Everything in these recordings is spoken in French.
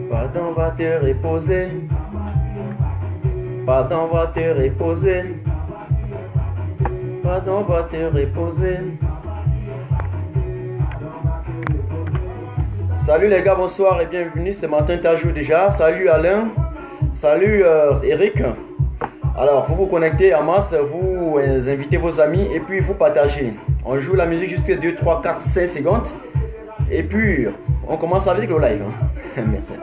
Pardon, va te reposer. Pardon, va te reposer. Pardon, va te reposer. Salut les gars, bonsoir et bienvenue. C'est Martin Tajou déjà. Salut Alain. Salut Eric. Alors, vous vous connectez en masse, vous invitez vos amis et puis vous partagez. On joue la musique jusqu'à 2, 3, 4, 5 secondes. Et puis, on commence avec le live. Merci.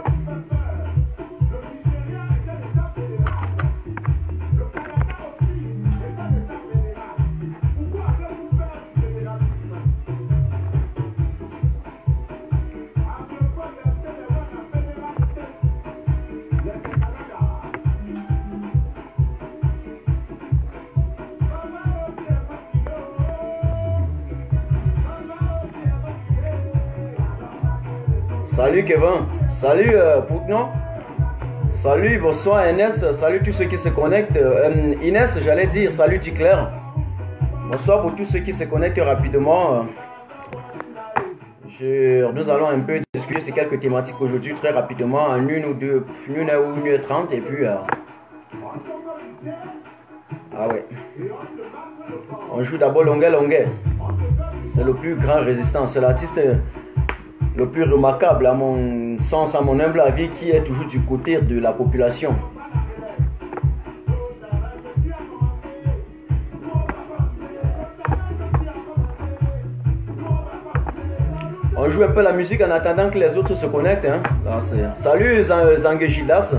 Salut Kevin, salut Poutnon, salut, bonsoir Inès, salut tous ceux qui se connectent. Inès, j'allais dire salut Ticlair. Bonsoir pour tous ceux qui se connectent rapidement. Nous allons un peu discuter sur quelques thématiques aujourd'hui très rapidement, en une ou deux, une heure ou 1h30 et puis... Ah ouais. On joue d'abord Longuet Longuet. C'est le plus grand résistant, c'est l'artiste... le plus remarquable à mon sens, à mon humble avis, qui est toujours du côté de la population. On joue un peu la musique en attendant que les autres se connectent. Hein. Salut Zangejidas.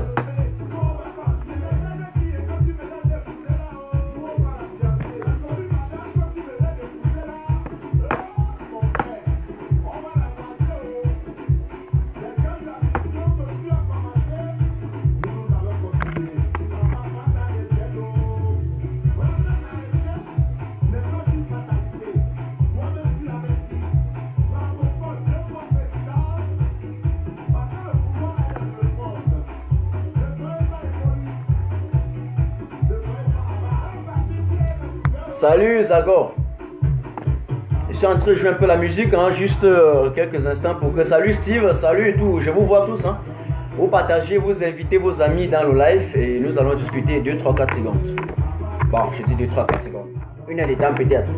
Salut Zagor. Je suis en train de jouer un peu la musique, hein, juste quelques instants pour que... Salut Steve, salut et tout, je vous vois tous. Hein. Vous partagez, vous invitez vos amis dans le live et nous allons discuter 2, 3, 4 secondes. Bon, je dis 2, 3, 4 secondes. Une heure de temps peut-être.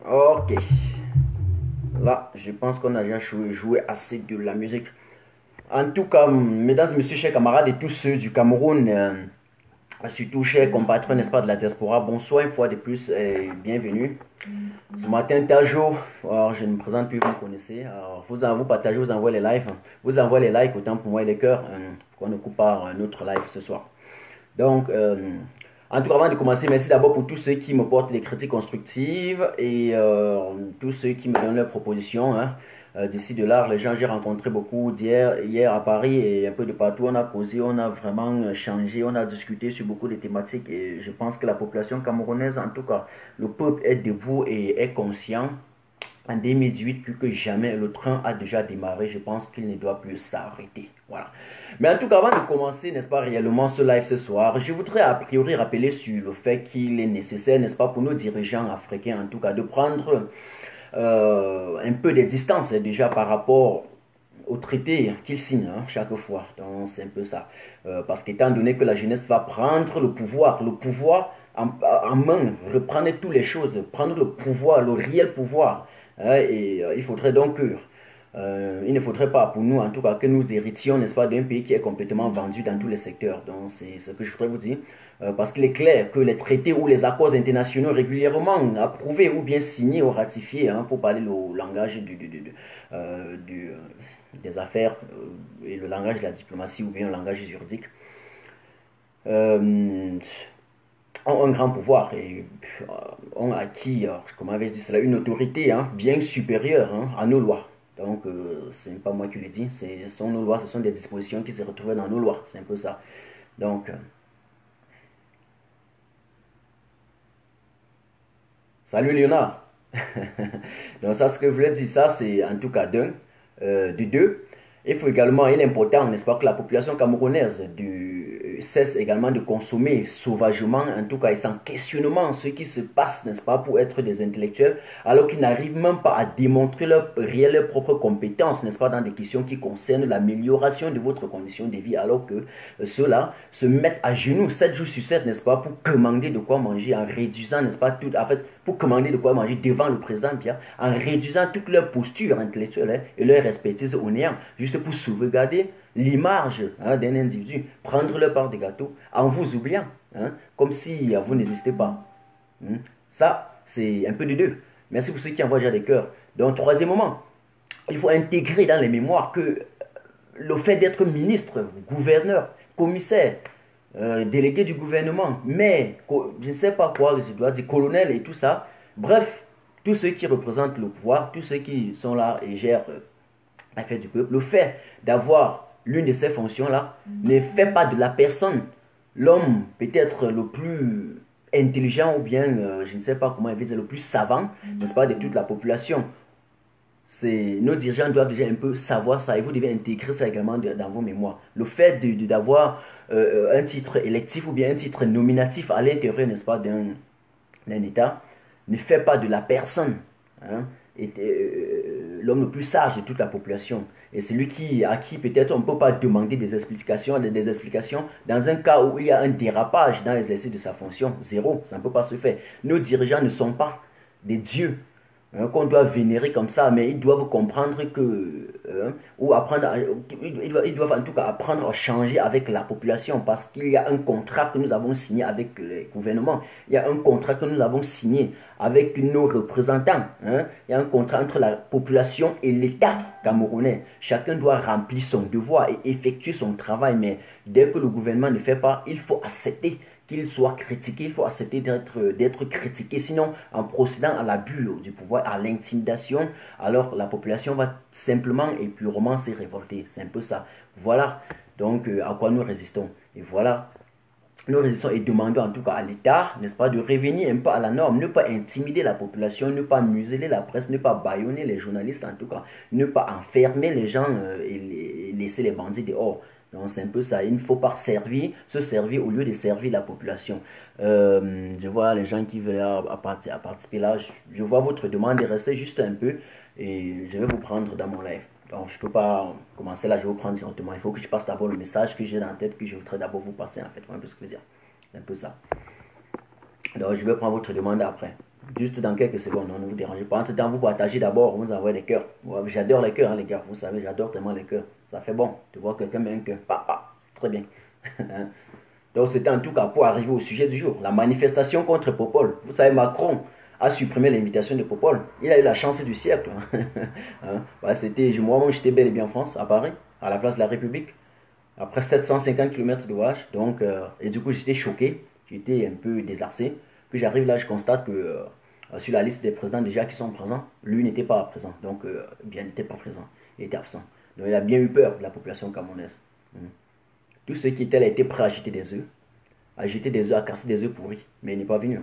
Ok. Là, je pense qu'on a déjà joué assez de la musique. En tout cas, mesdames et messieurs, chers camarades et tous ceux du Cameroun, surtout chers compatriotes, n'est-ce pas, de la diaspora, bonsoir une fois de plus et bienvenue. Ce matin, Tajo, alors je ne me présente plus, vous me connaissez. Alors, vous partagez, vous envoyez les lives, vous envoyez les likes, autant pour moi et les cœurs, qu'on ne coupe pas notre live ce soir. Donc, en tout cas, avant de commencer, merci d'abord pour tous ceux qui me portent des critiques constructives et tous ceux qui me donnent leurs propositions. Hein. D'ici de là, les gens, j'ai rencontré beaucoup hier à Paris et un peu de partout. On a causé, on a vraiment changé, on a discuté sur beaucoup de thématiques et je pense que la population camerounaise, en tout cas, le peuple est debout et est conscient. En 2018, plus que jamais, le train a déjà démarré. Je pense qu'il ne doit plus s'arrêter. Voilà. Mais en tout cas, avant de commencer, n'est-ce pas, réellement ce live ce soir, je voudrais a priori rappeler sur le fait qu'il est nécessaire, n'est-ce pas, pour nos dirigeants africains, en tout cas, de prendre un peu de distance déjà par rapport au traité qu'ils signent chaque fois. Donc, c'est un peu ça. Parce qu'étant donné que la jeunesse va prendre le pouvoir en main, reprendre toutes les choses, prendre le pouvoir, le réel pouvoir. Et il faudrait donc que Il ne faudrait pas, pour nous en tout cas, que nous héritions, n'est-ce pas, d'un pays qui est complètement vendu dans tous les secteurs. Donc c'est ce que je voudrais vous dire. Parce qu'il est clair que les traités ou les accords internationaux régulièrement approuvés ou bien signés ou ratifiés, hein, pour parler le langage des affaires et le langage de la diplomatie ou bien le langage juridique, euh, ont un grand pouvoir et ont acquis, comment avait dit cela, une autorité, hein, bien supérieure, hein, à nos lois. Donc, ce n'est pas moi qui le dis, ce sont nos lois, ce sont des dispositions qui se retrouvent dans nos lois, c'est un peu ça. Donc, salut Léonard. Donc, ça, ce que je voulais dire, ça, c'est en tout cas d'un. De deux, il faut également, il est important, n'est-ce pas, que la population camerounaise cesse également de consommer sauvagement, en tout cas et sans questionnement, ce qui se passe, n'est-ce pas, pour être des intellectuels, alors qu'ils n'arrivent même pas à démontrer leur réelle propre compétence, n'est-ce pas, dans des questions qui concernent l'amélioration de votre condition de vie, alors que ceux-là se mettent à genoux 7 jours sur 7, n'est-ce pas, pour commander de quoi manger, en réduisant, n'est-ce pas, tout, en fait, pour commander de quoi manger devant le président Biya, en réduisant toute leur posture intellectuelle, hein, et leur expertise au néant, juste pour sauvegarder l'image, hein, d'un individu, prendre leur part de gâteau en vous oubliant, hein, comme si vous n'existez pas. Ça, c'est un peu de deux. Merci pour ceux qui envoient déjà des cœurs. Donc, troisièmement, il faut intégrer dans les mémoires que le fait d'être ministre, gouverneur, commissaire, délégué du gouvernement, mais je ne sais pas quoi, je dois dire colonel et tout ça, bref, tous ceux qui représentent le pouvoir, tous ceux qui sont là et gèrent l'affaire du peuple, le fait d'avoir l'une de ces fonctions-là ne fait pas de la personne l'homme peut-être le plus intelligent ou bien, je ne sais pas comment il veut dire, le plus savant, n'est-ce pas, de toute la population. Nos dirigeants doivent déjà un peu savoir ça et vous devez intégrer ça également dans vos mémoires. Le fait d'avoir un titre électif ou bien un titre nominatif à l'intérieur, n'est-ce pas, d'un État ne fait pas de la personne, hein, l'homme le plus sage de toute la population. Et celui à qui peut-être on ne peut pas demander des explications dans un cas où il y a un dérapage dans l'exercice de sa fonction. Zéro, ça ne peut pas se faire. Nos dirigeants ne sont pas des dieux, hein, qu'on doit vénérer comme ça, mais ils doivent comprendre que, ou apprendre, ils doivent en tout cas apprendre à changer avec la population, parce qu'il y a un contrat que nous avons signé avec le gouvernement, il y a un contrat que nous avons signé avec nos représentants, hein. Il y a un contrat entre la population et l'État camerounais. Chacun doit remplir son devoir et effectuer son travail, mais dès que le gouvernement ne fait pas, il faut accepter qu'il soit critiqué, il faut accepter d'être critiqué. Sinon, en procédant à l'abus du pouvoir, à l'intimidation, alors la population va simplement et purement se révolter. C'est un peu ça. Voilà donc à quoi nous résistons. Et voilà, nous résistons et demandons en tout cas à l'État, n'est-ce pas, de revenir un peu à la norme, ne pas intimider la population, ne pas museler la presse, ne pas bâillonner les journalistes en tout cas, ne pas enfermer les gens et laisser les bandits dehors. Donc c'est un peu ça, il ne faut pas se servir au lieu de servir la population. Je vois les gens qui veulent participer là, je vois votre demande, restez juste un peu et je vais vous prendre dans mon live. Donc je ne peux pas commencer là, je vais vous prendre directement. Il faut que je passe d'abord le message que j'ai dans la tête, que je voudrais d'abord vous passer en fait. Un peu ce que je veux dire. C'est un peu ça. Donc je vais prendre votre demande après. Juste dans quelques secondes, ne vous dérangez pas. Entre-temps, vous partagez d'abord, vous envoyez des cœurs. J'adore les cœurs, hein, les gars. Vous savez, j'adore tellement les cœurs. Ça fait bon de voir quelqu'un met un cœur. C'est très bien. Donc c'était en tout cas pour arriver au sujet du jour. La manifestation contre Popol. Vous savez, Macron a supprimé l'invitation de Popol. Il a eu la chance du siècle. Hein? Moi, j'étais bel et bien en France, à Paris, à la place de la République, après 750 km de voyage. Donc, et du coup, j'étais choqué, j'étais un peu désarçé. Puis j'arrive là, je constate que sur la liste des présidents déjà qui sont présents, lui n'était pas présent. Donc, bien, il n'était pas présent, il était absent. Donc, il a bien eu peur de la population camerounaise. Tous ceux qui étaient là étaient prêts à jeter des œufs, à casser des œufs pourris, mais il n'est pas venu.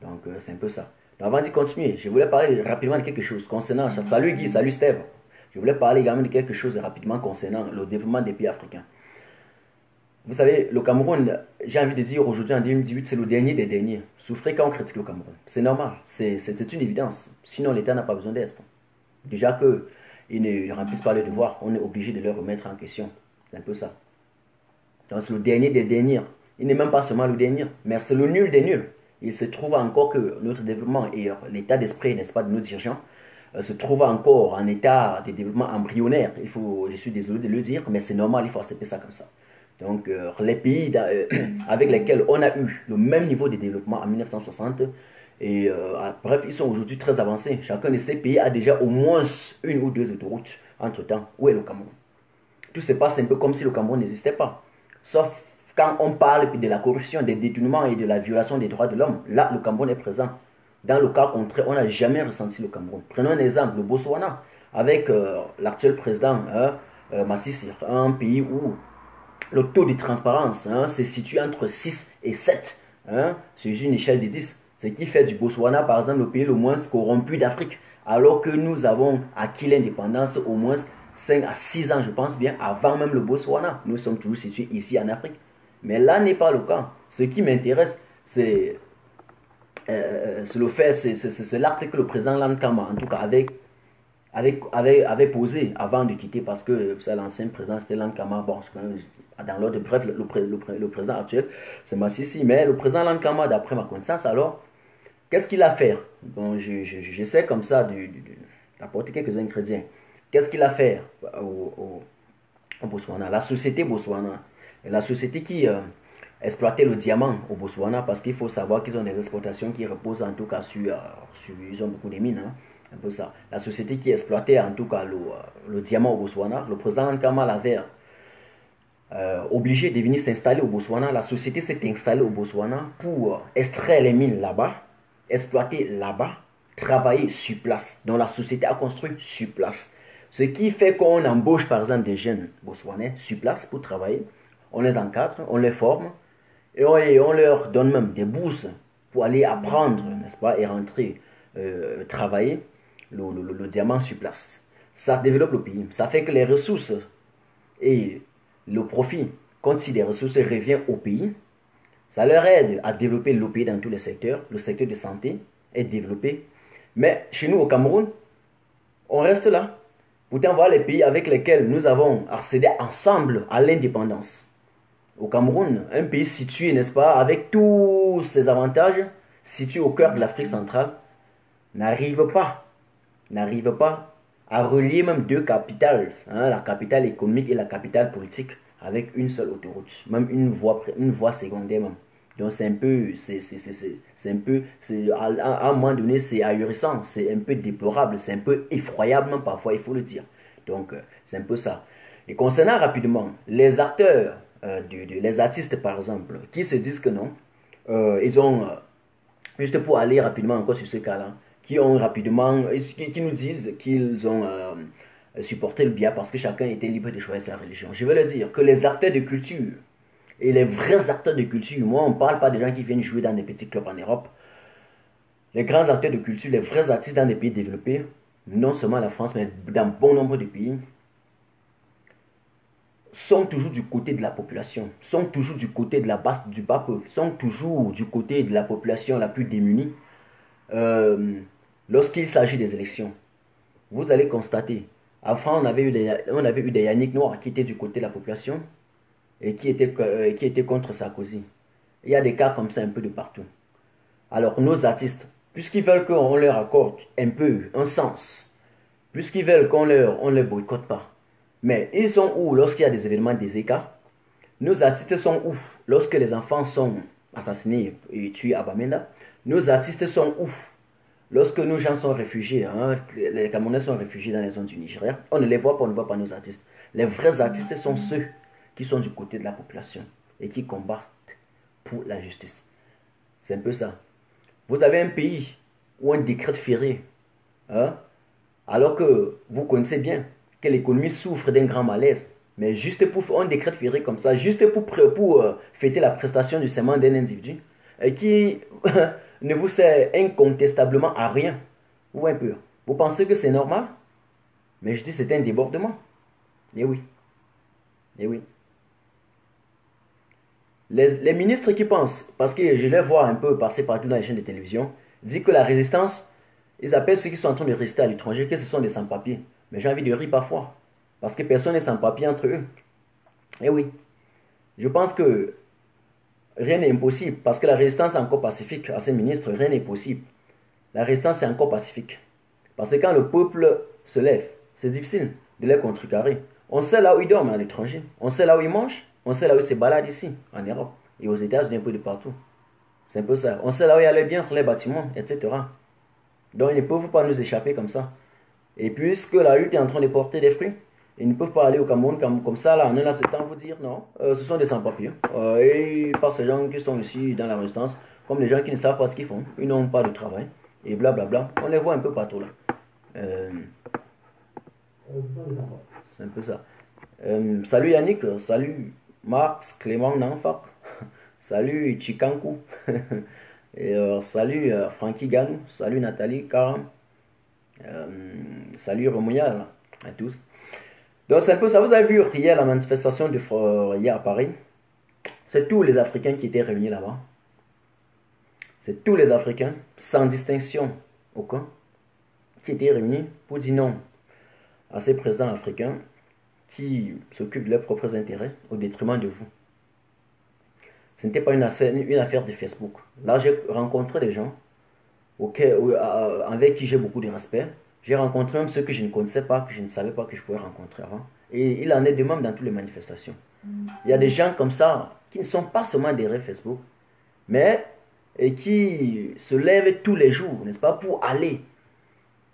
Donc, c'est un peu ça. Donc, avant de continuer, je voulais parler rapidement de quelque chose concernant. Salut Guy, salut Steve. Je voulais parler également de quelque chose rapidement concernant le développement des pays africains. Vous savez, le Cameroun, j'ai envie de dire aujourd'hui en 2018, c'est le dernier des derniers. Souffrez quand on critique le Cameroun. C'est normal, c'est une évidence. Sinon, l'État n'a pas besoin d'être. Déjà qu'ils ne remplissent pas le devoir, on est obligé de leur remettre en question. C'est un peu ça. Donc, c'est le dernier des derniers. Il n'est même pas seulement le dernier, mais c'est le nul des nuls. Il se trouve encore que notre développement et l'état d'esprit, n'est-ce pas, de nos dirigeants, se trouve encore en état de développement embryonnaire. Je suis désolé de le dire, mais c'est normal, il faut accepter ça comme ça. Donc, les pays avec lesquels on a eu le même niveau de développement en 1960, et bref, ils sont aujourd'hui très avancés. Chacun de ces pays a déjà au moins une ou deux autoroutes entre-temps. Où est le Cameroun? Tout se passe un peu comme si le Cameroun n'existait pas. Sauf quand on parle de la corruption, des détournements et de la violation des droits de l'homme. Là, le Cameroun est présent. Dans le cas contraire, on n'a jamais ressenti le Cameroun. Prenons un exemple, le Botswana, avec l'actuel président Masisi, un pays où le taux de transparence se situe entre 6 et 7 sur une échelle de 10. Ce qui fait du Botswana, par exemple, le pays le moins corrompu d'Afrique. Alors que nous avons acquis l'indépendance au moins 5 à 6 ans, je pense bien, avant même le Botswana. Nous sommes toujours situés ici en Afrique. Mais là n'est pas le cas. Ce qui m'intéresse, c'est le fait, c'est l'acte que le président Lankama, en tout cas, avait posé avant de quitter, parce que l'ancien président c'était Lankama. Bon, dans l'ordre, bref, le président actuel c'est Massissi, mais le président Lankama, d'après ma connaissance, alors, qu'est-ce qu'il a fait? Bon, j'essaie comme ça d'apporter quelques ingrédients. Qu'est-ce qu'il a fait au Botswana? La société Botswana, la société qui exploiter le diamant au Botswana, parce qu'il faut savoir qu'ils ont des exportations qui reposent en tout cas ils ont beaucoup de mines, un peu ça. La société qui exploitait en tout cas le diamant au Botswana, le président Nkama l'avait obligé de venir s'installer au Botswana. La société s'est installée au Botswana pour extraire les mines là-bas, exploiter là-bas, travailler sur place. Donc la société a construit sur place. Ce qui fait qu'on embauche par exemple des jeunes botswanais sur place pour travailler. On les encadre, on les forme, et on leur donne même des bourses pour aller apprendre, n'est-ce pas, et rentrer, travailler le diamant sur place. Ça développe le pays. Ça fait que les ressources et le profit, quand si des ressources reviennent au pays, ça leur aide à développer le pays dans tous les secteurs. Le secteur de santé est développé. Mais chez nous au Cameroun, on reste là. Pourtant, voilà les pays avec lesquels nous avons accédé ensemble à l'indépendance. Au Cameroun, un pays situé, n'est-ce pas, avec tous ses avantages, situé au cœur de l'Afrique centrale, n'arrive pas à relier même deux capitales, la capitale économique et la capitale politique, avec une seule autoroute, même une voie secondaire même. Donc c'est un peu, à un moment donné, c'est ahurissant, c'est un peu déplorable, c'est un peu effroyable même parfois, il faut le dire. Donc c'est un peu ça. Et concernant rapidement les acteurs, les artistes par exemple, qui se disent que non, ils ont, juste pour aller rapidement encore sur ce cas-là, qui ont rapidement, qui nous disent qu'ils ont supporté le bien parce que chacun était libre de choisir sa religion. Je veux le dire que les acteurs de culture, et les vrais acteurs de culture, moi on ne parle pas des gens qui viennent jouer dans des petits clubs en Europe, les grands acteurs de culture, les vrais artistes dans des pays développés, non seulement la France, mais dans bon nombre de pays, sont toujours du côté de la population, sont toujours du côté de la base du bas peuple, sont toujours du côté de la population la plus démunie. Lorsqu'il s'agit des élections, vous allez constater, avant on avait eu des Yannick Noirs qui étaient du côté de la population et qui étaient contre Sarkozy. Il y a des cas comme ça un peu de partout. Alors nos artistes, puisqu'ils veulent qu'on leur accorde un peu un sens, puisqu'ils veulent qu'on ne les boycotte pas, mais ils sont où lorsqu'il y a des événements des écarts? Nos artistes sont où lorsque les enfants sont assassinés et tués à Bamenda? Nos artistes sont où lorsque nos gens sont réfugiés, les Camerounais sont réfugiés dans les zones du Nigeria? On ne les voit pas, on ne voit pas nos artistes. Les vrais artistes sont ceux qui sont du côté de la population et qui combattent pour la justice. C'est un peu ça. Vous avez un pays où on décrète férié, alors que vous connaissez bien que l'économie souffre d'un grand malaise, mais juste pour un décret férié comme ça, juste pour fêter la prestation du serment d'un individu qui ne vous sert incontestablement à rien. Ou un peu. Vous pensez que c'est normal? Mais je dis c'est un débordement. Eh oui. Eh oui. Les ministres qui pensent, parce que je les vois un peu passer partout dans les chaînes de télévision, disent que la résistance, ils appellent ceux qui sont en train de résister à l'étranger que ce sont des sans-papiers. Mais j'ai envie de rire parfois, parce que personne n'est sans-papier entre eux. Eh oui. Je pense que rien n'est impossible, parce que la résistance est encore pacifique. À ces ministres, rien n'est possible. La résistance est encore pacifique. Parce que quand le peuple se lève, c'est difficile de les contrecarrer. On sait là où ils dorment à l'étranger. On sait là où ils mangent. On sait là où ils se baladent ici, en Europe. Et aux États-Unis, un peu de partout. C'est un peu ça. On sait là où il y a les biens, les bâtiments, etc. Donc ils ne peuvent pas nous échapper comme ça. Et puisque la lutte est en train de porter des fruits, ils ne peuvent pas aller au Cameroun comme ça, là, en un laps de temps, vous dire non, ce sont des sans-papiers. Et par ces gens qui sont ici dans la résistance, comme les gens qui ne savent pas ce qu'ils font, ils n'ont pas de travail, et blablabla. On les voit un peu partout là. C'est un peu ça. Salut Yannick, salut Max, Clément Nanfak, salut Chikanku, et salut Frankie Ganou, salut Nathalie Karam, salut Remoyal à tous. Donc c'est un peu ça. Vous avez vu hier la manifestation de hier à Paris. C'est tous les Africains qui étaient réunis là-bas. C'est tous les Africains, sans distinction aucun, qui étaient réunis pour dire non à ces présidents africains qui s'occupent de leurs propres intérêts au détriment de vous. Ce n'était pas une affaire de Facebook. Là, j'ai rencontré des gens avec qui j'ai beaucoup de respect. J'ai rencontré même ceux que je ne connaissais pas, que je ne savais pas que je pouvais rencontrer avant. Et il en est de même dans toutes les manifestations. Il y a des gens comme ça qui ne sont pas seulement derrière Facebook, mais qui se lèvent tous les jours, n'est-ce pas, pour aller.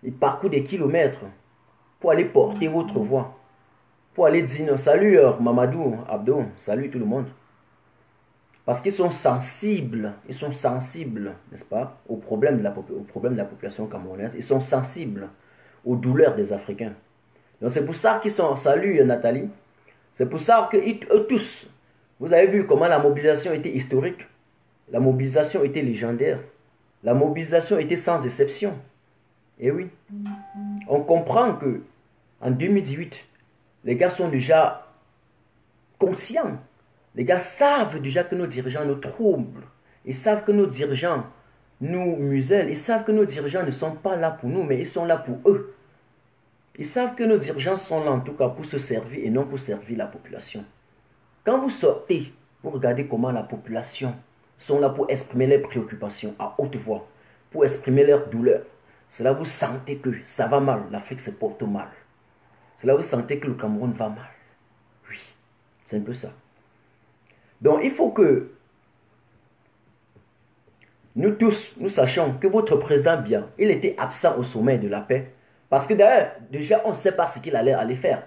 Ils parcourent des kilomètres pour aller porter votre voix. Pour aller dire salut Mamadou, Abdo, salut tout le monde. Parce qu'ils sont sensibles, n'est-ce pas, aux problèmes de la population camerounaise. Ils sont sensibles aux douleurs des Africains. Donc c'est pour ça qu'ils sont, salut Nathalie, c'est pour ça qu'eux tous, vous avez vu comment la mobilisation était historique, la mobilisation était légendaire, la mobilisation était sans exception. Et oui, on comprend que en 2018, les gars sont déjà conscients. Les gars savent déjà que nos dirigeants nous troublent. Ils savent que nos dirigeants nous musellent. Ils savent que nos dirigeants ne sont pas là pour nous, mais ils sont là pour eux. Ils savent que nos dirigeants sont là en tout cas pour se servir et non pour servir la population. Quand vous sortez, vous regardez comment la population sont là pour exprimer leurs préoccupations à haute voix, pour exprimer leurs douleurs. C'est là que vous sentez que ça va mal, l'Afrique se porte mal. C'est là que vous sentez que le Cameroun va mal. Oui, c'est un peu ça. Donc il faut que nous tous, nous sachions que votre président Biya, il était absent au sommet de la paix. Parce que d'ailleurs, déjà on ne sait pas ce qu'il allait aller faire.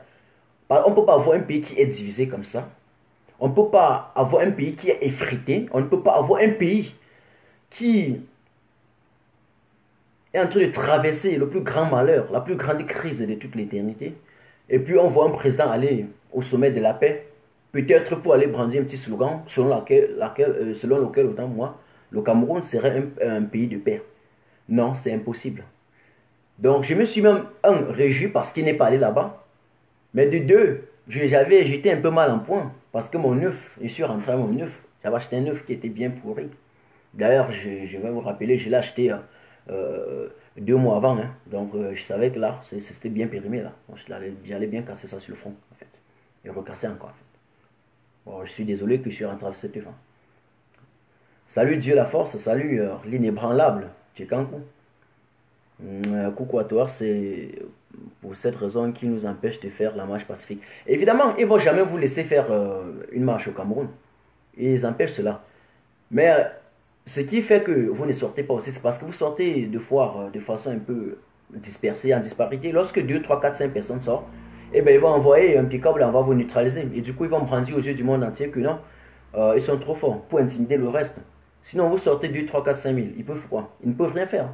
On ne peut pas avoir un pays qui est divisé comme ça. On ne peut pas avoir un pays qui est effrité. On ne peut pas avoir un pays qui est en train de traverser le plus grand malheur, la plus grande crise de toute l'éternité. Et puis on voit un président aller au sommet de la paix. Peut-être pour aller brandir un petit slogan selon lequel, autant moi, le Cameroun serait un pays de paix. Non, c'est impossible. Donc je me suis même, réjoui parce qu'il n'est pas allé là-bas. Mais de deux, j'étais un peu mal en point. Parce que mon œuf, je suis rentré à mon œuf. J'avais acheté un œuf qui était bien pourri. D'ailleurs, je vais vous rappeler, je l'ai acheté 2 mois avant. Hein. Donc je savais que là, c'était bien périmé. Là. J'allais bien casser ça sur le front. En fait. Et recasser encore. En fait. Bon, je suis désolé que je suis rentré à cet œuf. Hein. Salut Dieu la force, salut l'inébranlable. Tchekankou. Coucou à toi, c'est pour cette raison qui nous empêche de faire la marche pacifique. Évidemment, ils ne vont jamais vous laisser faire une marche au Cameroun. Ils empêchent cela. Mais ce qui fait que vous ne sortez pas aussi, c'est parce que vous sortez de foire de façon un peu dispersée, en disparité. Lorsque 2, 3, 4, 5 personnes sortent, eh bien, ils vont envoyer un petit câble, on va vous neutraliser. Et du coup, ils vont brandir aux yeux du monde entier que non, ils sont trop forts pour intimider le reste. Sinon, vous sortez 2, 3, 4, 5 000. Ils peuvent quoi? Ils ne peuvent rien faire.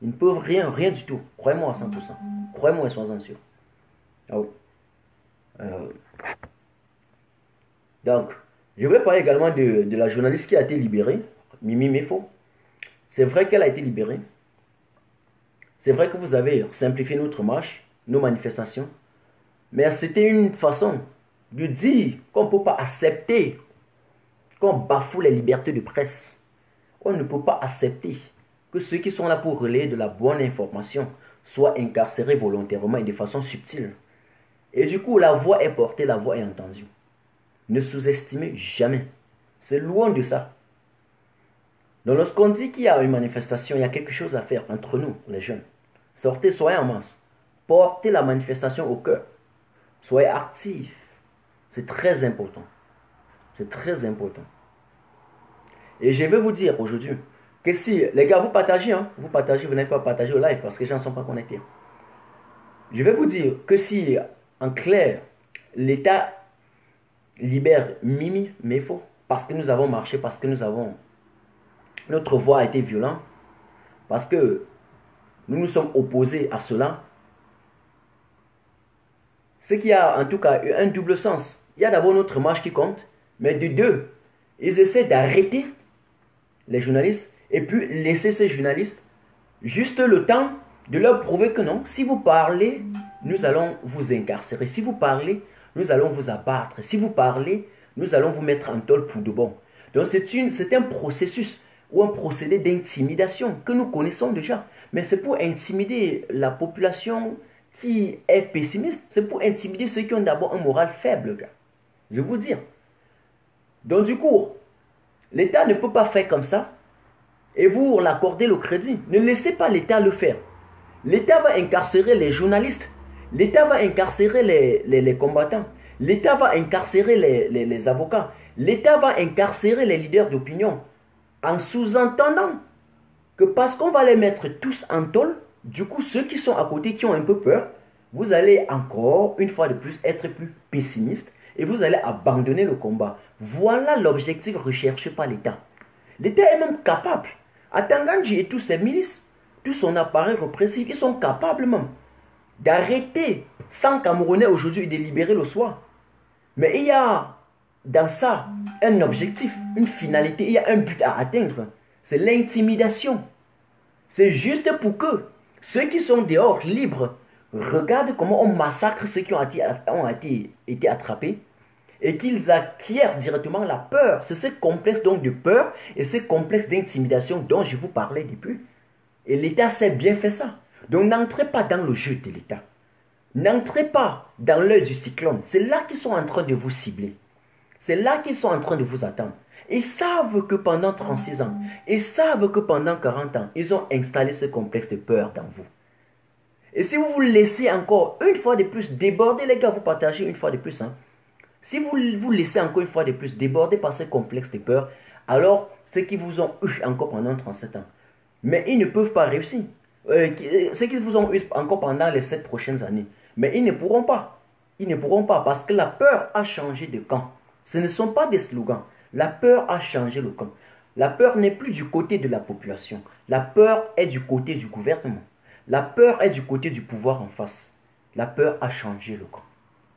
Ils ne peuvent rien du tout. Croyez-moi à 100%. Croyez-moi et soyez-en sûr. Ah oui. Donc, je vais parler également de la journaliste qui a été libérée, Mimi Mefo. C'est vrai qu'elle a été libérée. C'est vrai que vous avez simplifié notre marche, nos manifestations. Mais c'était une façon de dire qu'on ne peut pas accepter qu'on bafoue les libertés de presse. On ne peut pas accepter que ceux qui sont là pour relayer de la bonne information soient incarcérés volontairement et de façon subtile. Et du coup, la voix est portée, la voix est entendue. Ne sous-estimez jamais. C'est loin de ça. Donc lorsqu'on dit qu'il y a une manifestation, il y a quelque chose à faire entre nous, les jeunes. Sortez, soyez en masse. Portez la manifestation au cœur. Soyez actifs. C'est très important. C'est très important. Et je vais vous dire aujourd'hui que si, les gars, vous partagez, hein, vous partagez, vous n'avez pas partagé au live parce que les gens ne sont pas connectés. Je vais vous dire que si, en clair, l'État libère Mimi, mais faux, parce que nous avons marché, parce que notre voix a été violente, parce que nous nous sommes opposés à cela, c'est qu'il y a en tout cas un double sens. Il y a d'abord notre marche qui compte, mais de deux, ils essaient d'arrêter les journalistes et puis laisser ces journalistes juste le temps de leur prouver que non, si vous parlez, nous allons vous incarcérer. Si vous parlez, nous allons vous abattre. Si vous parlez, nous allons vous mettre en tôle pour de bon. Donc c'est un processus ou un procédé d'intimidation que nous connaissons déjà. Mais c'est pour intimider la population qui est pessimiste. C'est pour intimider ceux qui ont d'abord un moral faible, gars. Je vais vous dire. Donc du coup, l'État ne peut pas faire comme ça et vous l'accorder le crédit. Ne laissez pas l'État le faire. L'État va incarcérer les journalistes. L'État va incarcérer les combattants. L'État va incarcérer les avocats. L'État va incarcérer les leaders d'opinion. En sous-entendant que parce qu'on va les mettre tous en tôle, du coup, ceux qui sont à côté, qui ont un peu peur, vous allez encore, une fois de plus, être plus pessimiste et vous allez abandonner le combat. Voilà l'objectif recherché par l'État. L'État est même capable. À Tangandji et tous ses milices, tout son appareil répressif, ils sont capables même d'arrêter 100 Camerounais aujourd'hui et de libérer le soir. Mais il y a dans ça un objectif, une finalité, il y a un but à atteindre. C'est l'intimidation. C'est juste pour que ceux qui sont dehors, libres, regardent comment on massacre ceux qui ont été attrapés et qu'ils acquièrent directement la peur. C'est ce complexe donc de peur et ce complexe d'intimidation dont je vous parlais depuis. Et l'État sait bien faire ça. Donc n'entrez pas dans le jeu de l'État. N'entrez pas dans l'œil du cyclone. C'est là qu'ils sont en train de vous cibler. C'est là qu'ils sont en train de vous attendre. Ils savent que pendant 36 ans, ils savent que pendant 40 ans, ils ont installé ce complexe de peur dans vous. Et si vous vous laissez encore une fois de plus déborder, les gars, vous partagez une fois de plus. Hein. Si vous vous laissez encore une fois de plus déborder par ce complexe de peur, alors c'est qu'ils vous ont eu encore pendant 37 ans. Mais ils ne peuvent pas réussir. C'est qu'ils vous ont eu encore pendant les 7 prochaines années. Mais ils ne pourront pas. Ils ne pourront pas parce que la peur a changé de camp. Ce ne sont pas des slogans. La peur a changé le camp. La peur n'est plus du côté de la population. La peur est du côté du gouvernement. La peur est du côté du pouvoir en face. La peur a changé le camp.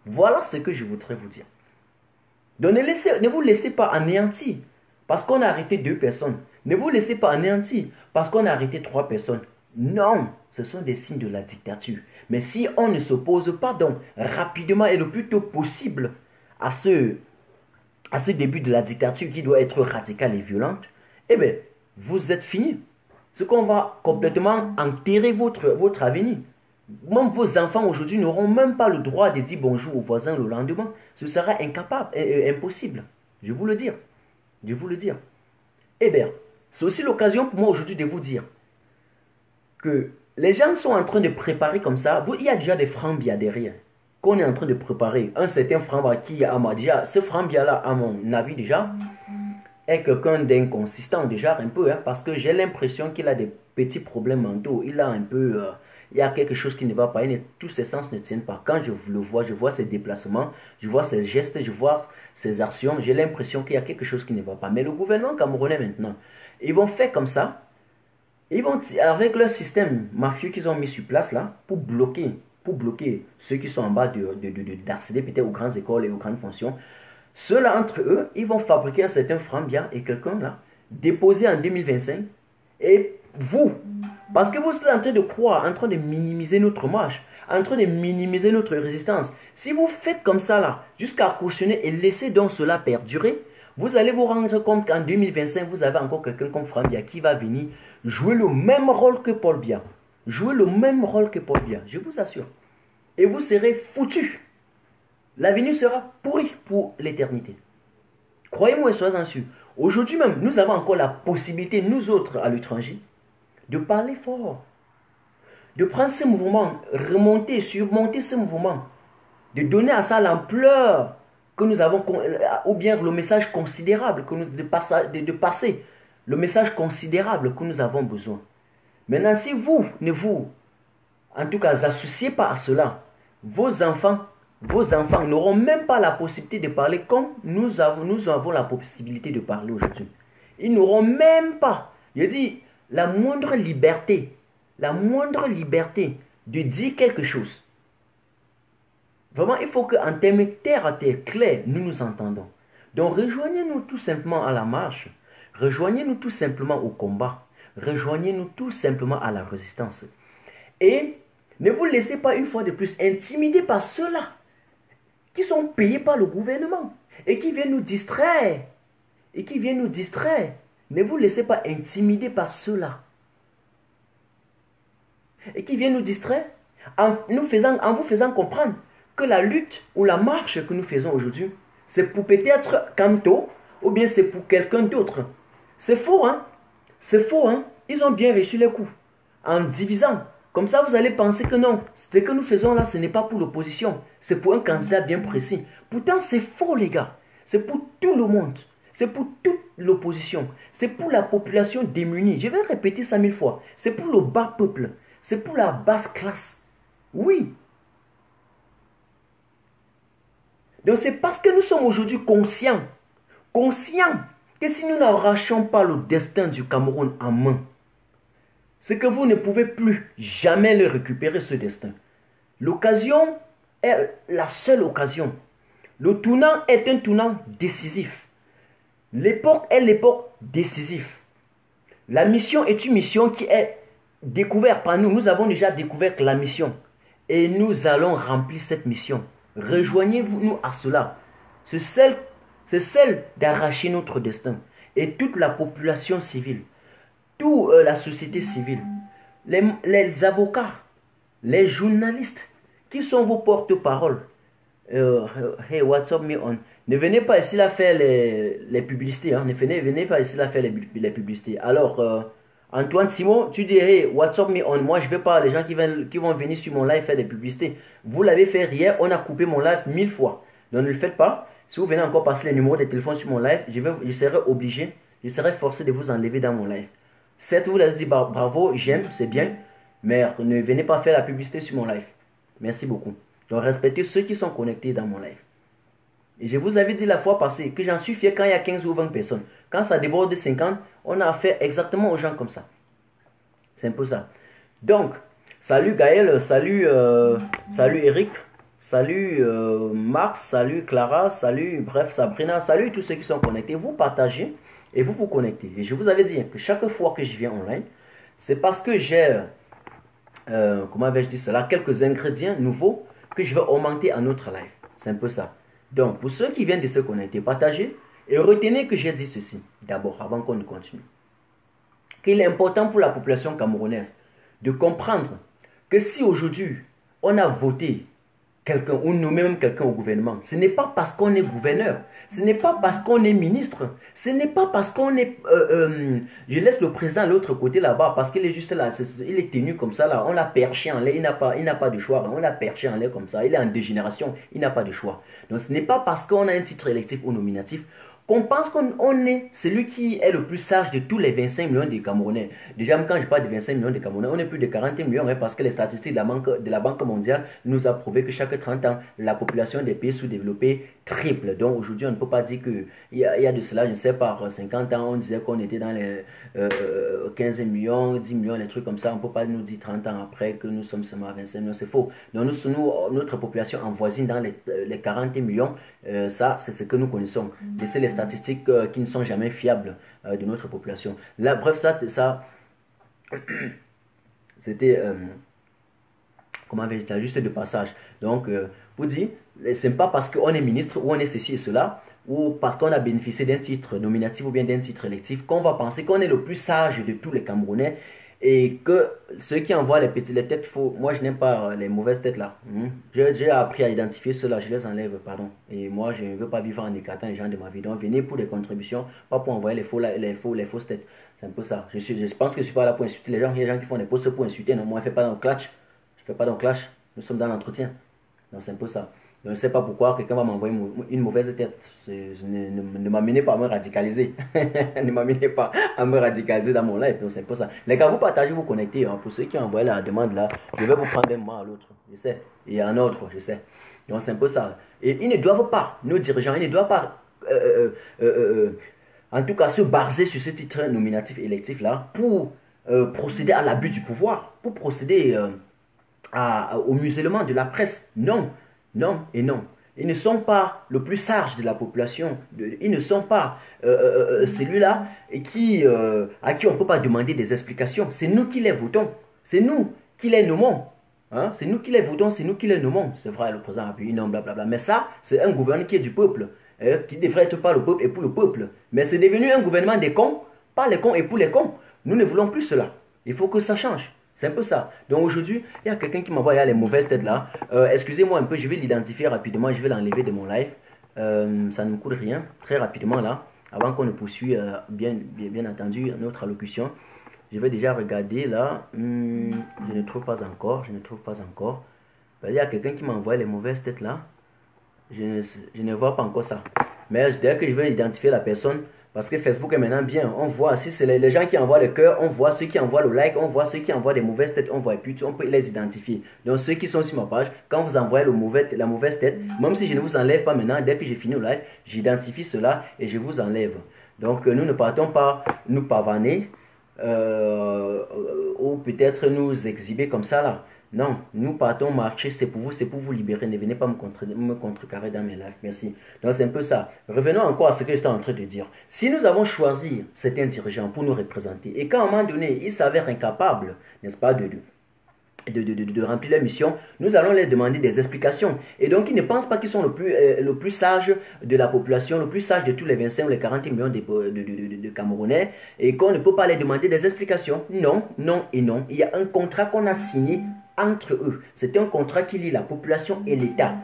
Voilà ce que je voudrais vous dire. Donc ne vous laissez pas anéantir parce qu'on a arrêté 2 personnes. Ne vous laissez pas anéantir parce qu'on a arrêté 3 personnes. Non, ce sont des signes de la dictature. Mais si on ne s'oppose pas donc rapidement et le plus tôt possible à ce début de la dictature qui doit être radicale et violente, eh bien, vous êtes fini. C'est qu'on va complètement enterrer votre avenir. Même vos enfants aujourd'hui n'auront même pas le droit de dire bonjour aux voisins le lendemain. Ce sera impossible. Je vous le dire. Je vous le dire. Eh bien, c'est aussi l'occasion pour moi aujourd'hui de vous dire que les gens sont en train de préparer comme ça. Il y a déjà des Frambia derrière qu'on est en train de préparer. Un certain Frambia qui a déjà, ce Frambia-là, à mon avis déjà, est quelqu'un d'inconsistant déjà un peu, hein, parce que j'ai l'impression qu'il a des petits problèmes mentaux. Il a un peu, il y a quelque chose qui ne va pas. Tous ses sens ne tiennent pas. Quand je le vois, je vois ses déplacements, je vois ses gestes, je vois ses actions. J'ai l'impression qu'il y a quelque chose qui ne va pas. Mais le gouvernement camerounais maintenant, ils vont faire comme ça. Ils vont, avec leur système mafieux qu'ils ont mis sur place là, pour bloquer ceux qui sont en bas d'accéder peut-être aux grandes écoles et aux grandes fonctions. Ceux-là, entre eux, ils vont fabriquer un certain Frambia et quelqu'un là, déposer en 2025. Et vous, parce que vous êtes en train de croire, en train de minimiser notre marche, en train de minimiser notre résistance. Si vous faites comme ça là, jusqu'à cautionner et laisser donc cela perdurer, vous allez vous rendre compte qu'en 2025, vous avez encore quelqu'un comme Frambia qui va venir jouer le même rôle que Paul Biya. Jouer le même rôle que Paul Biya, je vous assure. Et vous serez foutus. L'avenir sera pourri pour l'éternité. Croyez-moi et soyez-en sûrs. Aujourd'hui même, nous avons encore la possibilité, nous autres à l'étranger, de parler fort. de prendre ces mouvements, remonter, surmonter ces mouvements, de donner à ça l'ampleur que nous avons, ou bien le message considérable que nous, de passer, le message considérable que nous avons besoin. Maintenant, si vous ne vous, en tout cas, associez pas à cela, vos enfants n'auront même pas la possibilité de parler comme nous avons la possibilité de parler aujourd'hui. Ils n'auront même pas, je dis, la moindre liberté de dire quelque chose. Vraiment, il faut qu'en termes terre à terre clair, nous nous entendons. Donc, rejoignez-nous tout simplement à la marche. Rejoignez-nous tout simplement au combat. Rejoignez-nous tout simplement à la résistance. Et ne vous laissez pas une fois de plus intimider par ceux-là qui sont payés par le gouvernement et qui viennent nous distraire. Ne vous laissez pas intimider par ceux-là. Et qui viennent nous distraire en vous faisant comprendre que la lutte ou la marche que nous faisons aujourd'hui, c'est pour peut-être Camto ou bien c'est pour quelqu'un d'autre. C'est faux, hein? C'est faux, hein? Ils ont bien reçu les coups en divisant. Comme ça, vous allez penser que non, ce que nous faisons là, ce n'est pas pour l'opposition. C'est pour un candidat bien précis. Pourtant, c'est faux, les gars. C'est pour tout le monde. C'est pour toute l'opposition. C'est pour la population démunie. Je vais répéter ça 1000 fois. C'est pour le bas peuple. C'est pour la basse classe. Oui. Donc, c'est parce que nous sommes aujourd'hui conscients que si nous n'arrachons pas le destin du Cameroun en main, c'est que vous ne pouvez plus jamais le récupérer, ce destin. L'occasion est la seule occasion. Le tournant est un tournant décisif. L'époque est l'époque décisive. La mission est une mission qui est découverte par nous. Nous avons déjà découvert la mission. Et nous allons remplir cette mission. Rejoignez-nous à cela. C'est celle d'arracher notre destin. Et toute la population civile, toute la société civile, les avocats, les journalistes, qui sont vos porte-paroles. Hey, what's up, me on? Ne venez pas ici là faire les publicités. Hein. Ne venez pas ici là faire les publicités. Alors, Antoine Simon, tu dis, hey, what's up, me on? Moi, je ne veux pas les gens qui vont venir sur mon live faire des publicités. Vous l'avez fait hier, on a coupé mon live 1000 fois. Donc, ne le faites pas. Si vous venez encore passer les numéros de téléphone sur mon live, je serai obligé, je serai forcé de vous enlever dans mon live. Certes, vous allez dire bravo, j'aime, c'est bien, mais ne venez pas faire la publicité sur mon live. Merci beaucoup. Donc, respectez ceux qui sont connectés dans mon live. Et je vous avais dit la fois passée que j'en suis fier quand il y a 15 ou 20 personnes. Quand ça déborde de 50, on a affaire exactement aux gens comme ça. C'est un peu ça. Donc, salut Gaël, salut Eric, salut Marc, salut Clara, salut, bref, Sabrina, salut tous ceux qui sont connectés. Vous partagez et vous vous connectez. Et je vous avais dit que chaque fois que je viens online, c'est parce que j'ai, comment vais-je dire cela, quelques ingrédients nouveaux que je vais augmenter à notre live. C'est un peu ça. Donc, pour ceux qui viennent de se connecter, partagez et retenez que j'ai dit ceci, d'abord, avant qu'on ne continue. Qu'il est important pour la population camerounaise de comprendre que si aujourd'hui, on a voté quelqu'un ou nous-mêmes quelqu'un au gouvernement, ce n'est pas parce qu'on est gouverneur, ce n'est pas parce qu'on est ministre, ce n'est pas parce qu'on est... je laisse le président à l'autre côté là-bas parce qu'il est juste là, il est tenu comme ça là, on l'a perché en l'air, il n'a pas de choix, on l'a perché en l'air comme ça, il est en dégénération, il n'a pas de choix. Donc ce n'est pas parce qu'on a un titre électif ou nominatif qu'on pense qu'on est celui qui est le plus sage de tous les 25 millions de Camerounais. Déjà, quand je parle de 25 millions de Camerounais, on est plus de 40 millions, hein, parce que les statistiques de la Banque mondiale nous a prouvé que chaque 30 ans, la population des pays sous-développés triple. Donc aujourd'hui, on ne peut pas dire qu'il y a de cela, je ne sais pas, 50 ans, on disait qu'on était dans les 15 millions, 10 millions, les trucs comme ça. On ne peut pas nous dire 30 ans après que nous sommes seulement à 25 millions, c'est faux. Donc notre population en voisine dans les 40 millions, ça, c'est ce que nous connaissons. Laissez les statistiques qui ne sont jamais fiables de notre population. Là, bref, ça c'était, comment vais-je dire, juste de passage. Donc, pour dire, c'est pas parce qu'on est ministre ou on est ceci et cela, ou parce qu'on a bénéficié d'un titre nominatif ou bien d'un titre électif, qu'on va penser qu'on est le plus sage de tous les Camerounais et que ceux qui envoient les têtes faux, moi je n'aime pas les mauvaises têtes là. J'ai appris à identifier ceux-là, je les enlève, pardon. Et moi je ne veux pas vivre en écartant les gens de ma vie. Donc venez pour des contributions, pas pour envoyer les fausses têtes. C'est un peu ça. Je pense que je ne suis pas là pour insulter les gens. Il y a des gens qui font des posts pour insulter. Non, moi, je ne fais pas dans le clash. Je ne fais pas dans le clash. Nous sommes dans l'entretien. Donc, c'est un peu ça. Je ne sais pas pourquoi quelqu'un va m'envoyer une mauvaise tête. Ne m'amenez pas à me radicaliser. Ne m'amenez pas à me radicaliser dans mon live. Donc, c'est un peu ça. Les gars, vous partagez, vous connectez. Hein. Pour ceux qui ont envoyé la demande là, je vais vous prendre un moment à l'autre. Je sais. Et un autre, je sais. Donc, c'est un peu ça. Et ils ne doivent pas, nos dirigeants, ils ne doivent pas, en tout cas, se baser sur ce titre nominatif électif là pour procéder à l'abus du pouvoir, pour procéder au musellement de la presse. Non, non et non. Ils ne sont pas le plus sage de la population. Ils ne sont pas celui-là à qui on ne peut pas demander des explications. C'est nous qui les votons. C'est nous qui les nommons. Hein? C'est nous qui les votons, c'est nous qui les nommons. C'est vrai, le président a pu, non, blablabla. Mais ça, c'est un gouvernement qui est du peuple. Qui devrait être par le peuple et pour le peuple. Mais c'est devenu un gouvernement des cons, par les cons et pour les cons. Nous ne voulons plus cela. Il faut que ça change. C'est un peu ça. Donc aujourd'hui, il y a quelqu'un qui m'envoie les mauvaises têtes là. Excusez-moi un peu, je vais l'identifier rapidement. Je vais l'enlever de mon live. Ça ne me coûte rien. Très rapidement là. Avant qu'on ne poursuive bien entendu notre allocution. Je vais déjà regarder là. Je ne trouve pas encore. Je ne trouve pas encore. Il y a quelqu'un qui m'envoie les mauvaises têtes là. Je ne vois pas encore ça. Mais dès que je vais identifier la personne, parce que Facebook est maintenant bien, on voit, si c'est les gens qui envoient le cœur, on voit ceux qui envoient le like, on voit ceux qui envoient des mauvaises têtes, on voit, et puis on peut les identifier. Donc ceux qui sont sur ma page, quand vous envoyez la mauvaise tête, même si je ne vous enlève pas maintenant, dès que j'ai fini le live, j'identifie cela et je vous enlève. Donc nous ne partons pas nous pavaner ou peut-être nous exhiber comme ça là. Non, nous partons marcher, c'est pour vous libérer. Ne venez pas me contrecarrer dans mes lives. Merci. Donc c'est un peu ça. Revenons encore à ce que j'étais en train de dire. Si nous avons choisi certains dirigeants pour nous représenter et qu'à un moment donné, ils s'avèrent incapables, n'est-ce pas, de remplir leur mission, nous allons leur demander des explications. Et donc, ils ne pensent pas qu'ils sont le plus sage de la population, le plus sage de tous les 25 ou les 40 millions de Camerounais, et qu'on ne peut pas leur demander des explications. Non, non et non. Il y a un contrat qu'on a signé entre eux. C'est un contrat qui lie la population et l'État.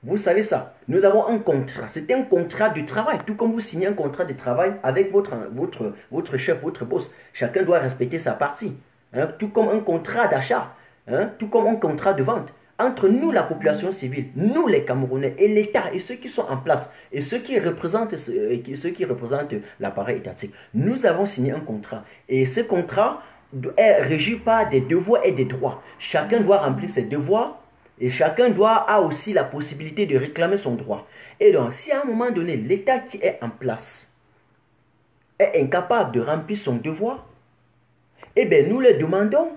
Vous savez ça. Nous avons un contrat. C'est un contrat de travail. Tout comme vous signez un contrat de travail avec votre chef, votre boss. Chacun doit respecter sa partie. Hein, tout comme un contrat d'achat, hein, tout comme un contrat de vente, entre nous, la population civile, nous les Camerounais et l'État et ceux qui sont en place et ceux qui représentent l'appareil étatique. Nous avons signé un contrat et ce contrat est régi par des devoirs et des droits. Chacun doit remplir ses devoirs et chacun a aussi la possibilité de réclamer son droit. Et donc, si à un moment donné, l'État qui est en place est incapable de remplir son devoir, eh bien, nous leur demandons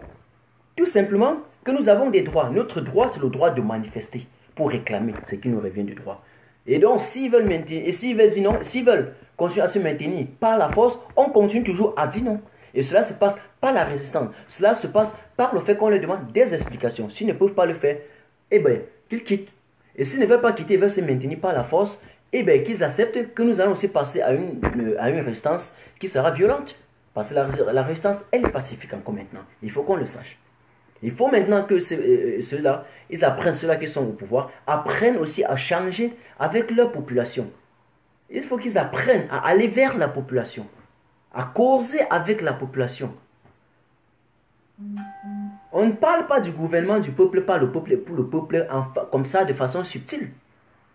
tout simplement que nous avons des droits. Notre droit, c'est le droit de manifester pour réclamer ce qui nous revient du droit. Et donc, s'ils veulent maintenir, et s'ils veulent dire non, s'ils veulent continuer à se maintenir par la force, on continue toujours à dire non. Et cela se passe par la résistance. Cela se passe par le fait qu'on leur demande des explications. S'ils ne peuvent pas le faire, eh bien, qu'ils quittent. Et s'ils ne veulent pas quitter, ils veulent se maintenir par la force, eh bien, qu'ils acceptent que nous allons aussi passer à une résistance qui sera violente. Parce que la résistance, elle est pacifique encore maintenant. Il faut qu'on le sache. Il faut maintenant que ceux-là, ils apprennent, ceux-là qui sont au pouvoir, apprennent aussi à changer avec leur population. Il faut qu'ils apprennent à aller vers la population, à causer avec la population. On ne parle pas du gouvernement du peuple par le peuple pour le peuple comme ça de façon subtile.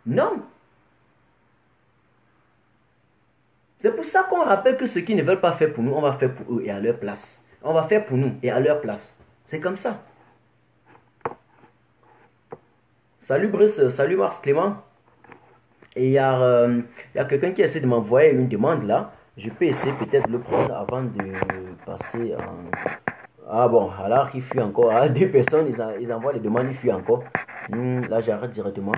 Non. C'est pour ça qu'on rappelle que ceux qui ne veulent pas faire pour nous, on va faire pour eux et à leur place. On va faire pour nous et à leur place. C'est comme ça. Salut Brice, salut Mars Clément. Et il y a quelqu'un qui essaie de m'envoyer une demande là. Je peux essayer peut-être de le prendre avant de passer en... Ah bon, alors il fuit encore. Ah, deux personnes, ils envoient les demandes, il fuit encore. Là, j'arrête directement.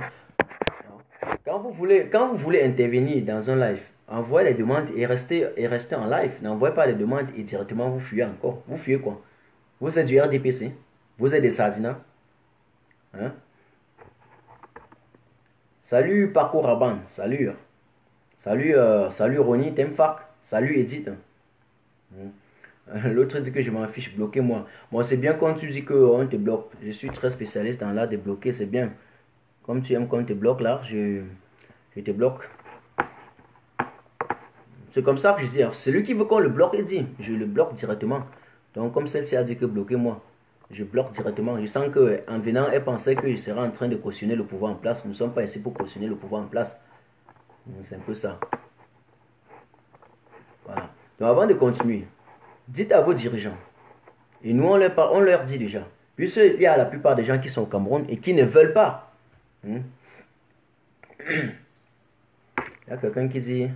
Quand vous voulez intervenir dans un live, envoyez les demandes et restez en live. N'envoyez pas les demandes et directement vous fuyez encore. Vous fuyez quoi? Vous êtes du RDPC? Vous êtes des Sardina? Hein? Salut Parcours Raban, salut. Salut Ronnie, Temfak, salut Edith. L'autre dit que je m'en fiche, bloquez-moi. Bon, c'est bien quand tu dis qu'on te bloque. Je suis très spécialiste dans l'art de bloquer, c'est bien. Comme tu aimes qu'on te bloque là, je te bloque. C'est comme ça que je dis. Celui qui veut qu'on le bloque, il dit. Je le bloque directement. Donc, comme celle-ci a dit que bloquez-moi, je bloque directement. Je sens qu'en venant, elle pensait que je serais en train de cautionner le pouvoir en place. Nous ne sommes pas ici pour cautionner le pouvoir en place. C'est un peu ça. Voilà. Donc, avant de continuer, dites à vos dirigeants. Et nous, on leur dit déjà. Puisqu'il y a la plupart des gens qui sont au Cameroun et qui ne veulent pas. Il y a quelqu'un qui dit,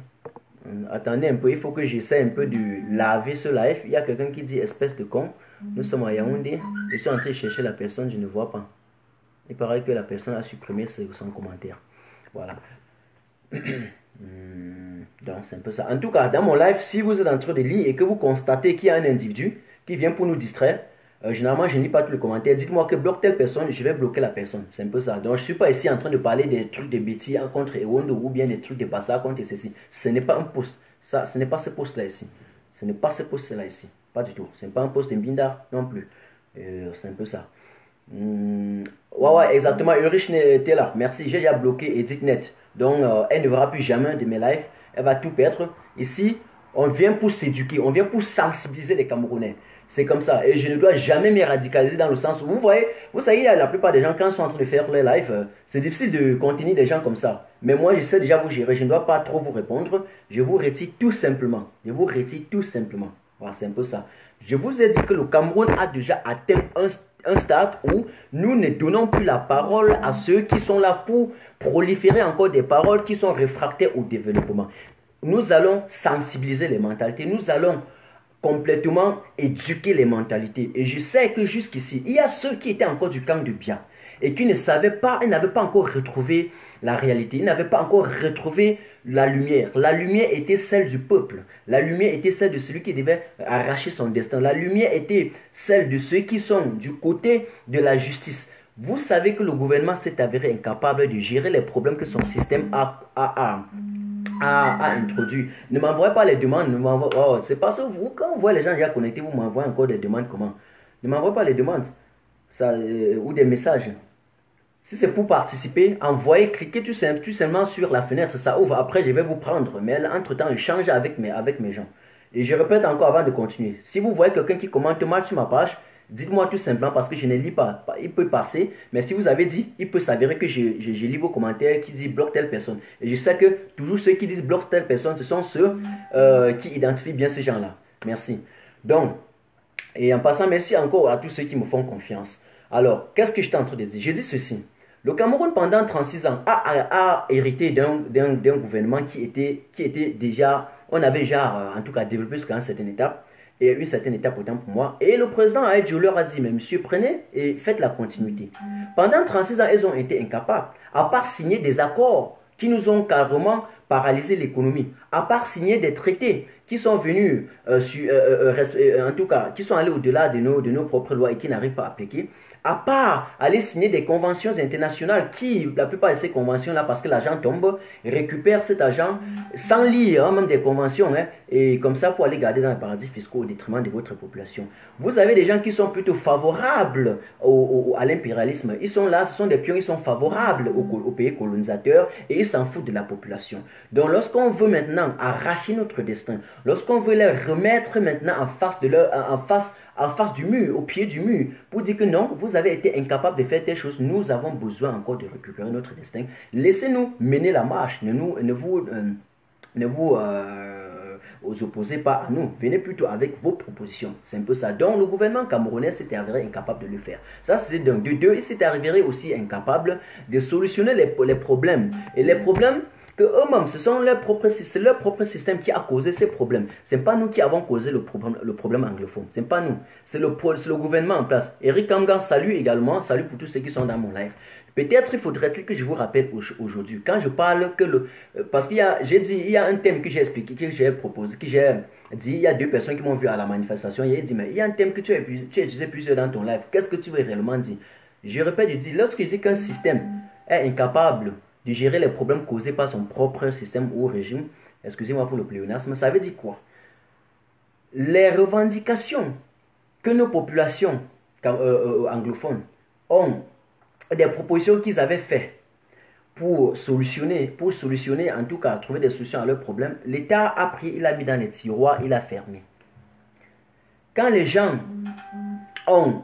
attendez un peu, il faut que j'essaie un peu de laver ce live. Il y a quelqu'un qui dit, espèce de con, nous sommes à Yaoundé, je suis en train de chercher la personne, je ne vois pas. Il paraît que la personne a supprimé son commentaire. Voilà. Donc c'est un peu ça. En tout cas, dans mon live, si vous êtes en train de lire et que vous constatez qu'il y a un individu qui vient pour nous distraire, généralement je ne lis pas tous les commentaires. Dites-moi que bloque telle personne, je vais bloquer la personne. C'est un peu ça. Donc je ne suis pas ici en train de parler des trucs de bêtises contre Ewondo ou bien des trucs de Bassa contre ceci. Ce n'est pas un post. Ça, ce n'est pas ce post là ici. Ce n'est pas ce post là ici. Pas du tout. Ce n'est pas un post de Mbindar non plus. C'est un peu ça. Ouais, exactement. Ulrich était là. Merci. J'ai déjà bloqué EditNet. Donc, elle ne verra plus jamais de mes lives. Elle va tout perdre. Ici, on vient pour s'éduquer. On vient pour sensibiliser les Camerounais. C'est comme ça. Et je ne dois jamais me radicaliser dans le sens où, vous savez, la plupart des gens, quand ils sont en train de faire les lives, c'est difficile de contenir des gens comme ça. Mais moi, je sais déjà vous gérer. Je ne dois pas trop vous répondre. Je vous retire tout simplement. Je vous retire tout simplement. Voilà, c'est un peu ça. Je vous ai dit que le Cameroun a déjà atteint un stade où nous ne donnons plus la parole à ceux qui sont là pour proliférer encore des paroles qui sont réfractaires au développement. Nous allons sensibiliser les mentalités. Nous allons complètement éduquer les mentalités. Et je sais que jusqu'ici, il y a ceux qui étaient encore du camp de Biya et qui ne savaient pas, ils n'avaient pas encore retrouvé la réalité, ils n'avaient pas encore retrouvé la lumière. La lumière était celle du peuple. La lumière était celle de celui qui devait arracher son destin. La lumière était celle de ceux qui sont du côté de la justice. Vous savez que le gouvernement s'est avéré incapable de gérer les problèmes que son système a introduit. Ne m'envoyez pas les demandes. C'est parce que vous, quand vous voyez les gens déjà connectés, vous m'envoyez encore des demandes comment? Ne m'envoyez pas les demandes ou des messages. Si c'est pour participer, envoyez, cliquez tout simplement sur la fenêtre, ça ouvre. Après, je vais vous prendre. Mais entre-temps, échangez avec mes gens. Et je répète encore avant de continuer. Si vous voyez quelqu'un qui commente mal sur ma page, dites-moi tout simplement parce que je ne lis pas. Il peut passer, mais si vous avez dit, il peut s'avérer que je lis vos commentaires qui disent bloque telle personne. Et je sais que toujours ceux qui disent bloque telle personne, ce sont ceux qui identifient bien ces gens-là. Merci. Donc, et en passant, merci encore à tous ceux qui me font confiance. Alors, qu'est-ce que j'étais en train de dire? Je dis ceci. Le Cameroun, pendant 36 ans, a hérité d'un gouvernement qui était déjà, on avait déjà, en tout cas, développé jusqu'à une certaine étape. Et une certaine étape autant pour moi. Et le président Aïdjo leur a dit, mais monsieur, prenez et faites la continuité. Pendant 36 ans, ils ont été incapables, à part signer des accords qui nous ont carrément paralysé l'économie, à part signer des traités qui sont venus, en tout cas, qui sont allés au-delà de nos propres lois et qui n'arrivent pas à appliquer, à part aller signer des conventions internationales qui, la plupart de ces conventions-là, parce que l'argent tombe, récupère cet argent sans lire même des conventions, et comme ça pour aller garder dans les paradis fiscaux au détriment de votre population. Vous avez des gens qui sont plutôt favorables à l'impérialisme. Ils sont là, ce sont des pions, ils sont favorables aux pays colonisateurs et ils s'en foutent de la population. Donc lorsqu'on veut maintenant arracher notre destin, lorsqu'on veut les remettre maintenant en face du mur, au pied du mur, pour dire que non, vous avez été incapable de faire telle chose, nous avons besoin encore de récupérer notre destin. Laissez-nous mener la marche, ne vous opposez pas à nous, venez plutôt avec vos propositions. C'est un peu ça. Donc le gouvernement camerounais s'est avéré incapable de le faire. Ça c'est de deux, il s'est avéré aussi incapable de solutionner les problèmes. Et les problèmes que eux-mêmes, c'est leur propre système qui a causé ces problèmes. Ce n'est pas nous qui avons causé le problème anglophone. Ce n'est pas nous. C'est le gouvernement en place. Eric Kamgan, salut également. Salut pour tous ceux qui sont dans mon live. Peut-être il faudrait-il que je vous rappelle aujourd'hui, quand je parle que parce qu'il y a, j'ai dit, il y a un thème que j'ai expliqué, que j'ai proposé, que j'ai dit, il y a deux personnes qui m'ont vu à la manifestation, et il dit, mais il y a un thème que tu as utilisé plusieurs dans ton live, qu'est-ce que tu veux réellement dire? Je répète, je dis, lorsque je dis qu'un système est incapable de gérer les problèmes causés par son propre système ou régime, excusez-moi pour le pléonasme, ça veut dire quoi? Les revendications que nos populations anglophones ont, des propositions qu'ils avaient faites pour solutionner, en tout cas, trouver des solutions à leurs problèmes, l'État a pris, il a mis dans les tiroirs, il a fermé. Quand les gens ont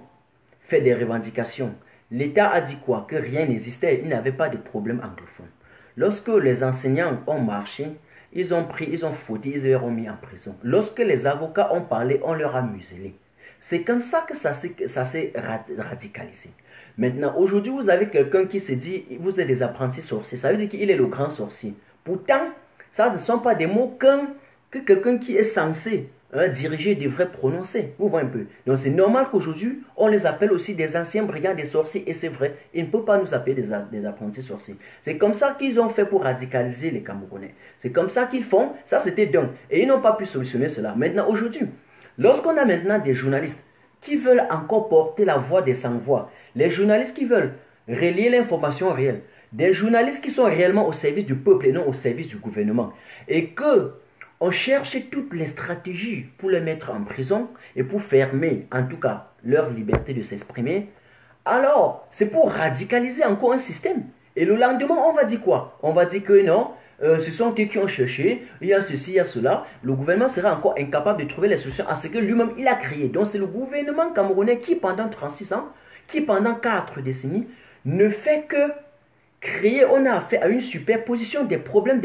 fait des revendications, l'État a dit quoi? Que rien n'existait, il n'y avait pas de problème anglophone. Lorsque les enseignants ont marché, ils ont fouetté, ils les ont mis en prison. Lorsque les avocats ont parlé, on leur a muselé. C'est comme ça que ça s'est radicalisé. Maintenant, aujourd'hui, vous avez quelqu'un qui se dit, vous êtes des apprentis sorciers. Ça veut dire qu'il est le grand sorcier. Pourtant, ça ne sont pas des mots que quelqu'un qui est censé diriger devrait prononcer. Vous voyez un peu. Donc, c'est normal qu'aujourd'hui, on les appelle aussi des anciens brigands, des sorciers. Et c'est vrai, ils ne peuvent pas nous appeler des apprentis sorciers. C'est comme ça qu'ils ont fait pour radicaliser les Camerounais. C'est comme ça qu'ils font. Ça, c'était dingue. Et ils n'ont pas pu solutionner cela. Maintenant, aujourd'hui, lorsqu'on a maintenant des journalistes qui veulent encore porter la voix des sans-voix, les journalistes qui veulent relier l'information réelle, des journalistes qui sont réellement au service du peuple et non au service du gouvernement, et que on cherche toutes les stratégies pour les mettre en prison et pour fermer, en tout cas, leur liberté de s'exprimer, alors c'est pour radicaliser encore un système. Et le lendemain, on va dire quoi? On va dire que non, ce sont eux qui ont cherché, il y a ceci, il y a cela. Le gouvernement sera encore incapable de trouver les solutions à ce que lui-même il a créé. Donc c'est le gouvernement camerounais qui, pendant 36 ans, qui pendant 4 décennies, ne fait que créer, on a affaire à une superposition des problèmes,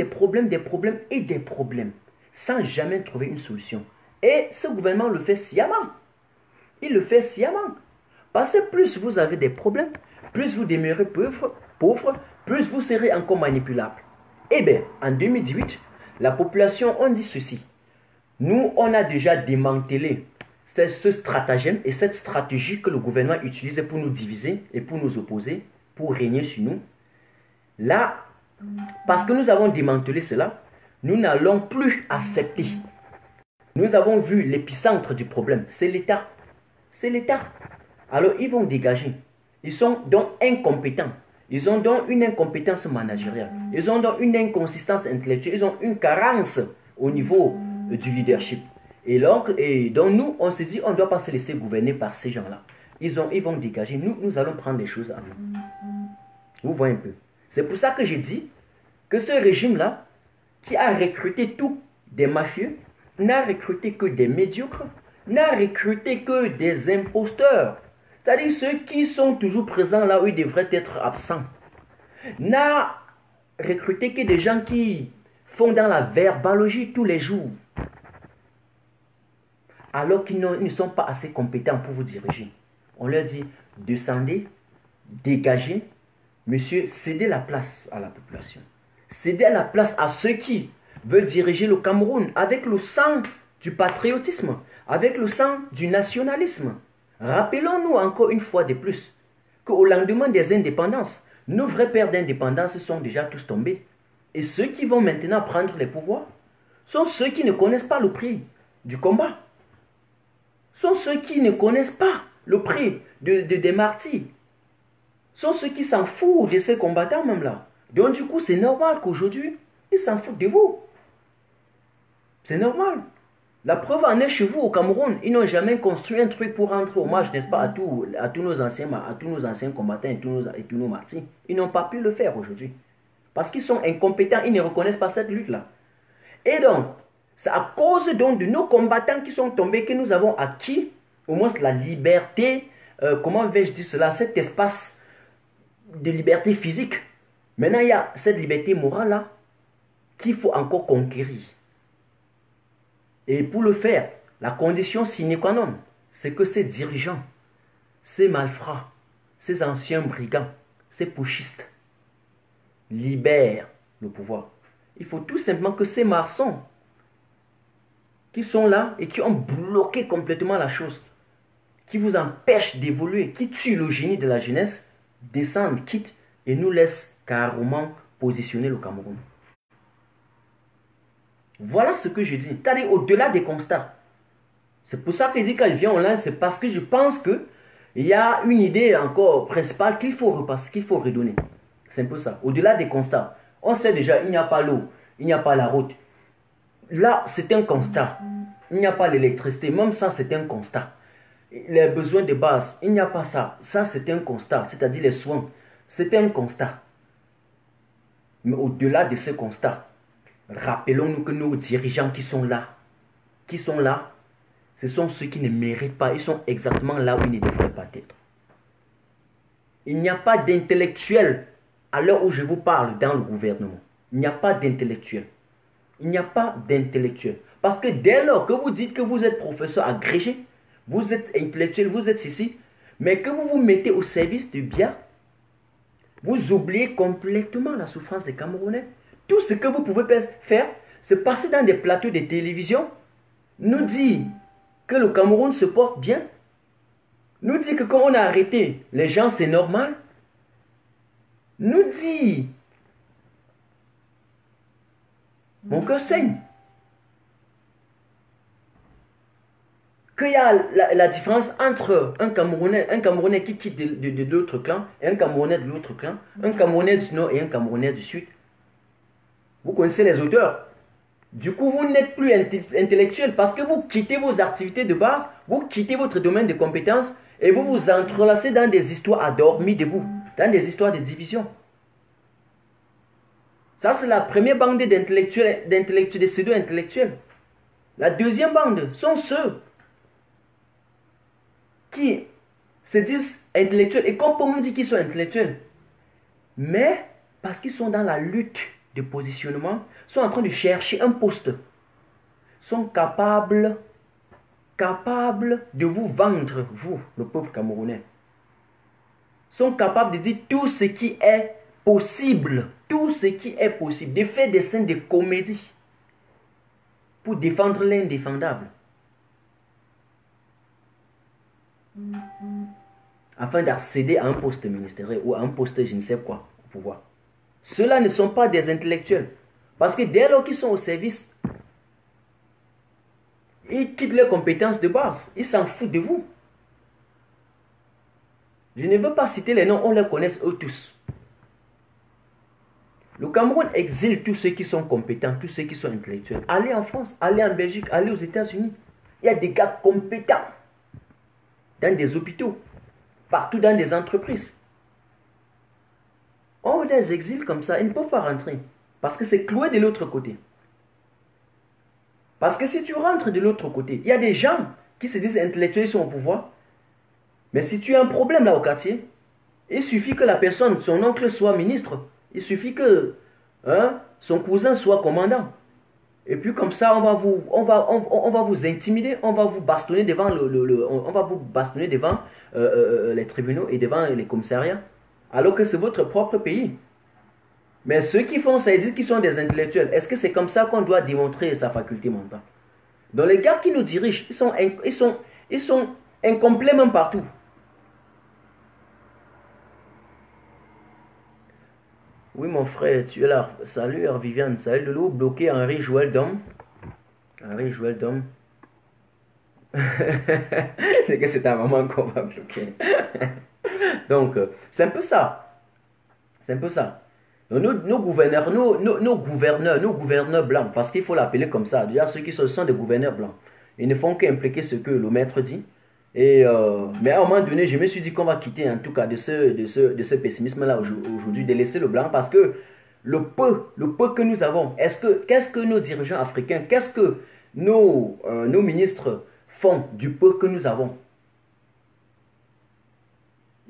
et des problèmes, sans jamais trouver une solution. Et ce gouvernement le fait sciemment. Il le fait sciemment. Parce que plus vous avez des problèmes, plus vous demeurez pauvre, plus vous serez encore manipulable. Eh bien, en 2018, la population, on dit ceci. Nous, on a déjà démantelé ce stratagème et cette stratégie que le gouvernement utilisait pour nous diviser et pour nous opposer, pour régner sur nous. Là, parce que nous avons démantelé cela, nous n'allons plus accepter. Nous avons vu l'épicentre du problème, c'est l'État. C'est l'État. Alors, ils vont dégager. Ils sont donc incompétents. Ils ont donc une incompétence managériale. Ils ont donc une inconsistance intellectuelle. Ils ont une carence au niveau du leadership. Et donc nous, on se dit, on ne doit pas se laisser gouverner par ces gens-là. Ils vont dégager. Nous allons prendre les choses à nous. Vous voyez un peu. C'est pour ça que j'ai dit que ce régime-là, qui a recruté tous des mafieux, n'a recruté que des médiocres, n'a recruté que des imposteurs. C'est-à-dire ceux qui sont toujours présents là où ils devraient être absents. N'a recruté que des gens qui font dans la verbalogie tous les jours. Alors qu'ils ne sont pas assez compétents pour vous diriger. On leur dit, descendez, dégagez, monsieur, cédez la place à la population. Cédez la place à ceux qui veulent diriger le Cameroun avec le sang du patriotisme, avec le sang du nationalisme. Rappelons-nous encore une fois de plus qu'au lendemain des indépendances, nos vrais pères d'indépendance sont déjà tous tombés. Et ceux qui vont maintenant prendre les pouvoirs sont ceux qui ne connaissent pas le prix du combat. Sont ceux qui ne connaissent pas le prix des martyrs. Sont ceux qui s'en foutent de ces combattants même là. Donc du coup, c'est normal qu'aujourd'hui, ils s'en foutent de vous. C'est normal. La preuve en est chez vous au Cameroun. Ils n'ont jamais construit un truc pour rendre hommage, n'est-ce pas, à tous nos anciens combattants et tous nos martyrs. Ils n'ont pas pu le faire aujourd'hui. Parce qu'ils sont incompétents, ils ne reconnaissent pas cette lutte-là. Et donc, c'est à cause donc de nos combattants qui sont tombés que nous avons acquis au moins la liberté, comment vais-je dire cela, cet espace de liberté physique. Maintenant, il y a cette liberté morale-là qu'il faut encore conquérir. Et pour le faire, la condition sine qua non, c'est que ces dirigeants, ces malfrats, ces anciens brigands, ces putschistes libèrent le pouvoir. Il faut tout simplement que ces maçons qui sont là et qui ont bloqué complètement la chose, qui vous empêchent d'évoluer, qui tuent le génie de la jeunesse, descendent, quittent et nous laissent carrément positionner le Cameroun. Voilà ce que je dis. C'est-à-dire au-delà des constats. C'est pour ça que je dis quand je viens en ligne, c'est parce que je pense qu'il y a une idée encore principale qu'il faut repasser, qu'il faut redonner. C'est un peu ça. Au-delà des constats. On sait déjà, il n'y a pas l'eau, il n'y a pas la route. Là, c'est un constat. Il n'y a pas l'électricité. Même ça, c'est un constat. Les besoins de base, il n'y a pas ça. Ça, c'est un constat. C'est-à-dire les soins. C'est un constat. Mais au-delà de ce constat, rappelons-nous que nos dirigeants qui sont là, ce sont ceux qui ne méritent pas. Ils sont exactement là où ils ne devraient pas être. Il n'y a pas d'intellectuel à l'heure où je vous parle dans le gouvernement. Il n'y a pas d'intellectuel. Il n'y a pas d'intellectuel. Parce que dès lors que vous dites que vous êtes professeur agrégé, vous êtes intellectuel, vous êtes ceci, mais que vous vous mettez au service du bien, vous oubliez complètement la souffrance des Camerounais. Tout ce que vous pouvez faire, c'est passer dans des plateaux de télévision, nous dire que le Cameroun se porte bien, nous dire que quand on a arrêté les gens, c'est normal, nous dire, mon cœur saigne, qu'il y a la différence entre un Camerounais qui quitte de l'autre clan, et un Camerounais de l'autre clan, un Camerounais du Nord et un Camerounais du Sud. Vous connaissez les auteurs. Du coup, vous n'êtes plus intellectuel parce que vous quittez vos activités de base, vous quittez votre domaine de compétences et vous vous entrelacez dans des histoires à dormir debout, dans des histoires de division. Ça, c'est la première bande d'intellectuels, de pseudo-intellectuels. La deuxième bande sont ceux qui se disent intellectuels. Et comme on me dit qu'ils sont intellectuels, mais parce qu'ils sont dans la lutte de positionnement, sont en train de chercher un poste, sont capables de vous vendre, vous, le peuple camerounais, sont capables de dire tout ce qui est possible, de faire des scènes de comédie pour défendre l'indéfendable, afin d'accéder à un poste ministériel ou à un poste je ne sais quoi au pouvoir. Ceux-là ne sont pas des intellectuels. Parce que dès lors qu'ils sont au service, ils quittent leurs compétences de base. Ils s'en foutent de vous. Je ne veux pas citer les noms, on les connaît eux tous. Le Cameroun exile tous ceux qui sont compétents, tous ceux qui sont intellectuels. Allez en France, allez en Belgique, allez aux États-Unis. Il y a des gars compétents dans des hôpitaux, partout dans des entreprises. On les exile comme ça, ils ne peuvent pas rentrer. Parce que c'est cloué de l'autre côté. Parce que si tu rentres de l'autre côté, il y a des gens qui se disent intellectuels, ils sont au pouvoir. Mais si tu as un problème là au quartier, il suffit que la personne, son oncle soit ministre. Il suffit que son cousin soit commandant. Et puis comme ça, on va vous intimider, on va vous bastonner devant les tribunaux et devant les commissariats. Alors que c'est votre propre pays. Mais ceux qui font ça, ils disent qu'ils sont des intellectuels. Est-ce que c'est comme ça qu'on doit démontrer sa faculté mentale? Donc les gars qui nous dirigent, ils sont incomplets même partout. Oui mon frère, tu es là. Salut Viviane, salut Loulou, bloqué Henri Joël Dom. Henri Joël Dom. C'est que c'est ta maman qu'on va bloquer. Donc, c'est un peu ça. C'est un peu ça. Donc, nos gouverneurs blancs, parce qu'il faut l'appeler comme ça, déjà ceux qui sont des gouverneurs blancs, ils ne font qu'impliquer ce que le maître dit. Et, mais à un moment donné, je me suis dit qu'on va quitter en tout cas de ce pessimisme-là aujourd'hui, de laisser le blanc, parce que le peu que nous avons, qu'est-ce que nos dirigeants africains, qu'est-ce que nos ministres font du peu que nous avons?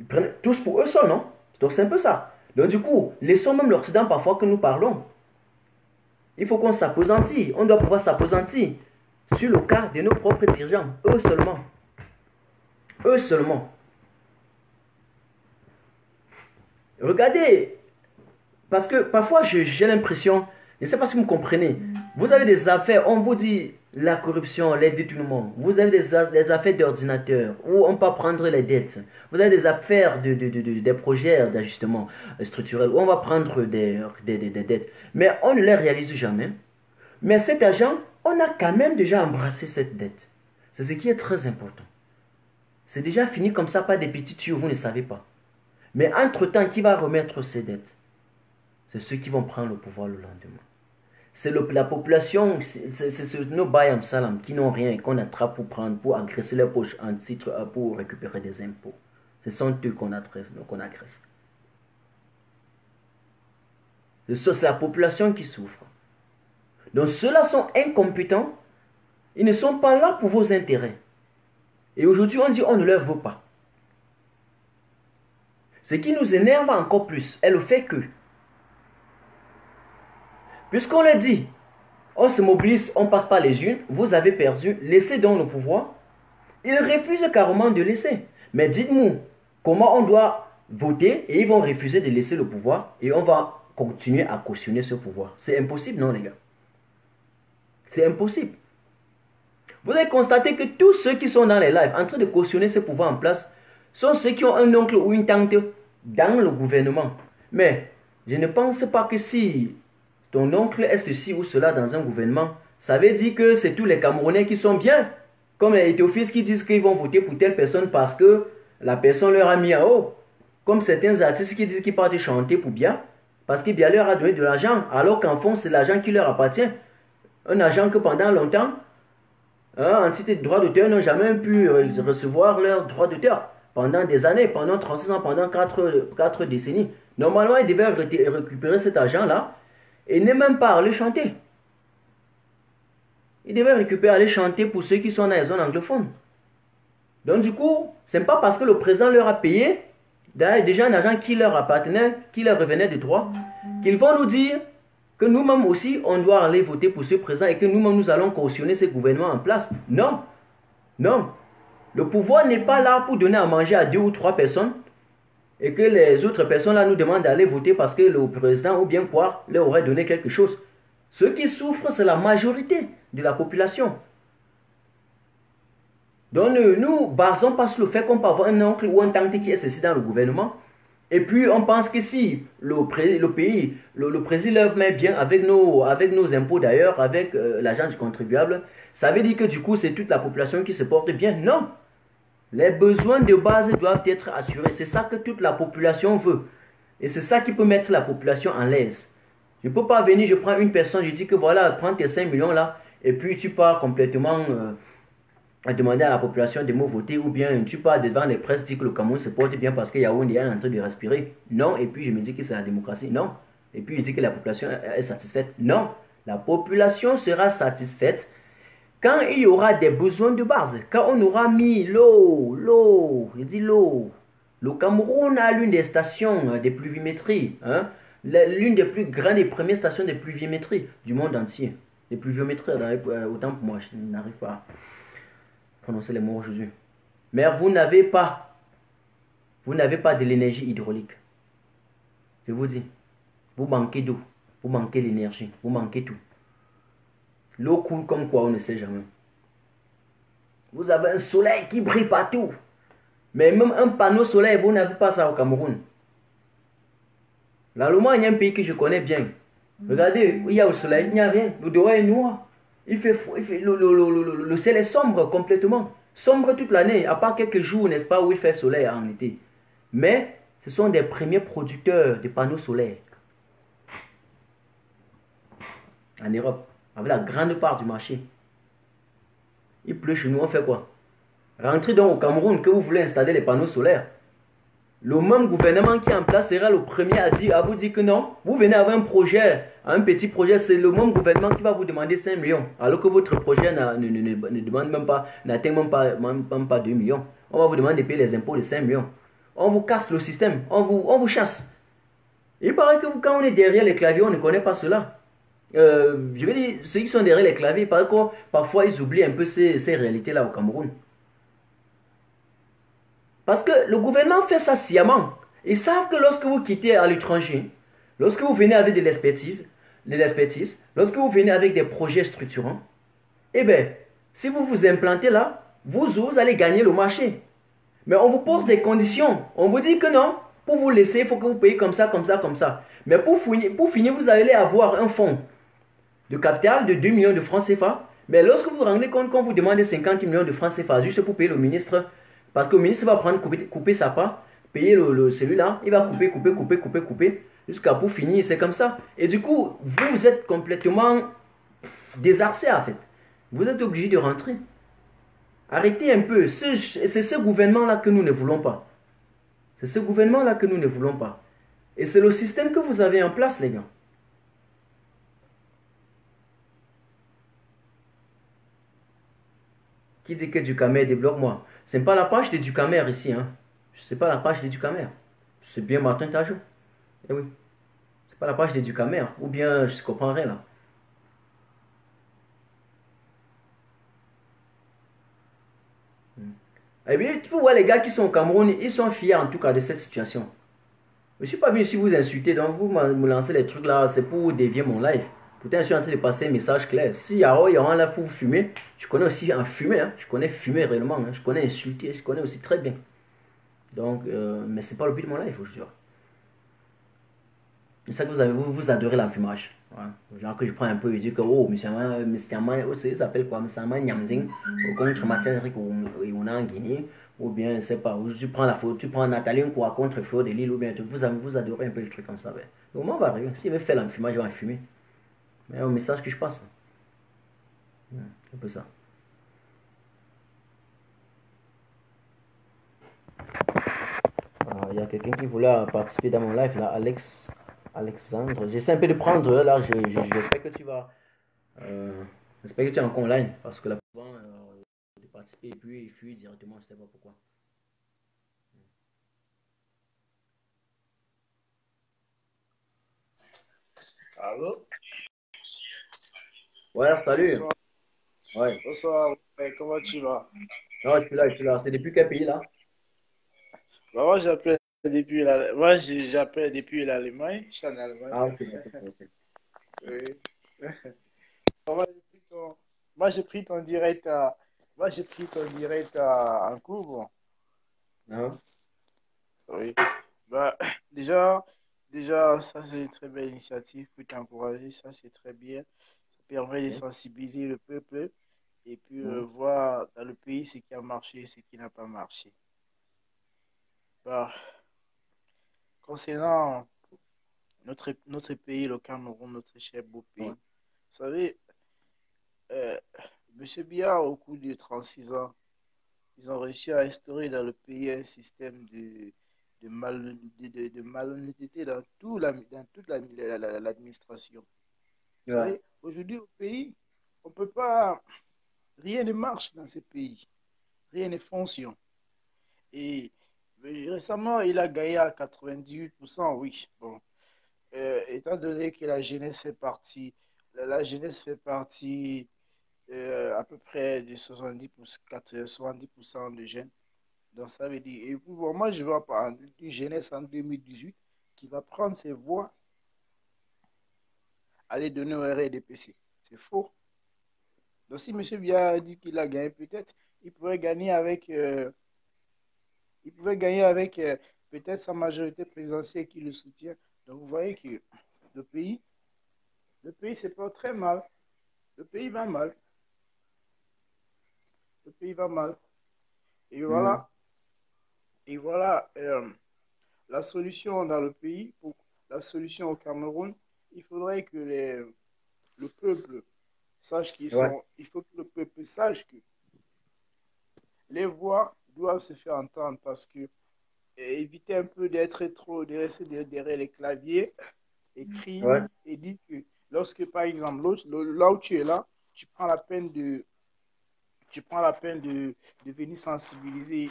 Ils prennent tous pour eux seuls, non? Donc c'est un peu ça. Donc du coup, laissons même l'Occident parfois que nous parlons. Il faut qu'on s'appesantit. On doit pouvoir s'appesantir sur le cas de nos propres dirigeants. Eux seulement. Eux seulement. Regardez. Parce que parfois j'ai l'impression, je ne sais pas si vous me comprenez. Vous avez des affaires, on vous dit la corruption, les détournements. Vous avez des affaires d'ordinateur où on peut prendre les dettes. Vous avez des affaires des projets d'ajustement structurel où on va prendre des dettes. Mais on ne les réalise jamais. Mais cet argent, on a quand même déjà embrassé cette dette. C'est ce qui est très important. C'est déjà fini comme ça par des petits tuyaux, vous ne savez pas. Mais entre-temps, qui va remettre ces dettes? C'est ceux qui vont prendre le pouvoir le lendemain. C'est la population, c'est nos Bayam Salam qui n'ont rien et qu'on attrape pour prendre, pour agresser les poches en titre, pour récupérer des impôts. Ce sont eux qu'on agresse. C'est la population qui souffre. Donc ceux-là sont incompétents. Ils ne sont pas là pour vos intérêts. Et aujourd'hui, on dit on ne leur veut pas. Ce qui nous énerve encore plus est le fait que, puisqu'on le dit, on se mobilise, on passe par les urnes, vous avez perdu, laissez donc le pouvoir. Ils refusent carrément de laisser. Mais dites-moi, comment on doit voter et ils vont refuser de laisser le pouvoir et on va continuer à cautionner ce pouvoir. C'est impossible, non les gars? C'est impossible. Vous allez constater que tous ceux qui sont dans les lives en train de cautionner ce pouvoir en place sont ceux qui ont un oncle ou une tante dans le gouvernement. Mais je ne pense pas que si ton oncle est ceci ou cela dans un gouvernement, ça veut dire que c'est tous les Camerounais qui sont bien. Comme les Éthiopiens qui disent qu'ils vont voter pour telle personne parce que la personne leur a mis en haut. Comme certains artistes qui disent qu'ils partent chanter pour bien, parce que bien leur a donné de l'argent, alors qu'en fond c'est l'argent qui leur appartient. Un argent que pendant longtemps, en titre de droit d'auteur, n'ont jamais pu recevoir leur droit d'auteur. Pendant des années, pendant 36 ans, pendant 4 décennies. Normalement, ils devaient récupérer cet argent-là et ne même pas aller chanter. Ils devaient récupérer, aller chanter pour ceux qui sont dans les zones anglophones. Donc du coup, ce n'est pas parce que le président leur a payé déjà un argent qui leur appartenait, qui leur revenait de droit, qu'ils vont nous dire que nous-mêmes aussi, on doit aller voter pour ce président et que nous-mêmes, nous allons cautionner ce gouvernement en place. Non, non. Le pouvoir n'est pas là pour donner à manger à 2 ou 3 personnes et que les autres personnes là nous demandent d'aller voter parce que le président ou bien quoi leur aurait donné quelque chose. Ceux qui souffrent, c'est la majorité de la population. Donc nous basons pas sur le fait qu'on peut avoir un oncle ou un tante qui est ceci dans le gouvernement. Et puis on pense que si le président le met bien avec nos impôts d'ailleurs, avec l'argent du contribuable, ça veut dire que du coup c'est toute la population qui se porte bien. Non. Les besoins de base doivent être assurés. C'est ça que toute la population veut. Et c'est ça qui peut mettre la population en l'aise. Je ne peux pas venir, je prends une personne, je dis que voilà, prends tes 5 millions là, et puis tu pars complètement à demander à la population de me voter, ou bien tu pars devant les presses, dis que le Cameroun se porte bien parce qu'il y a Yaoundé est en train de respirer. Non, et puis je me dis que c'est la démocratie. Non. Et puis je dis que la population est satisfaite. Non. La population sera satisfaite quand il y aura des besoins de base. Quand on aura mis l'eau, je dis l'eau. Le Cameroun a l'une des stations de pluviométrie, hein, l'une des plus grandes et premières stations de pluviométrie du monde entier. De pluviométrie, autant pour moi, je n'arrive pas à prononcer les mots aujourd'hui. Mais vous n'avez pas de l'énergie hydraulique. Je vous dis, vous manquez d'eau, vous manquez l'énergie, vous manquez tout. L'eau coule comme quoi, on ne sait jamais. Vous avez un soleil qui brille partout. Mais même un panneau solaire, vous n'avez pas ça au Cameroun. L'Allemagne est un pays que je connais bien. Regardez, il y a le soleil, il n'y a rien. Le dehors est noir. Le ciel est sombre complètement. Sombre toute l'année, à part quelques jours, n'est-ce pas, où il fait soleil en été. Mais ce sont des premiers producteurs de panneaux solaires. En Europe, avec la grande part du marché. Il pleut chez nous, on fait quoi? Rentrez donc au Cameroun que vous voulez installer les panneaux solaires. Le même gouvernement qui est en place sera le premier à vous dire que non. Vous venez avec un projet, un petit projet, c'est le même gouvernement qui va vous demander 5 millions. Alors que votre projet ne demande même pas, n'atteint même pas 2 millions. On va vous demander de payer les impôts de 5 millions. On vous casse le système, on vous chasse. Il paraît que quand on est derrière les claviers, on ne connaît pas cela. Je veux dire, ceux qui sont derrière les claviers, parfois ils oublient un peu ces réalités-là au Cameroun. Parce que le gouvernement fait ça sciemment. Ils savent que lorsque vous quittez à l'étranger, lorsque vous venez avec de l'expertise, lorsque vous venez avec des projets structurants, eh bien, si vous vous implantez là, vous allez gagner le marché. Mais on vous pose des conditions. On vous dit que non, pour vous laisser, il faut que vous payiez comme ça, comme ça, comme ça. Mais pour finir, vous allez avoir un fonds de capital de 2 millions de francs CFA. Mais lorsque vous vous rendez compte qu'on vous demande 50 millions de francs CFA juste pour payer le ministre, parce que le ministre va prendre, couper sa part, payer celui-là, il va couper, jusqu'à pour finir, c'est comme ça. Et du coup, vous êtes complètement désarçé en fait. Vous êtes obligé de rentrer. Arrêtez un peu. C'est ce gouvernement-là que nous ne voulons pas. C'est ce gouvernement-là que nous ne voulons pas. Et c'est le système que vous avez en place, les gars. Qui dit que Ducamer débloque-moi? C'est pas la page de Ducamer ici, hein. C'est pas la page de Ducamer. C'est bien Martin Tajou. Eh oui. C'est pas la page de Ducamer. Ou bien je comprends rien là. Eh bien, tu vois les gars qui sont au Cameroun, ils sont fiers en tout cas de cette situation. Je ne suis pas venu ici vous insulter, donc vous me lancez les trucs là, c'est pour dévier mon live. Pourtant, je suis en train de passer un message clair. Si il y a un là pour fumer, je connais aussi en fumer, hein. Je connais fumer réellement, hein. Je connais insulter, je connais aussi très bien. Donc, mais c'est pas le but de mon live aujourd'hui. C'est ça que vous adorez l'enfumage. Voilà. Genre que je prends un peu et je dis que, oh, ça s'appelle quoi? Monsieur Nyamding, au contre Mathieu on a en Guinée, ou bien, je sais pas, ou tu prends la photo, tu prends Nathalie quoi contre Flo de Lille, ou bien vous adorez un peu le truc comme ça. Ben. Le moment va arriver. S'il veut faire l'enfumage, je vais enfumer. Mais au message que je passe. C'est un peu ça. Il y a quelqu'un qui voulait participer dans mon live, là, Alexandre. J'essaie un peu de prendre, là, j'espère que tu vas. J'espère que tu es encore online, parce que là, souvent, de participer et puis il fuit directement, je ne sais pas pourquoi. Allô? Ouais, salut. Bonsoir. Ouais. Bonsoir. Comment tu vas? Non, je suis là, je suis là. C'est depuis quel pays, là? Bah, moi, j'appelle depuis l'Allemagne. Je suis en Allemagne. Ah, ok, d'accord, ok. Oui. Moi, j'ai pris ton, moi, j'ai pris ton direct en cours. Bon. Ah, Oui. Bah, déjà, déjà, ça, c'est une très belle initiative pour t'encourager. Ça, c'est très bien. Ça permet de ok. sensibiliser le peuple et puis Mhm. voir dans le pays ce qui a marché et ce qui n'a pas marché. Bah, concernant notre pays, le Cameroun, notre cher beau pays. Ouais. Vous savez, euh, M. Biya, au cours de 36 ans, ils ont réussi à instaurer dans le pays un système de malhonnêteté dans toute l'administration. Vous Ouais. savez, aujourd'hui au pays, on peut pas, rien ne marche dans ce pays, rien ne fonctionne. Et récemment, il a gagné à 98%, oui. Bon, étant donné que la jeunesse fait partie à peu près de 70% de jeunes. Donc ça veut dire, et pour moi, je vois pas une jeunesse en 2018 qui va prendre ses voix, aller donner au RDPC. C'est faux. Donc si M. Biya dit qu'il a gagné, peut-être, il pourrait gagner avec, il pouvait gagner avec peut-être sa majorité présidentielle qui le soutient. Donc vous voyez que le pays, le pays se porte très mal. Le pays va mal. Le pays va mal. Et Mhm. voilà, et voilà la solution dans le pays, pour la solution au Cameroun, il faudrait que le peuple sache qu'ils Ouais. sont, il faut que le peuple sache que les voix doivent se faire entendre parce que éviter un peu d'être trop, de rester derrière les claviers, écrit Ouais. et dire que lorsque, par exemple, là où tu es là, tu prends la peine tu prends la peine de venir sensibiliser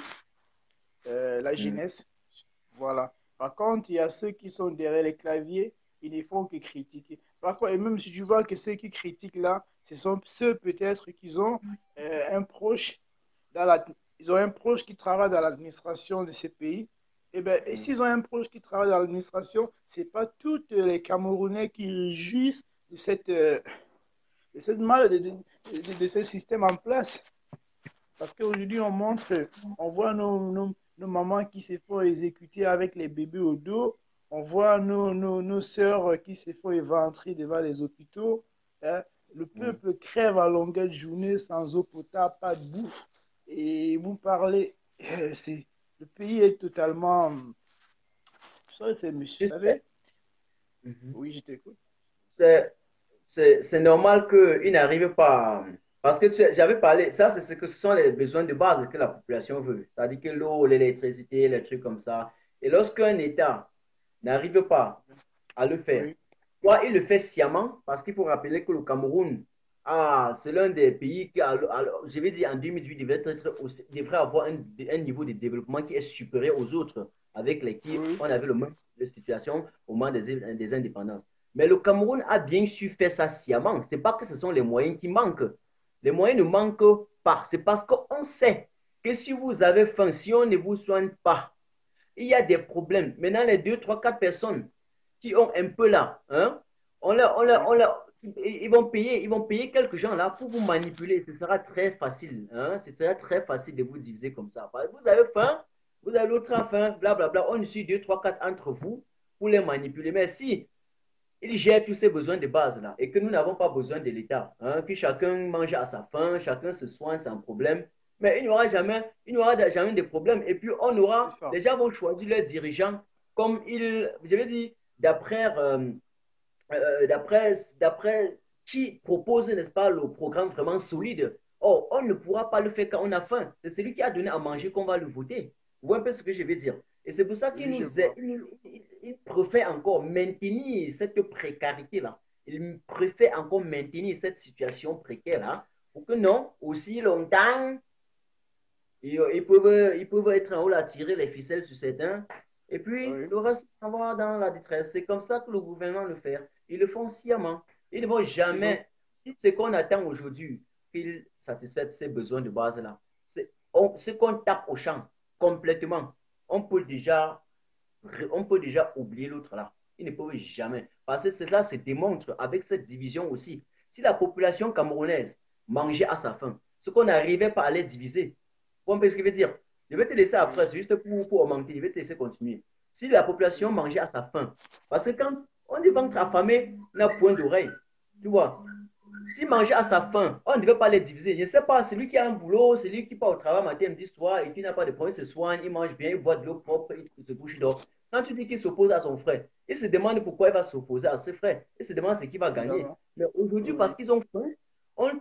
la Mhm. jeunesse. Voilà. Par contre, il y a ceux qui sont derrière les claviers, ils ne font que critiquer. Par contre, et même si tu vois que ceux qui critiquent là, ce sont ceux peut-être qui ont un proche ils ont un proche qui travaille dans l'administration de ces pays. Et bien, et Mhm. s'ils ont un proche qui travaille dans l'administration, ce n'est pas tous les Camerounais qui jouissent de cette mal, de ce système en place. Parce qu'aujourd'hui, on voit nos mamans qui se font exécuter avec les bébés au dos. On voit nos sœurs qui se font éventrer devant les hôpitaux. Hein. Le Mhm. peuple crève à longueur de journée sans eau potable, pas de bouffe. Et vous parlez, le pays est totalement. Ça, c'est, vous Tu sais, savez? mhm. Oui, je t'écoute. C'est normal qu'ils n'arrivent pas. Parce que j'avais parlé, ça, c'est ce que ce sont les besoins de base que la population veut. C'est-à-dire que l'eau, l'électricité, les trucs comme ça. Et lorsqu'un État n'arrive pas à le faire, Oui, soit il le fait sciemment, parce qu'il faut rappeler que le Cameroun Ah, c'est l'un des pays qui, je vais dire, en 2018, devrait avoir un niveau de développement qui est supérieur aux autres, avec lesquels Oui, on avait le même de situation au moment des indépendances. Mais le Cameroun a bien su faire ça sciemment. Ce n'est pas que ce sont les moyens qui manquent. Les moyens ne manquent pas. C'est parce qu'on sait que si vous avez faim, si on ne vous soigne pas, il y a des problèmes. Maintenant, les 2, 3, 4 personnes qui ont un peu là, hein, oui, ils vont payer quelques gens là pour vous manipuler. Ce sera très facile. Hein, ce sera très facile de vous diviser comme ça. Vous avez faim, vous avez l'autre faim, blablabla. On suit 2, 3, 4 entre vous pour les manipuler. Mais si ils gèrent tous ces besoins de base là et que nous n'avons pas besoin de l'État, hein, que chacun mange à sa faim, chacun se soigne sans problème, mais il n'y aura jamais de problème. Et puis on c'est aura, ça. les gens vont choisir leurs dirigeants comme ils, je vais dire, d'après qui propose, n'est-ce pas, le programme vraiment solide. Oh, on ne pourra pas le faire quand on a faim. C'est celui qui a donné à manger qu'on va le voter. Vous voyez un peu ce que je veux dire? Et c'est pour ça qu'il Oui, je nous vois. il préfère encore maintenir cette précarité-là. Il préfère encore maintenir cette situation précaire-là pour que non, aussi longtemps, ils peuvent être en haut là, tirer les ficelles sur certains. Et puis, Oui, le reste s'en va dans la détresse. C'est comme ça que le gouvernement le fait. Ils le font sciemment. Ils ne vont ils ont, jamais, si ce qu'on attend aujourd'hui, qu'ils satisfassent ces besoins de base-là. Ce qu'on tape au champ complètement, on peut déjà, on peut déjà oublier l'autre là. Ils ne peuvent jamais. Parce que cela se démontre avec cette division aussi. Si la population camerounaise mangeait à sa faim, ce qu'on n'arrivait pas à les diviser, vous comprenez ce que je veux dire? Je vais te laisser oui, après, c'est juste pour augmenter, je vais te laisser continuer. Si la population mangeait à sa faim, parce que quand on dit ventre affamé, n'a point d'oreille, tu vois. Si manger à sa faim, on ne devait pas les diviser. Je ne sais pas, celui qui a un boulot, celui qui part au travail matin, midi, soir et qui n'a pas de problème, il se soigne, il mange bien, il boit de l'eau propre, il se bouge d'or. Quand tu dis qu'il s'oppose à son frère, il se demande pourquoi il va s'opposer à ce frère. Il se demande ce qu'il va gagner. évidemment. Mais aujourd'hui, parce Oui, qu'ils ont faim, on le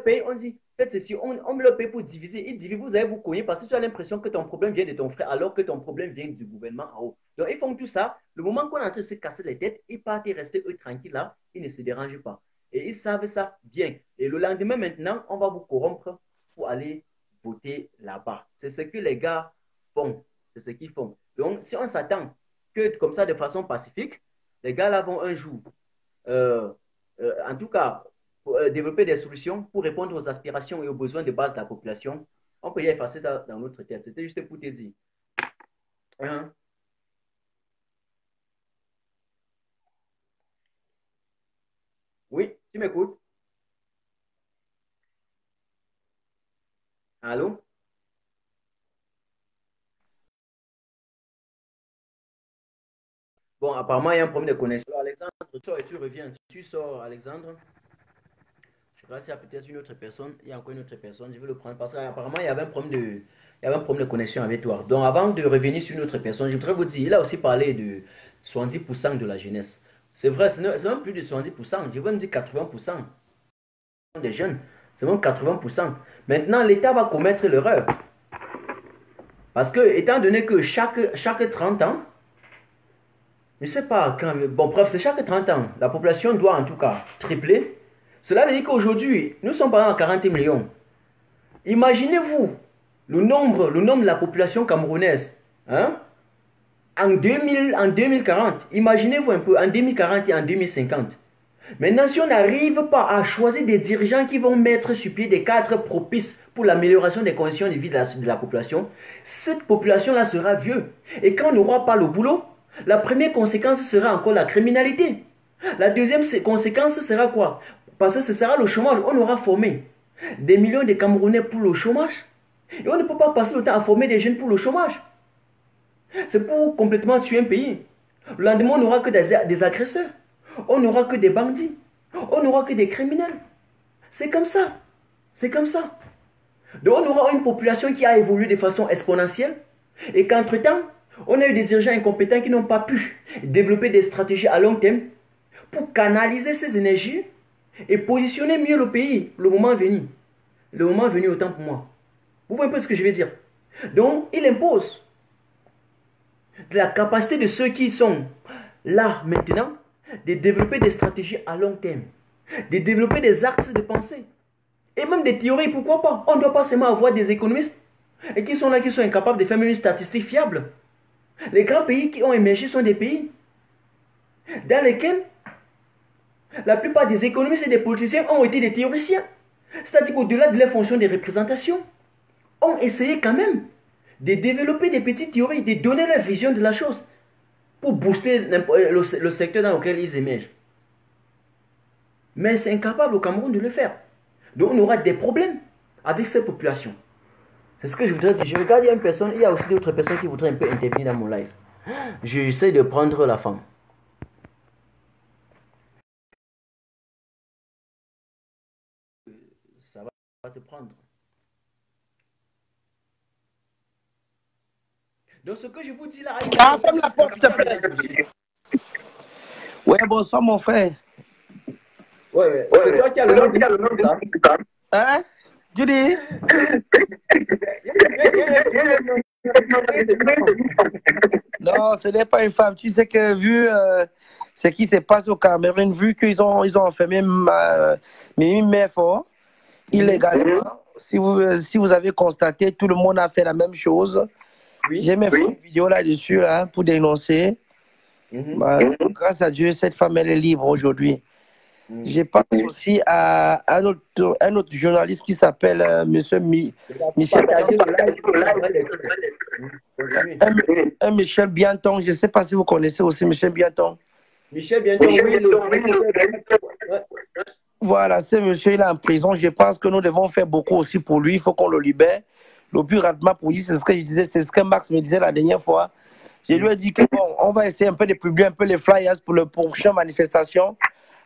paye, on dit, faites ceci, on me le paye pour diviser. Il divise, vous allez vous cogner parce que tu as l'impression que ton problème vient de ton frère alors que ton problème vient du gouvernement en haut. Donc, ils font tout ça. Le moment qu'on est en train de se casser les têtes, ils partent et restent eux tranquilles là, ils ne se dérangent pas. Et ils savent ça bien. Et le lendemain, maintenant, on va vous corrompre pour aller voter là-bas. C'est ce que les gars font. C'est ce qu'ils font. Donc, si on s'attend que comme ça, de façon pacifique, les gars là vont un jour, euh, en tout cas, développer des solutions pour répondre aux aspirations et aux besoins de base de la population, on peut y effacer dans notre tête. C'était juste pour te dire. Hein? Oui, tu m'écoutes? Allô? Bon, apparemment, il y a un problème de connexion. Alexandre, tu sors et tu reviens. Tu sors, Alexandre. Je sais pas s'il y a peut-être une autre personne. Il y a encore une autre personne. Je vais le prendre parce qu'apparemment, il y avait un problème de connexion avec toi. Donc, avant de revenir sur une autre personne, je voudrais vous dire, il a aussi parlé de 70% de la jeunesse. C'est vrai, c'est même plus de 70%. Je vais me dire 80% des jeunes. C'est même 80%. Maintenant, l'État va commettre l'erreur. Parce que, étant donné que chaque 30 ans, je ne sais pas quand, bon, bref, c'est chaque 30 ans, la population doit en tout cas tripler. Cela veut dire qu'aujourd'hui, nous sommes par exemple à 40 millions. Imaginez-vous le nombre de la population camerounaise hein, en 2040. Imaginez-vous un peu en 2040 et en 2050. Maintenant, si on n'arrive pas à choisir des dirigeants qui vont mettre sur pied des cadres propices pour l'amélioration des conditions de vie de la population, cette population-là sera vieux. Et quand on n'aura pas le boulot, la première conséquence sera encore la criminalité. La deuxième conséquence sera quoi? Parce que ce sera le chômage. On aura formé des millions de Camerounais pour le chômage. Et on ne peut pas passer le temps à former des jeunes pour le chômage. C'est pour complètement tuer un pays. Le lendemain, on n'aura que des agresseurs. On n'aura que des bandits. On n'aura que des criminels. C'est comme ça. C'est comme ça. Donc on aura une population qui a évolué de façon exponentielle et qu'entre-temps, on a eu des dirigeants incompétents qui n'ont pas pu développer des stratégies à long terme pour canaliser ces énergies et positionner mieux le pays le moment venu. Le moment venu autant pour moi. Vous voyez un peu ce que je veux dire? Donc, il impose la capacité de ceux qui sont là maintenant de développer des stratégies à long terme. de développer des axes de pensée. Et même des théories, pourquoi pas? On ne doit pas seulement avoir des économistes et qui sont là, qui sont incapables de faire une statistique fiable. Les grands pays qui ont émergé sont des pays dans lesquels la plupart des économistes et des politiciens ont été des théoriciens. C'est-à-dire qu'au-delà de leur fonction de représentation, ont essayé quand même de développer des petites théories, de donner leur vision de la chose pour booster le secteur dans lequel ils émergent. Mais c'est incapable au Cameroun de le faire. Donc on aura des problèmes avec cette population. C'est ce que je voudrais dire. Je regarde, il y a une personne, il y a aussi d'autres personnes qui voudraient un peu intervenir dans mon live. J'essaie de prendre la femme. Ça va te prendre. Donc ce que je vous dis là, Ah, ferme la porte, s'il te plaît. Ouais, bonsoir, mon frère. Ouais. C'est toi qui as le nom de ça. Hein? Tu dis? Non, ce n'est pas une femme. Tu sais que vu ce qui se passe au Cameroun, vu qu'ils ont enfermé Mimi Mefo illégalement, si vous avez constaté, tout le monde a fait la même chose. Oui. J'ai même fait une vidéo là-dessus là, pour dénoncer. Grâce à Dieu, cette femme, elle est libre aujourd'hui. Je pense aussi à un autre journaliste qui s'appelle Michel Michel Bianton. Je ne sais pas si vous connaissez aussi Michel Bianton. Michel Bianton, voilà, ce monsieur il est en prison. Je pense que nous devons faire beaucoup aussi pour lui. Il faut qu'on le libère le plus rapidement pour lui. C'est ce que je disais, c'est ce que Max me disait la dernière fois. Je lui ai dit que bon, on va essayer un peu de publier un peu les flyers pour la prochaine manifestation.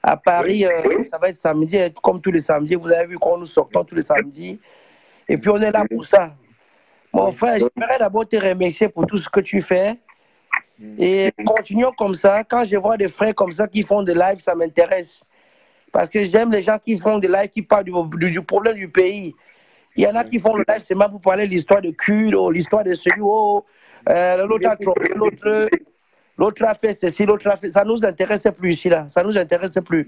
À Paris, ça va être samedi, comme tous les samedis. Vous avez vu qu'on nous sortons tous les samedis. Et puis, on est là pour ça. Mon frère, j'aimerais d'abord te remercier pour tout ce que tu fais. Et continuons comme ça. Quand je vois des frères comme ça qui font des lives, ça m'intéresse. Parce que j'aime les gens qui font des lives, qui parlent du problème du pays. Il y en a qui font le live seulement pour parler de l'histoire de cul, l'histoire de celui, l'autre a trompé, l'autre a fait ceci, l'autre a fait... Ça ne nous intéresse plus ici, là. Ça ne nous intéresse plus.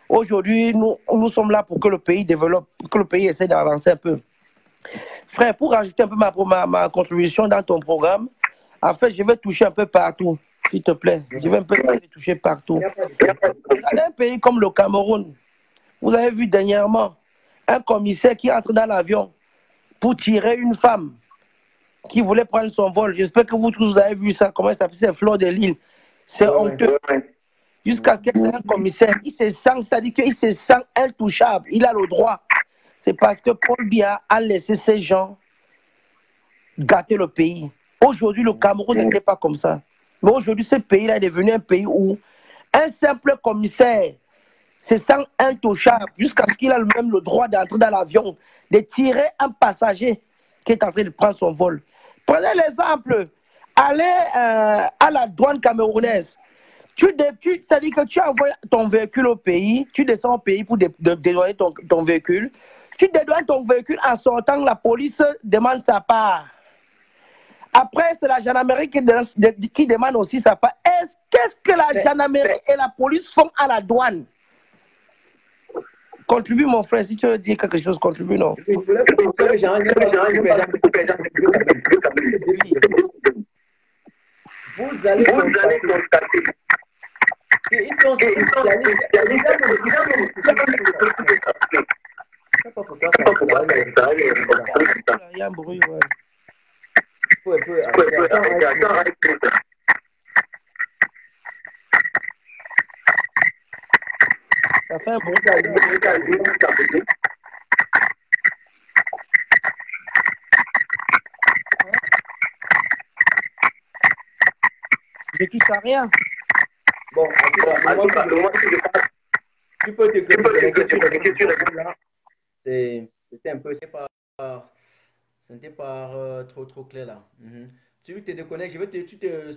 Aujourd'hui, nous sommes là pour que le pays développe, pour que le pays essaie d'avancer un peu. Frère, pour rajouter un peu ma contribution dans ton programme, en fait, je vais toucher un peu partout, s'il te plaît. Je vais un peu essayer de toucher partout. Regardez un pays comme le Cameroun. Vous avez vu dernièrement un commissaire qui entre dans l'avion pour tirer une femme qui voulait prendre son vol. J'espère que vous tous avez vu ça. Comment ça s'appelle? C'est Fleur de Lille. C'est honteux. Jusqu'à ce que c'est un commissaire. Il se sent, c'est-à-dire qu'il se sent intouchable. Il a le droit. C'est parce que Paul Biya a laissé ces gens gâter le pays. Aujourd'hui, le Cameroun n'était pas comme ça. Mais aujourd'hui, ce pays-là est devenu un pays où un simple commissaire se sent intouchable jusqu'à ce qu'il ait même le droit d'entrer dans l'avion, de tirer un passager qui est en train de prendre son vol. Prenez l'exemple, allez à la douane camerounaise. C'est-à-dire que tu envoies ton véhicule au pays, tu descends au pays pour dédouaner ton véhicule. Tu dédouanes ton véhicule en sortant, la police demande sa part. Après, c'est la gendarmerie qui demande aussi sa part. Qu'est-ce que la gendarmerie et la police font à la douane? Contribue, mon frère, si tu veux dire quelque chose, contribue, non. Vous allez constater qu'ils sont il y a un bruit, ouais. Ça fait un bruit. Je touche à rien. Bon, tu peux te connecter. C'était un peu, c'était pas trop clair là. Tu te déconnectes,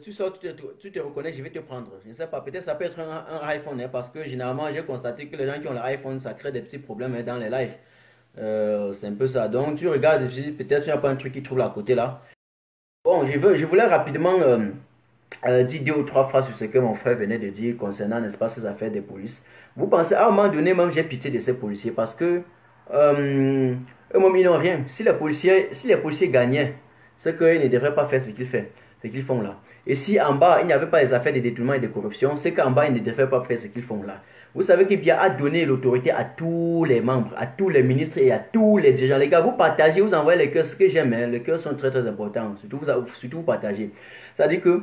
tu sors, tu te reconnectes, je vais te prendre. Je ne sais pas, peut-être ça peut être un iPhone, hein, parce que généralement j'ai constaté que les gens qui ont l'iPhone, ça crée des petits problèmes, hein, dans les lives. C'est un peu ça. Donc tu regardes, peut-être tu n'as pas un truc qui trouve à côté là. Bon, je voulais rapidement dit 2 ou 3 phrases sur ce que mon frère venait de dire concernant, n'est-ce pas, ces affaires des polices. Vous pensez, à un moment donné, même j'ai pitié de ces policiers parce que eux-mêmes, ils n'ont rien. Si les policiers gagnaient, c'est qu'ils ne devraient pas faire ce qu'ils font là. Et si en bas, il n'y avait pas les affaires de détournement et de corruption, c'est qu'en bas, ils ne devraient pas faire ce qu'ils font là. Vous savez qu'il a donné l'autorité à tous les membres, à tous les ministres et à tous les dirigeants. Les gars, vous partagez, vous envoyez les cœurs. Ce que j'aime, hein, les cœurs sont très très importants. Surtout vous partagez. C'est-à-dire que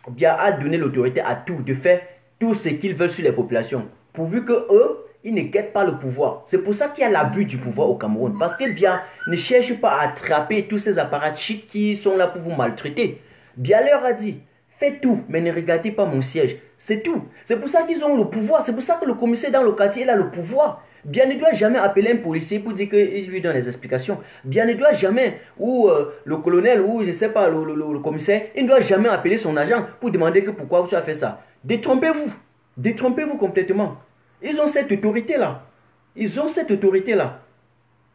Biya a donné l'autorité à tout, de faire tout ce qu'ils veulent sur les populations, pourvu que eux, ils ne guettent pas le pouvoir. C'est pour ça qu'il y a l'abus du pouvoir au Cameroun. Parce que Biya ne cherche pas à attraper tous ces apparatchiks qui sont là pour vous maltraiter. Biya leur a dit, faites tout, mais ne regardez pas mon siège. C'est tout. C'est pour ça qu'ils ont le pouvoir. C'est pour ça que le commissaire dans le quartier, il a le pouvoir. Biya ne doit jamais appeler un policier pour dire qu'il lui donne des explications. Biya ne doit jamais, ou le colonel, ou je ne sais pas, le commissaire, il ne doit jamais appeler son agent pour demander que pourquoi tu as fait ça. Détrompez-vous. Détrompez-vous complètement. Ils ont cette autorité-là. Ils ont cette autorité-là.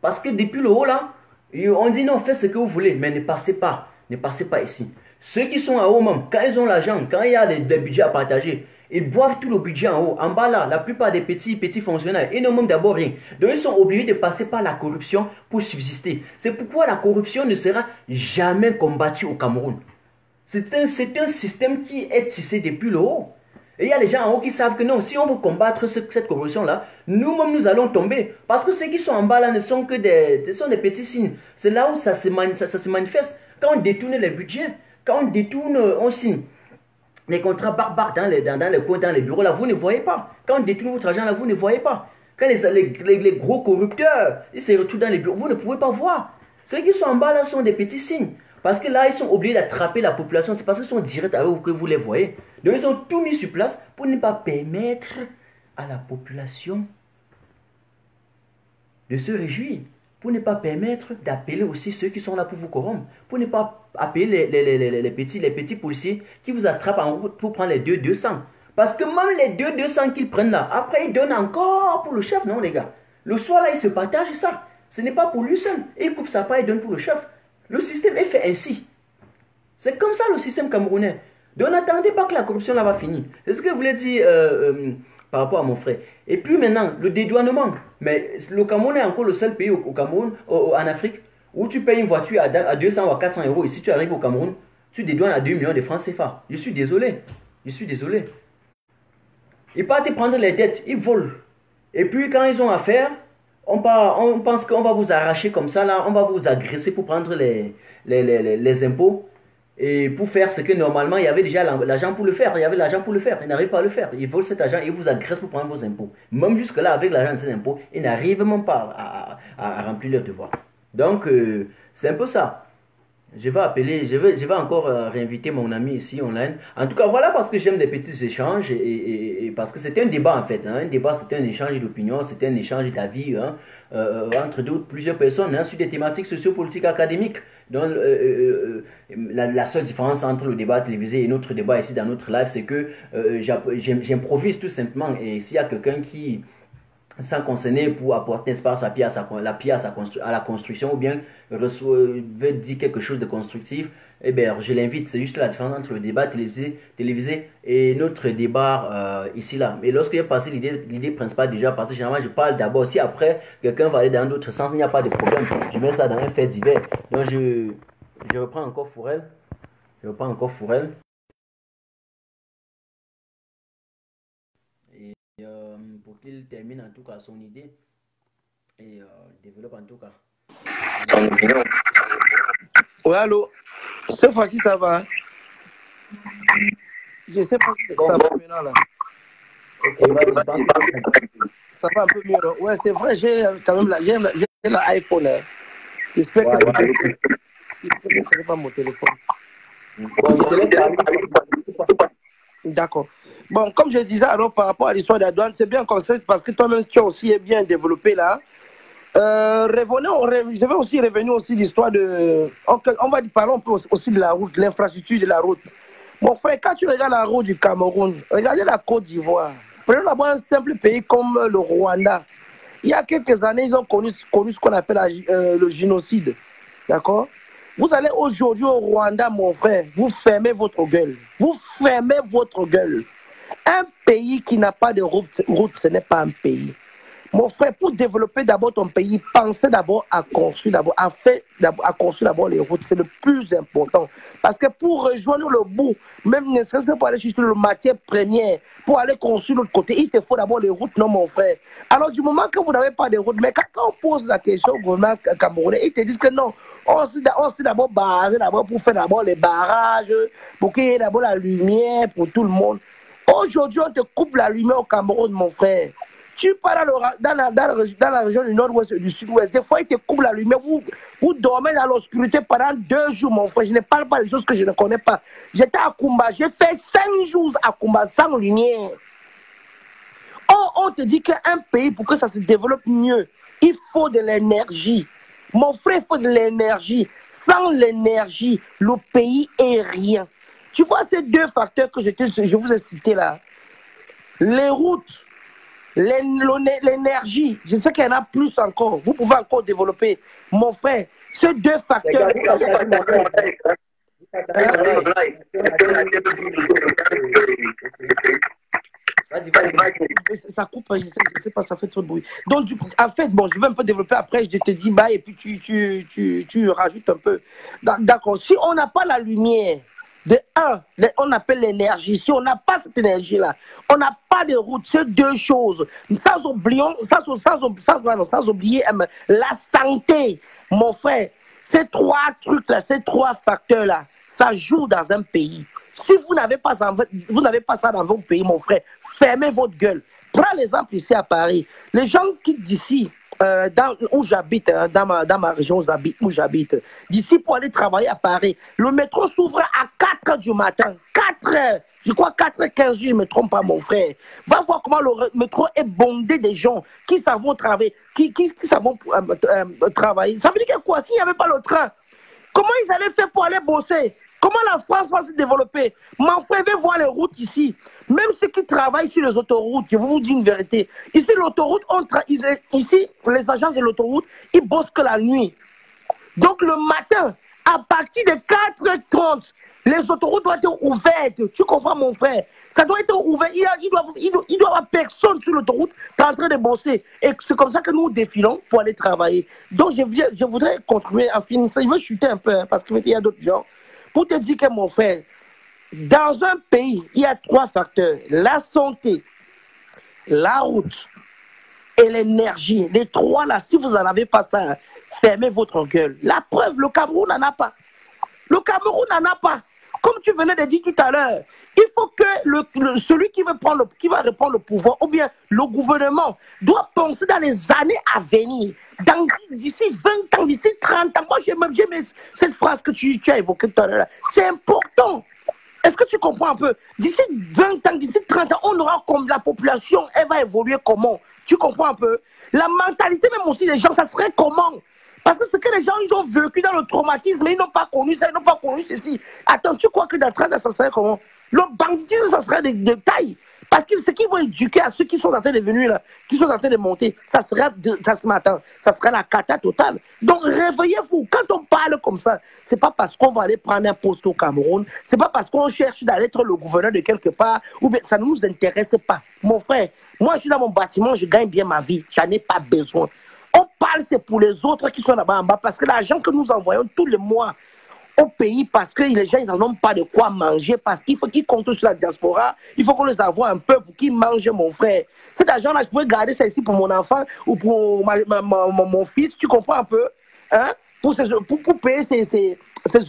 Parce que depuis le haut, là, on dit non, faites ce que vous voulez, mais ne passez pas. Ne passez pas ici. Ceux qui sont en haut même, quand ils ont l'argent, quand il y a des budgets à partager, ils boivent tout le budget en haut. En bas là, la plupart des petits fonctionnaires, ils n'ont même d'abord rien. Donc ils sont obligés de passer par la corruption pour subsister. C'est pourquoi la corruption ne sera jamais combattue au Cameroun. C'est un système qui est tissé depuis le haut. Et il y a les gens en haut qui savent que non, si on veut combattre cette corruption-là, nous-mêmes nous allons tomber. Parce que ceux qui sont en bas là ne sont que des petits signes. C'est là où ça se manifeste. Quand on détourne les budgets, quand on détourne, on signe les contrats barbares dans les coins, dans les bureaux, là, vous ne voyez pas. Quand on détourne votre argent, là, vous ne voyez pas. Quand les gros corrupteurs, ils se retrouvent dans les bureaux, vous ne pouvez pas voir. Ceux qui sont en bas, là, sont des petits signes. Parce que là, ils sont obligés d'attraper la population. C'est parce qu'ils sont directs avec vous que vous les voyez. Donc, ils ont tout mis sur place pour ne pas permettre à la population de se réjouir. Pour ne pas permettre d'appeler aussi ceux qui sont là pour vous corrompre. Pour ne pas appeler les petits policiers qui vous attrapent en route pour prendre les 200. Parce que même les 200 qu'ils prennent là, après ils donnent encore pour le chef, non les gars. Le soir là, ils se partagent ça. Ce n'est pas pour lui seul. Et il coupe sa part et donne pour le chef. Le système est fait ainsi. C'est comme ça le système camerounais. Donc n'attendez pas que la corruption là va finir. C'est ce que je voulais dire par rapport à mon frère. Et puis maintenant, le dédouanement. Mais le Cameroun est encore le seul pays au Cameroun, en Afrique, où tu payes une voiture à 200 ou à 400 euros. Et si tu arrives au Cameroun, tu dédouanes à 2 millions de francs CFA. Je suis désolé. Je suis désolé. Ils partent prendre les dettes, ils volent. Et puis quand ils ont affaire, on pense qu'on va vous arracher comme ça, là, on va vous agresser pour prendre les impôts. Et pour faire ce que normalement, il y avait déjà l'argent pour le faire. Il y avait l'argent pour le faire. Ils n'arrivent pas à le faire. Ils volent cet argent et ils vous agressent pour prendre vos impôts. Même jusque-là, avec l'argent de ces impôts, ils n'arrivent même pas à remplir leurs devoirs. Donc, c'est un peu ça. Je vais encore réinviter mon ami ici online. En tout cas, voilà, parce que j'aime des petits échanges et parce que c'était un débat en fait. Hein. Un débat, c'était un échange d'opinion, c'était un échange d'avis hein, entre plusieurs personnes hein, sur des thématiques sociopolitiques académiques. Donc, la seule différence entre le débat télévisé et notre débat ici dans notre live, c'est que j'improvise tout simplement. Et s'il y a quelqu'un qui sans concerner pour apporter espace à la construction ou bien veut dire quelque chose de constructif, eh bien, je l'invite. C'est juste la différence entre le débat télévisé et notre débat ici là. Mais lorsque j'ai passé l'idée principale déjà, parce que généralement je parle d'abord, si après quelqu'un va aller dans d'autres sens, il n'y a pas de problème. Je mets ça dans un fait divers. Donc je reprends encore Fourel. Pour qu'il termine en tout cas son idée et développe en tout cas. Ouais, allô. Cette fois-ci, ça va. Hein? Je sais pas si ça va maintenant là. Ça va un peu mieux. Là. Ouais, c'est vrai, j'ai quand même l'iPhone. Hein. J'espère que ce n'est pas mon téléphone. D'accord. Bon, comme je disais alors par rapport à l'histoire de la douane, c'est bien comme ça parce que toi-même tu as aussi bien développé là. Je vais aussi revenir aussi l'histoire de... On va parler un peu aussi de la route, de l'infrastructure de la route. Mon frère, quand tu regardes la route du Cameroun, regardez la Côte d'Ivoire. Prenons d'abord un simple pays comme le Rwanda. Il y a quelques années, ils ont connu ce qu'on appelle le génocide. D'accord? Vous allez aujourd'hui au Rwanda, mon frère, vous fermez votre gueule. Vous fermez votre gueule. Un pays qui n'a pas de route, ce n'est pas un pays. Mon frère, pour développer d'abord ton pays, pensez d'abord à construire d'abord, à construire d'abord les routes. C'est le plus important. Parce que pour rejoindre le bout, même ne serait-ce que pour aller chercher le matière première, pour aller construire l'autre côté, il te faut d'abord les routes, non, mon frère. Alors, du moment que vous n'avez pas de routes, mais quand on pose la question au gouvernement camerounais, ils te disent que non, on s'est d'abord barré d'abord pour faire d'abord les barrages, pour qu'il y ait d'abord la lumière pour tout le monde. Aujourd'hui, on te coupe la lumière au Cameroun, mon frère. Tu pars dans la région du nord-ouest et du sud-ouest. Des fois, ils te coupent la lumière. Vous dormez dans l'obscurité pendant 2 jours, mon frère. Je ne parle pas des choses que je ne connais pas. J'étais à Kumba. J'ai fait 5 jours à Kumba sans lumière. On te dit qu'un pays, pour que ça se développe mieux, il faut de l'énergie. Mon frère, il faut de l'énergie. Sans l'énergie, le pays est rien. Tu vois ces 2 facteurs que je vous ai cités là. Les routes. L'énergie, je sais qu'il y en a plus encore. Vous pouvez encore développer. Mon frère, ces 2 facteurs. Ça coupe, je sais pas, ça fait trop de bruit. Donc, en fait, bon, je vais un peu développer après, je te dis bye et puis tu rajoutes un peu. D'accord, si on n'a pas la lumière, on appelle l'énergie. Si on n'a pas cette énergie-là, on n'a pas de route. C'est 2 choses. Sans oublier la santé, mon frère. Ces 3 trucs-là, ces 3 facteurs-là, ça joue dans un pays. Si vous n'avez pas ça dans votre pays, mon frère, fermez votre gueule. Prends l'exemple ici à Paris. Les gens quittent d'ici. Où j'habite, dans ma région où j'habite, d'ici pour aller travailler à Paris, le métro s'ouvre à 4 h du matin. 4 h, je crois 4h15, je ne me trompe pas, mon frère. Va voir comment le métro est bondé des gens qui savent travailler, qui savent travailler. Ça veut dire que quoi, s'il n'y avait pas le train, comment ils allaient faire pour aller bosser? Comment la France va se développer? Mon frère, veut voir les routes ici. Même ceux qui travaillent sur les autoroutes, je vous dis une vérité. Ici, l'autoroute, ici, les agences de l'autoroute, ils bossent que la nuit. Donc, le matin, à partir de 4h30, les autoroutes doivent être ouvertes. Tu comprends, mon frère? Ça doit être ouvert. Il doit y avoir personne sur l'autoroute qui est en train de bosser. Et c'est comme ça que nous défilons pour aller travailler. Donc, je voudrais continuer à finir ça. Je veux chuter un peu, hein, parce qu'il y a d'autres gens. Pour te dire que, mon frère, dans un pays, il y a 3 facteurs. La santé, la route et l'énergie. Les 3 là, si vous n'en avez pas ça, fermez votre gueule. La preuve, le Cameroun n'en a pas. Le Cameroun n'en a pas. Comme tu venais de dire tout à l'heure, il faut que celui qui va reprendre le pouvoir, ou bien le gouvernement, doit penser dans les années à venir. D'ici 20 ans, d'ici 30 ans. Moi, j'aime cette phrase que tu as évoquée tout à l'heure. C'est important. Est-ce que tu comprends un peu? D'ici 20 ans, d'ici 30 ans, on aura comme la population, elle va évoluer comment? Tu comprends un peu? La mentalité même aussi des gens, ça serait comment? Parce que ce que les gens, ils ont vécu dans le traumatisme, ils n'ont pas connu ça, ils n'ont pas connu ceci. Attends, tu crois que dans 30 ans, ça serait comment? Le banditisme, ça serait de taille. Parce que ce qu'ils vont éduquer à ceux qui sont en train de venir là, qui sont en train de monter, ça serait ce matin, ça serait la cata totale. Donc réveillez-vous. Quand on parle comme ça, c'est pas parce qu'on va aller prendre un poste au Cameroun, c'est pas parce qu'on cherche d'aller être le gouverneur de quelque part, ou bien ça ne nous intéresse pas. Mon frère, moi je suis dans mon bâtiment, je gagne bien ma vie, j'en ai pas besoin. On parle, c'est pour les autres qui sont là-bas en bas, parce que l'argent que nous envoyons tous les mois au pays, parce que les gens, ils n'en ont pas de quoi manger, parce qu'il faut qu'ils comptent sur la diaspora, il faut qu'on les envoie un peu pour qu'ils mangent, mon frère. Cet argent-là, je pourrais garder ça ici pour mon enfant ou pour mon fils, tu comprends un peu, hein? Pour payer ses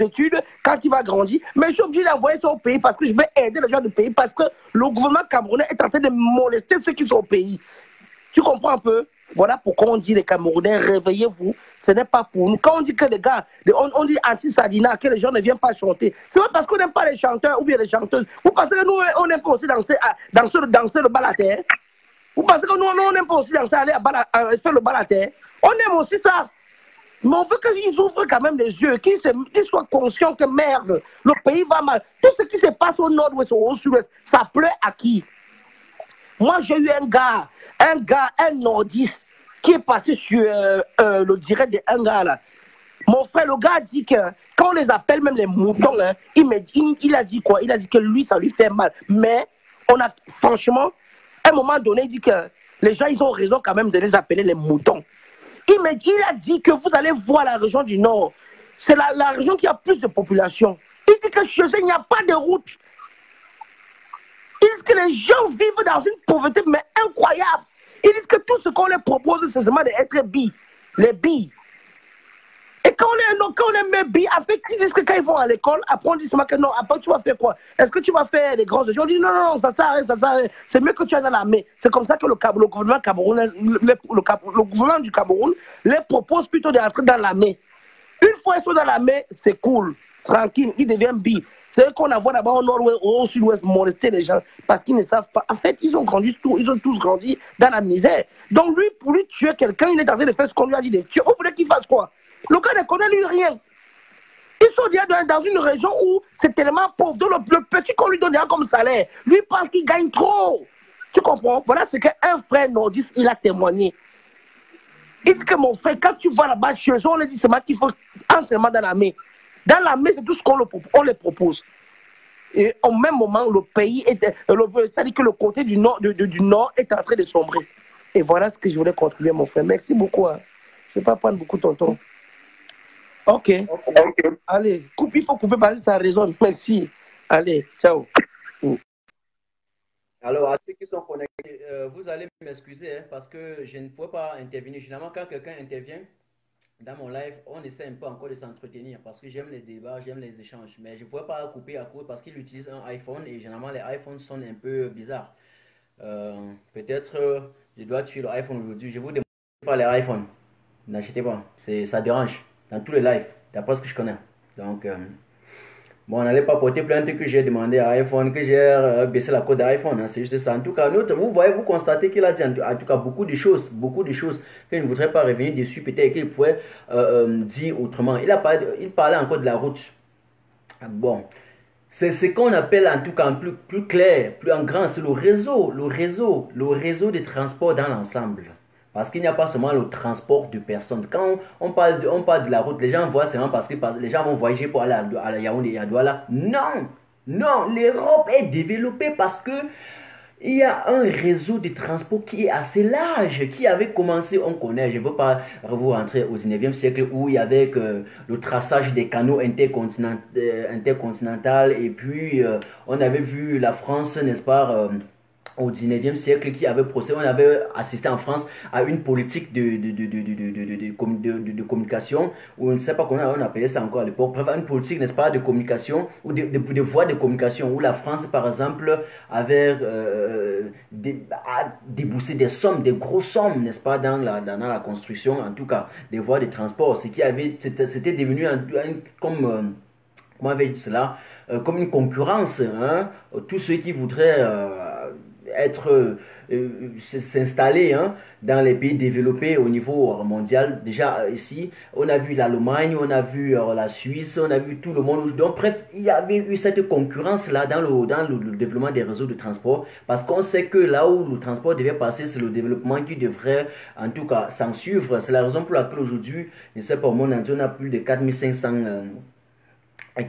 études quand il va grandir. Mais je suis obligé d'envoyer ça au pays parce que je veux aider les gens du pays, parce que le gouvernement camerounais est en train de molester ceux qui sont au pays. Tu comprends un peu? Voilà pourquoi on dit les Camerounais, réveillez-vous. Ce n'est pas pour nous. Quand on dit que les gars, on dit anti-Sadina, que les gens ne viennent pas chanter, c'est pas parce qu'on n'aime pas les chanteurs ou bien les chanteuses. Vous pensez que nous, on n'aime pas aussi danser le bal à terre? Vous pensez que nous, on n'aime pas aussi danser, aller faire le bal à terre? On aime aussi ça. Mais on veut qu'ils ouvrent quand même les yeux, qu'ils soient conscients que merde, le pays va mal. Tout ce qui se passe au nord-ouest, au sud-ouest, ça pleut à qui? Moi, j'ai eu un nordiste, qui est passé sur le direct de un gars là. Mon frère, le gars a dit que quand on les appelle même les moutons, hein, il a dit quoi? Il a dit que lui, ça lui fait mal. Mais on a, franchement, à un moment donné, il dit que les gens, ils ont raison quand même de les appeler les moutons. Il a dit que vous allez voir la région du Nord. C'est la région qui a plus de population. Il dit que chez eux, il n'y a pas de route. Ils disent que les gens vivent dans une pauvreté, mais incroyable. Ils disent que tout ce qu'on leur propose, c'est seulement d'être billes. Les billes. Et quand on les met billes, après, ils disent que quand ils vont à l'école, après on dit seulement que non, après tu vas faire quoi? Est-ce que tu vas faire les grands études? On dit non, non, non, ça s'arrête, ça s'arrête. C'est mieux que tu ailles dans l'armée. C'est comme ça que le gouvernement camerounais, le gouvernement du Cameroun les propose plutôt d'entrer dans l'armée. Une fois ils sont dans l'armée, c'est cool, tranquille, ils deviennent billes. C'est eux qu'on a vu d'abord au nord-ouest, au sud-ouest, molester les gens parce qu'ils ne savent pas. En fait, ils ont tous grandi dans la misère. Donc lui, pour lui tuer quelqu'un, il est en train de faire ce qu'on lui a dit de tuer. Vous voulez qu'il fasse quoi? Le gars ne connaît lui rien. Ils sont déjà dans une région où c'est tellement pauvre. Donc le petit qu'on lui donne comme salaire, lui pense qu'il gagne trop. Tu comprends? Voilà ce qu'un frère nordiste, il a témoigné. Il dit que mon frère, quand tu vas là-bas chez eux, on lui dit seulement qu'il faut enseignement dans l'armée. Dans l'armée, c'est tout ce qu'on les propose. Et au même moment, le pays était, c'est-à-dire que le côté du nord, du nord est en train de sombrer. Et voilà ce que je voulais contribuer, mon frère. Merci beaucoup. Hein. Je ne vais pas prendre beaucoup ton temps. Ok. Allez, coupe, il faut couper parce que ça résonne. Merci. Allez, ciao. Alors, à ceux qui sont connectés, vous allez m'excuser hein, parce que je ne peux pas intervenir. Généralement, quand quelqu'un intervient dans mon live, on essaie un peu encore de s'entretenir parce que j'aime les débats, j'aime les échanges. Mais je ne pourrais pas couper à cause parce qu'il utilise un iPhone et généralement, les iPhones sonnent un peu bizarres. Peut-être je dois tuer l'iPhone aujourd'hui. Je vous demande pas les iPhones. N'achetez pas. Ça dérange dans tous les lives, d'après ce que je connais. Donc, bon, on n'allait pas porter plainte que j'ai demandé à iPhone, que j'ai baissé la cote d'iPhone. Hein, c'est juste ça. En tout cas, vous voyez, vous constatez qu'il a dit en tout cas beaucoup de choses que je ne voudrais pas revenir dessus. Peut-être qu'il pouvait dire autrement. Il parlait encore de la route. Bon. C'est ce qu'on appelle en tout cas plus clair, plus en grand, c'est le réseau de transport dans l'ensemble. Parce qu'il n'y a pas seulement le transport de personnes. Quand on parle de la route, les gens voient seulement parce que les gens vont voyager pour aller à la Yaoundé et à Douala. Non, non, l'Europe est développée parce que il y a un réseau de transport qui est assez large, qui avait commencé, on connaît, je ne veux pas vous rentrer au 19e siècle où il y avait le traçage des canaux intercontinentaux et puis on avait vu la France, n'est-ce pas, au 19e siècle qui avait procédé, on avait assisté en France à une politique de communication, ou on ne sait pas comment on appelait ça encore à l'époque, une politique, n'est-ce pas, de communication, ou de voies de communication, où la France, par exemple, avait déboursé des sommes, des grosses sommes, n'est-ce pas, dans la construction, en tout cas, des voies de transport, ce qui avait, c'était devenu comme, comment avait dit cela, comme une concurrence, hein, tous ceux qui voudraient s'installer hein, dans les pays développés au niveau mondial. Déjà ici, on a vu l'Allemagne, on a vu la Suisse, on a vu tout le monde. Donc bref, il y avait eu cette concurrence là dans le développement des réseaux de transport parce qu'on sait que là où le transport devait passer, c'est le développement qui devrait en tout cas s'en suivre. C'est la raison pour laquelle aujourd'hui, je ne sais pas, au monde entier, on a plus de 4500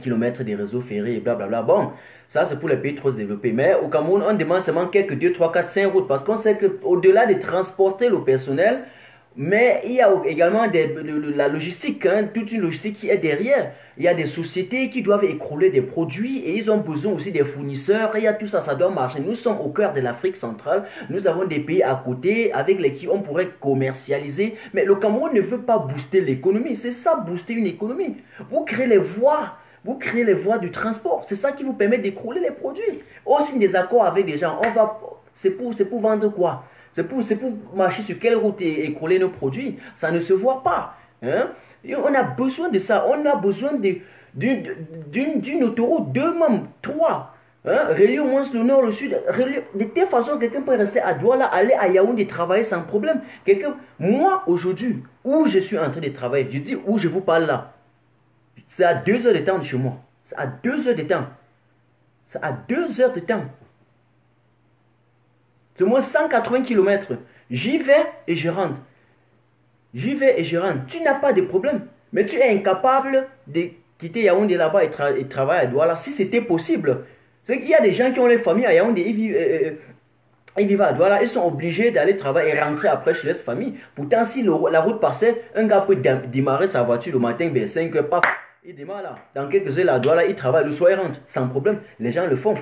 km des réseaux ferrés et blablabla. Bon, ça c'est pour les pays trop développés. Mais au Cameroun, on demande seulement quelques 2, 3, 4, 5 routes parce qu'on sait qu'au-delà de transporter le personnel, mais il y a également la logistique, hein, toute une logistique qui est derrière. Il y a des sociétés qui doivent écrouler des produits et ils ont besoin aussi des fournisseurs. Et il y a tout ça, ça doit marcher. Nous sommes au cœur de l'Afrique centrale. Nous avons des pays à côté avec lesquels on pourrait commercialiser. Mais le Cameroun ne veut pas booster l'économie. C'est ça, booster une économie. Vous créez les voies. Vous créez les voies du transport. C'est ça qui vous permet d'écrouler les produits. On signe des accords avec des gens. C'est pour vendre quoi? C'est pour marcher sur quelle route et écrouler nos produits. Ça ne se voit pas. Hein? Et on a besoin de ça. On a besoin d'une autoroute, 2 même, 3. Hein? Relier au moins le nord, le sud. De telle façon, quelqu'un peut rester à Douala, aller à Yaoundé, travailler sans problème. Moi, aujourd'hui, où je suis en train de travailler, je dis où je vous parle là. C'est à 2 heures de temps de chez moi. C'est à 2 heures de temps. C'est à 2 heures de temps. C'est moins 180 km. J'y vais et je rentre. J'y vais et je rentre. Tu n'as pas de problème. Mais tu es incapable de quitter Yaoundé là-bas et travailler à Douala. Si c'était possible, c'est qu'il y a des gens qui ont les familles à Yaoundé, ils vivent à Douala, ils sont obligés d'aller travailler et rentrer après chez leur famille. Pourtant, si la route passait, un gars peut démarrer sa voiture le matin, vers 5 heures, paf, il démarre là. Dans quelques heures, à Douala, il travaille, le soir, il rentre, sans problème. Les gens le font.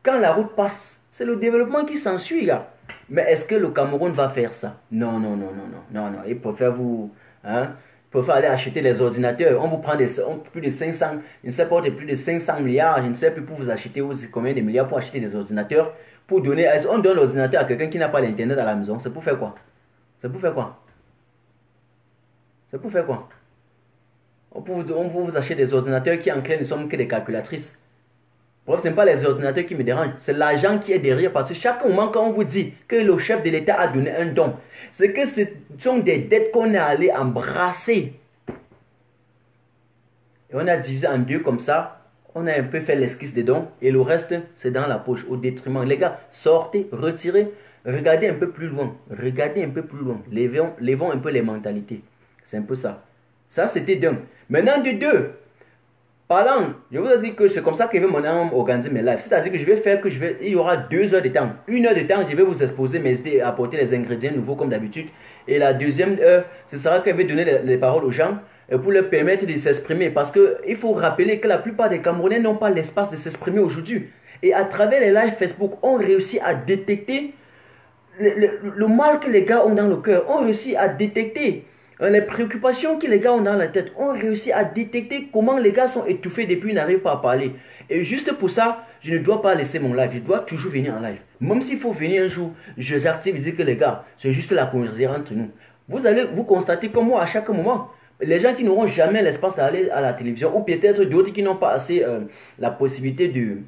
Quand la route passe, c'est le développement qui s'ensuit, là. Mais est-ce que le Cameroun va faire ça? Non, non, non, non, non, non, non. Il préfère vous... Hein? Il préfère aller acheter les ordinateurs. On vous prend plus de 500, je ne sais pas, plus de 500 milliards, je ne sais plus pour vous acheter combien de milliards pour acheter des ordinateurs. Pour donner, on donne l'ordinateur à quelqu'un qui n'a pas l'internet à la maison. C'est pour faire quoi? C'est pour faire quoi? C'est pour faire quoi? On vous acheter des ordinateurs qui en clair ne sont que des calculatrices. Ce n'est pas les ordinateurs qui me dérangent, c'est l'argent qui est derrière. Parce que chaque moment quand on vous dit que le chef de l'État a donné un don, c'est que ce sont des dettes qu'on est allé embrasser. Et on a divisé en deux comme ça. On a un peu fait l'esquisse des dons et le reste, c'est dans la poche, au détriment. Les gars, sortez, retirez, regardez un peu plus loin. Regardez un peu plus loin. Levons un peu les mentalités. C'est un peu ça. Ça, c'était d'un. Maintenant, de deux. Parlant, je vous ai dit que c'est comme ça que je vais organiser mes lives. C'est-à-dire que il y aura 2 heures de temps. 1 heure de temps, je vais vous exposer mes idées, apporter les ingrédients nouveaux comme d'habitude. Et la deuxième heure, ce sera que je vais donner les paroles aux gens pour leur permettre de s'exprimer. Parce qu'il faut rappeler que la plupart des Camerounais n'ont pas l'espace de s'exprimer aujourd'hui. Et à travers les lives Facebook, on réussit à détecter le mal que les gars ont dans le cœur. On réussit à détecter les préoccupations que les gars ont dans la tête. On réussit à détecter comment les gars sont étouffés depuis ils n'arrivent pas à parler. Et juste pour ça, je ne dois pas laisser mon live. Je dois toujours venir en live. Même s'il faut venir un jour, j'active et dire que les gars, c'est juste la conversation entre nous. Vous allez vous constater comme moi à chaque moment. Les gens qui n'auront jamais l'espace d'aller à la télévision, ou peut-être d'autres qui n'ont pas assez la possibilité de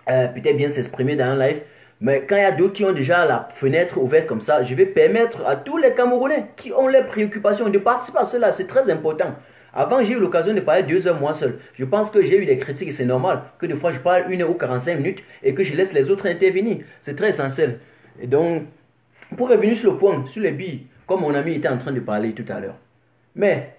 peut-être bien s'exprimer dans un live. Mais quand il y a d'autres qui ont déjà la fenêtre ouverte comme ça, je vais permettre à tous les Camerounais qui ont les préoccupations de participer à ce live. C'est très important. Avant, j'ai eu l'occasion de parler 2 heures moi seul. Je pense que j'ai eu des critiques et c'est normal que des fois je parle 1 heure ou 45 minutes et que je laisse les autres intervenir. C'est très essentiel. Et donc, pour revenir sur le point, sur les billes, comme mon ami était en train de parler tout à l'heure. Mais,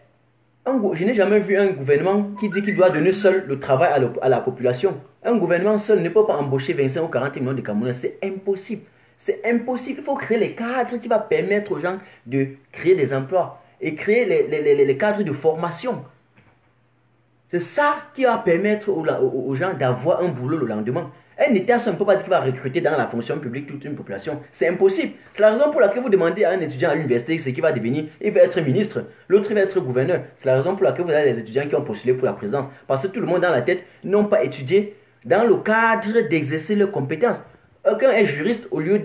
je n'ai jamais vu un gouvernement qui dit qu'il doit donner seul le travail à la population. Un gouvernement seul ne peut pas embaucher 25 ou 40 millions de Camerounais. C'est impossible. C'est impossible. Il faut créer les cadres qui vont permettre aux gens de créer des emplois et créer les cadres de formation. C'est ça qui va permettre aux gens d'avoir un boulot le lendemain. Un État seul ne peut pas dire qu'il va recruter dans la fonction publique toute une population. C'est impossible. C'est la raison pour laquelle vous demandez à un étudiant à l'université ce qu'il va devenir. Il va être ministre, l'autre il va être gouverneur. C'est la raison pour laquelle vous avez des étudiants qui ont postulé pour la présidence. Parce que tout le monde dans la tête n'ont pas étudié dans le cadre d'exercer leurs compétences. Aucun est juriste, au lieu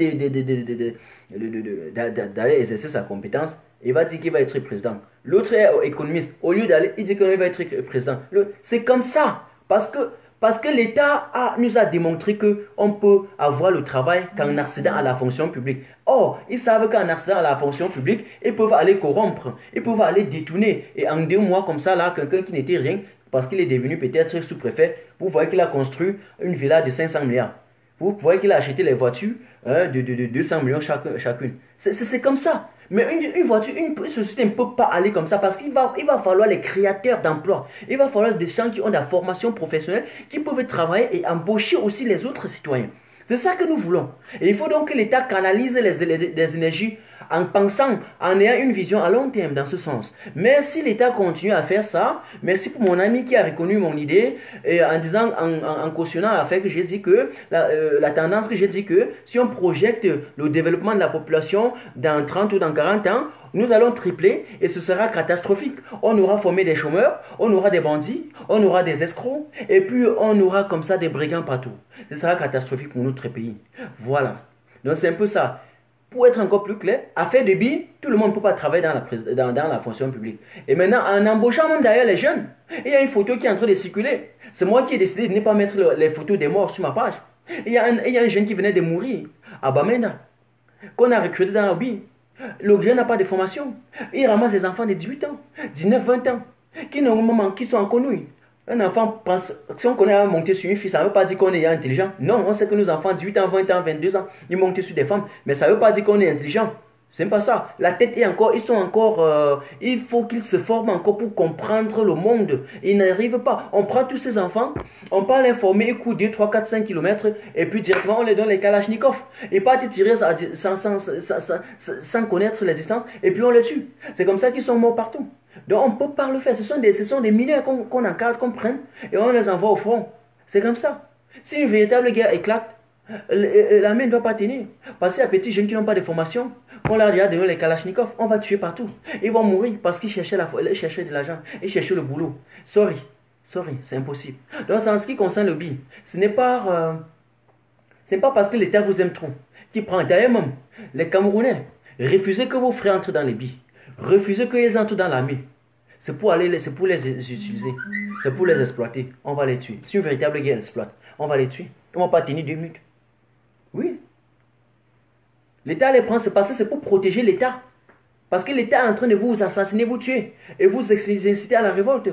d'aller exercer sa compétence, il va dire qu'il va être président. L'autre est économiste, au lieu d'aller, il dit qu'il va être président. C'est comme ça. Parce que l'État nous a démontré qu'on peut avoir le travail qu'en accédant à la fonction publique. Or, ils savent qu'en accédant à la fonction publique, ils peuvent aller corrompre, ils peuvent aller détourner. Et en 2 mois comme ça, là, quelqu'un qui n'était rien, parce qu'il est devenu peut-être sous-préfet, vous voyez qu'il a construit une villa de 500 milliards. Vous voyez qu'il a acheté les voitures de 200 millions chacune. C'est comme ça. Mais une voiture, une société ne peut pas aller comme ça parce qu'il va falloir les créateurs d'emplois. Il va falloir des gens qui ont de la formation professionnelle, qui peuvent travailler et embaucher aussi les autres citoyens. C'est ça que nous voulons. Et il faut donc que l'État canalise les énergies en pensant, en ayant une vision à long terme dans ce sens. Mais si l'État continue à faire ça, merci pour mon ami qui a reconnu mon idée et en disant, en cautionnant la fait que j'ai dit que, la tendance que j'ai dit que si on projette le développement de la population dans 30 ou dans 40 ans, nous allons tripler et ce sera catastrophique. On aura formé des chômeurs, on aura des bandits, on aura des escrocs et puis on aura comme ça des brigands partout. Ce sera catastrophique pour notre pays. Voilà. Donc c'est un peu ça. Pour être encore plus clair, à faire des billes, tout le monde ne peut pas travailler dans la fonction publique. Et maintenant, en embauchant même d'ailleurs les jeunes, il y a une photo qui est en train de circuler. C'est moi qui ai décidé de ne pas mettre les photos des morts sur ma page. Il y a un jeune qui venait de mourir à Bamenda, qu'on a recruté dans la billes. Le jeune n'a pas de formation. Il ramasse des enfants de 18 ans, 19, 20 ans, qui sont inconnus. Un enfant pense, si on connaît à monter sur une fille, ça ne veut pas dire qu'on est intelligent. Non, on sait que nos enfants, 18 ans, 20 ans, 22 ans, ils montent sur des femmes. Mais ça ne veut pas dire qu'on est intelligent. C'est pas ça. La tête est encore, ils sont encore, il faut qu'ils se forment encore pour comprendre le monde. Ils n'arrivent pas. On prend tous ces enfants, on part les former, ils courent 2, 3, 4, 5 kilomètres, et puis directement on les donne les kalachnikovs. Ils partent tirer sans connaître les distances, et puis on les tue. C'est comme ça qu'ils sont morts partout. Donc on ne peut pas le faire. Ce sont des mineurs qu'on encadre, qu'on prenne, et on les envoie au front. C'est comme ça. Si une véritable guerre éclate, l'armée ne doit pas tenir. Parce qu'il y a des petits jeunes qui n'ont pas de formation, on leur a donné les kalachnikovs, on va tuer partout. Ils vont mourir parce qu'ils cherchaient de l'argent, ils cherchaient le boulot. Sorry, c'est impossible. Donc en ce qui concerne le BI, ce n'est pas parce que l'État vous aime trop qui prend. D'ailleurs même, les Camerounais, refusez que vos frères entrent dans les BI. Refusez qu'ils entrent dans l'armée. C'est pour les utiliser. C'est pour les exploiter. On va les tuer. Si une véritable guerre exploite, on va les tuer. On ne va pas tenir 2 minutes. Oui. L'État les prend, c'est parce que c'est pour protéger l'État. Parce que l'État est en train de vous assassiner, vous tuer. Et vous inciter à la révolte.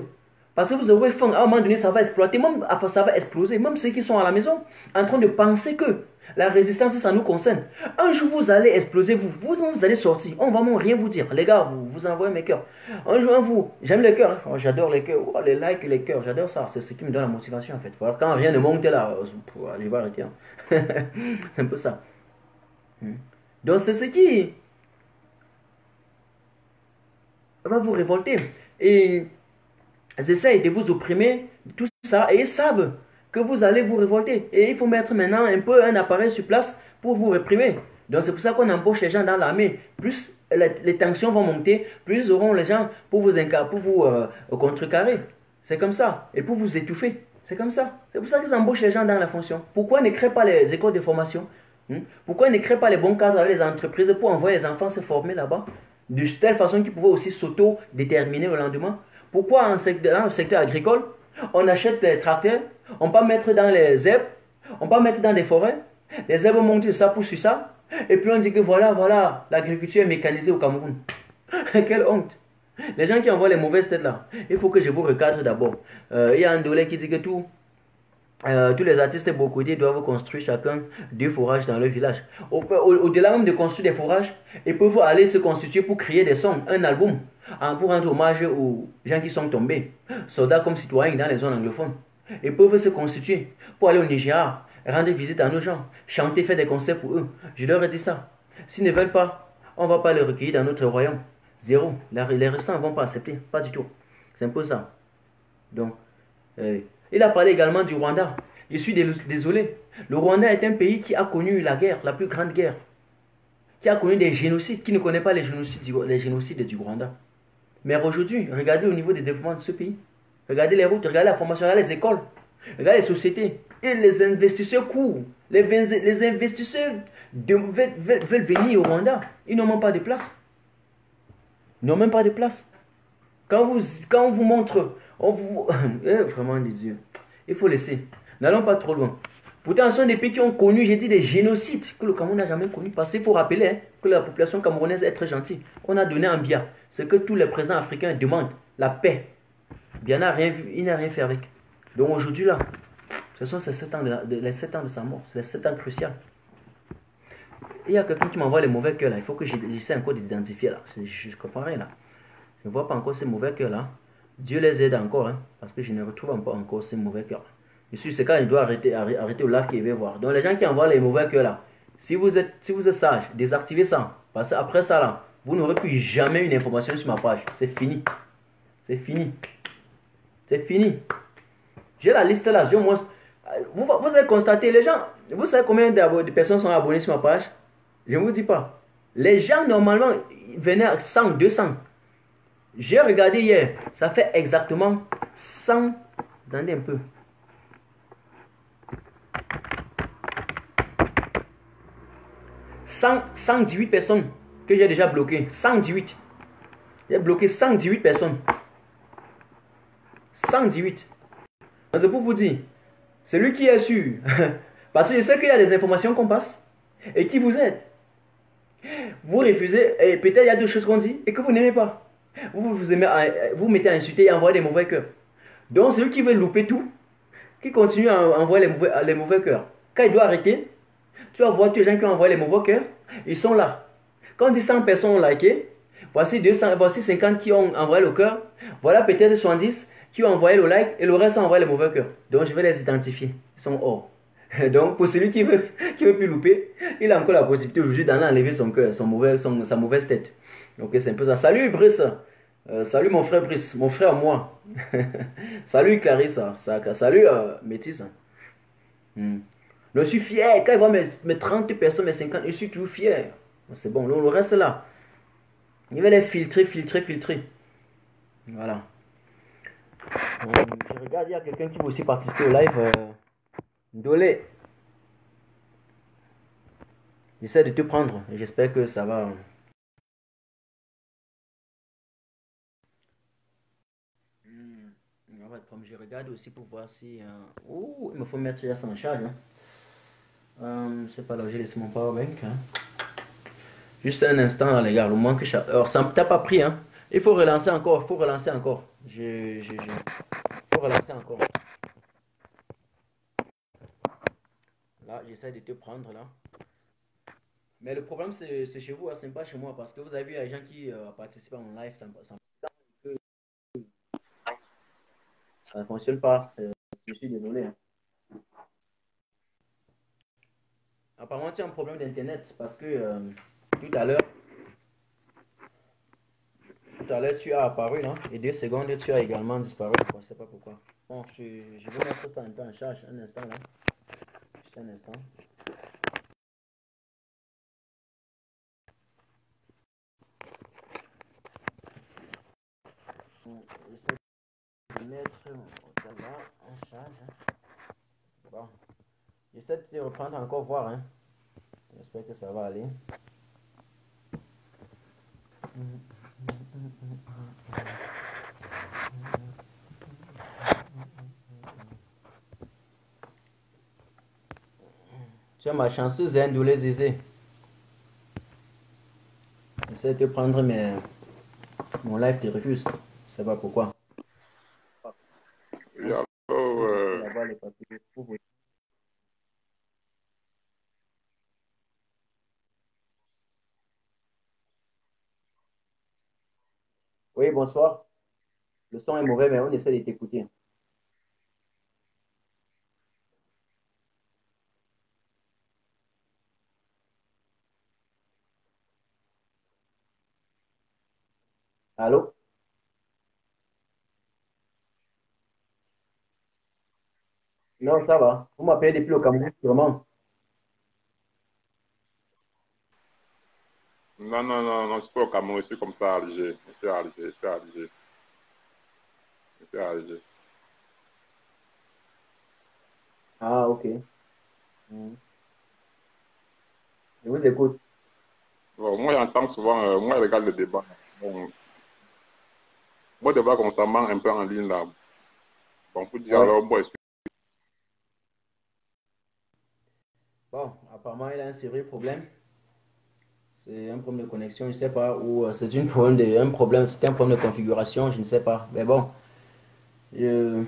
Parce que vous aurez faim, à un moment donné, ça va exploiter, même, enfin, ça va exploser. Même ceux qui sont à la maison, en train de penser que la résistance, ça nous concerne. Un jour, vous allez exploser, vous allez sortir. On va même rien vous dire. Les gars, vous envoyez mes cœurs. Un jour, j'aime les cœurs. Hein. Oh, j'adore les cœurs. Oh, les likes, les cœurs. J'adore ça. C'est ce qui me donne la motivation, en fait. Voilà, quand rien ne monte là, je vais arrêter. Hein. C'est un peu ça. Donc, c'est ce qui va vous révolter. Et ils essayent de vous opprimer, tout ça, et ils savent que vous allez vous révolter. Et il faut mettre maintenant un peu un appareil sur place pour vous réprimer. Donc c'est pour ça qu'on embauche les gens dans l'armée. Plus les tensions vont monter, plus ils auront les gens pour vous contrecarrer. C'est comme ça. Et pour vous étouffer. C'est comme ça. C'est pour ça qu'ils embauchent les gens dans la fonction. Pourquoi ils ne créent pas les écoles de formation? Pourquoi ils ne créent pas les bons cadres avec les entreprises pour envoyer les enfants se former là-bas? De telle façon qu'ils pouvaient aussi s'auto-déterminer le lendemain. Pourquoi dans le secteur agricole, on achète des tracteurs, on peut mettre dans les herbes, on peut mettre dans des forêts, les herbes montent ça pousse ça, et puis on dit que voilà, l'agriculture est mécanisée au Cameroun. Quelle honte! Les gens qui envoient les mauvaises têtes là, il faut que je vous recadre d'abord. Il y a un dolé qui dit que tous les artistes bocodiers doivent construire chacun 2 forages dans leur village. Au-delà même de construire des forages, ils peuvent aller se constituer pour créer des sons, un album, pour rendre hommage aux gens qui sont tombés, soldats comme citoyens dans les zones anglophones. Ils peuvent se constituer pour aller au Nigeria, rendre visite à nos gens, chanter, faire des concerts pour eux. Je leur ai dit ça. S'ils ne veulent pas, on ne va pas les recueillir dans notre royaume. Zéro. Les restants ne vont pas accepter. Pas du tout. C'est un peu ça. Donc, il a parlé également du Rwanda. Je suis désolé. Le Rwanda est un pays qui a connu la guerre, la plus grande guerre. Qui a connu des génocides, qui ne connaît pas les génocides du Rwanda. Mais aujourd'hui, regardez au niveau des développements de ce pays. Regardez les routes, regardez la formation, regardez les écoles, regardez les sociétés. Et les investisseurs courent. Les investisseurs veulent venir au Rwanda. Ils n'ont même pas de place. Ils n'ont même pas de place. Quand on vous montre, vraiment des yeux. Il faut laisser. N'allons pas trop loin. Pourtant, ce sont des pays qui ont connu, j'ai dit, des génocides que le Cameroun n'a jamais connu. Parce qu'il faut rappeler que la population camerounaise est très gentille. On a donné un bien. C'est que tous les présidents africains demandent la paix. Bien, il n'a rien fait avec. Donc aujourd'hui, là, ce sont les 7 ans de sa mort. C'est les 7 ans cruciaux. Il y a quelqu'un qui m'envoie les mauvais cœurs là. Il faut que j'essaie encore d'identifier là. Je ne comprends rien là. Je ne vois pas encore ces mauvais cœurs là. Dieu les aide encore, hein, parce que je ne retrouve pas encore ces mauvais cœurs. Je suis, c'est quand je dois arrêter au live qu'il va voir. Donc les gens qui envoient les mauvais cœurs là, si vous êtes sage, désactivez ça. Parce qu'après ça là, vous n'aurez plus jamais une information sur ma page. C'est fini. C'est fini. C'est fini. J'ai la liste là. Vous avez constaté, les gens, vous savez combien de personnes sont abonnées sur ma page? Je ne vous dis pas. Les gens normalement venaient à 100, 200. J'ai regardé hier, ça fait exactement 100. Attendez un peu. 118 personnes que j'ai déjà bloquées. 118. J'ai bloqué 118 personnes. 118. C'est pour vous dire, celui qui est sûr, parce que je sais qu'il y a des informations qu'on passe et qui vous aident. Vous refusez, et peut-être il y a deux choses qu'on dit et que vous n'aimez pas. Vous mettez à insulter et à envoyer des mauvais cœurs. Donc celui qui veut louper tout, qui continue à envoyer les mauvais cœurs, quand il doit arrêter, tu vas voir tous les gens qui ont envoyé les mauvais cœurs, ils sont là. Quand on dit 100 personnes ont liké, voici 200, voici 50 qui ont envoyé le cœur, voilà peut-être 70 qui ont envoyé le like et le reste ont envoyé le mauvais cœur. Donc je vais les identifier. Ils sont hors. Donc pour celui qui veut plus louper, il a encore la possibilité aujourd'hui d'en enlever son cœur, sa mauvaise tête. Donc c'est un peu ça. Salut Brice. Salut mon frère Brice, mon frère moi. Salut Clarisse. Salut Métis. Je suis fier. Quand il voit mes 30 personnes, mes 50, je suis toujours fier. C'est bon, le reste là. Il va les filtrer. Voilà. Je regarde, il y a quelqu'un qui veut aussi participer au live. Dolé. J'essaie de te prendre. J'espère que ça va. Comme je regarde aussi pour voir si... Oh, il me faut mettre ça en charge. C'est pas là où j'ai laissé mon powerbank. Juste un instant, les gars. Le moins que alors, ça ne t'a pas pris. Il faut relancer encore. Il faut relancer encore. Il faut relancer encore. Là, j'essaie de te prendre là. Mais le problème, c'est chez vous. C'est pas chez moi. Parce que vous avez vu les gens qui participent à mon live. Ça ne fonctionne pas. Je suis désolé. Apparemment, tu as un problème d'internet parce que tout à l'heure, tu as apparu, non? Et 2 secondes, tu as également disparu. Je ne sais pas pourquoi. Bon, je vais mettre ça un peu en charge. Un instant, là. Juste un instant. J'essaie de mettre mon là en charge. Bon. J'essaie de reprendre encore, voir. J'espère que ça va aller. Tu es ma chanceuse, Doulé Zézé. J'essaie de prendre mon live te refuse. Je sais pas pourquoi. Oui, alors, Oui, bonsoir. Le son est mauvais, mais on essaie de t'écouter. Allô? Non, ça va. Vous m'appelez depuis le Cameroun, sûrement. non, c'est pas au Cameroun, je suis comme ça à Alger. Je suis à Alger. Ah, ok. Je vous écoute. Bon, moi, j'entends souvent, moi, je regarde le débat. Bon, moi, le débat constamment un peu en ligne là. Bon, pour dire Ouais. alors, moi, je suis... Bon, apparemment, il a un sérieux problème. C'est un problème de connexion, je ne sais pas. Ou c'est un problème de configuration, je ne sais pas. Mais bon, je,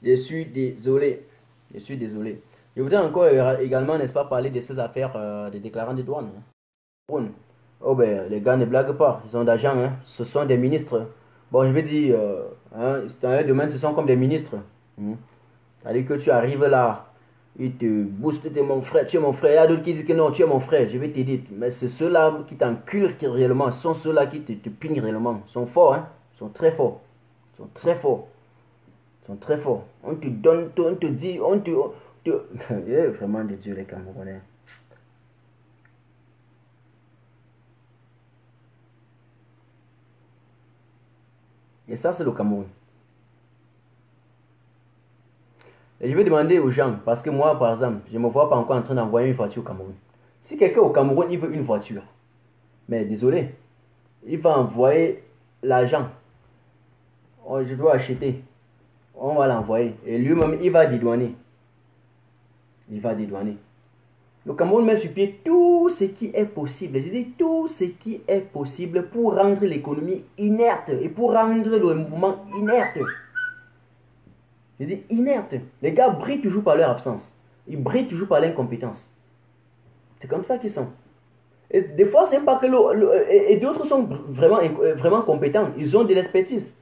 je suis désolé. Je suis désolé. Je voudrais encore également, n'est-ce pas, parler de ces affaires des déclarants de douane. Bon. Oh ben, les gars ne blaguent pas, ils ont d'argent, ce sont des ministres. Bon, je vais dire, dans le domaine, ce sont comme des ministres. C'est-à-dire que tu arrives là, ils te boostent, tu es mon frère, tu es mon frère. Il y a d'autres qui disent que non, tu es mon frère, je vais t'aider. Mais c'est ceux-là qui t'enculent réellement, ce sont ceux-là qui te pignent réellement. Ils sont forts, ils sont très forts. Ils sont très forts. Ils sont très forts. On te donne, on te dit, Il est vraiment de Dieu, les Camerounais. Et ça, c'est le Cameroun. Et je vais demander aux gens, parce que moi, par exemple, je ne me vois pas encore en train d'envoyer une voiture au Cameroun. Si quelqu'un au Cameroun, il veut une voiture, mais désolé, il va envoyer l'argent. Oh, je dois acheter. On va l'envoyer. Et lui-même, il va dédouaner. Il va dédouaner. Le Cameroun met sur pied tout ce qui est possible. Je dis tout ce qui est possible pour rendre l'économie inerte et pour rendre le mouvement inerte. Je dis inerte. Les gars brillent toujours par leur absence. Ils brillent toujours par l'incompétence. C'est comme ça qu'ils sont. Et des fois, c'est pas que et d'autres sont vraiment compétents. Ils ont de l'expertise.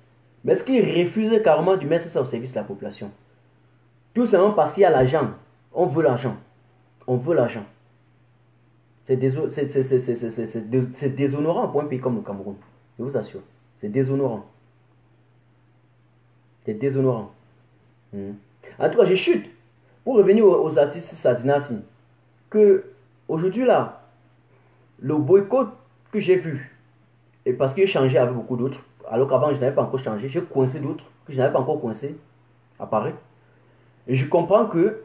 Mais est-ce qu'ils refusent carrément de mettre ça au service de la population? Tout simplement parce qu'il y a l'argent. On veut l'argent. On veut l'argent. C'est déshonorant pour un pays comme le Cameroun. Je vous assure. C'est déshonorant. C'est déshonorant. En tout cas, je chute. Pour revenir aux artistes Sadinasi, que aujourd'hui là, le boycott que j'ai vu, et parce que j'ai changé avec beaucoup d'autres, alors qu'avant je n'avais pas encore changé, j'ai coincé d'autres que je n'avais pas encore coincé à Paris. Et je comprends que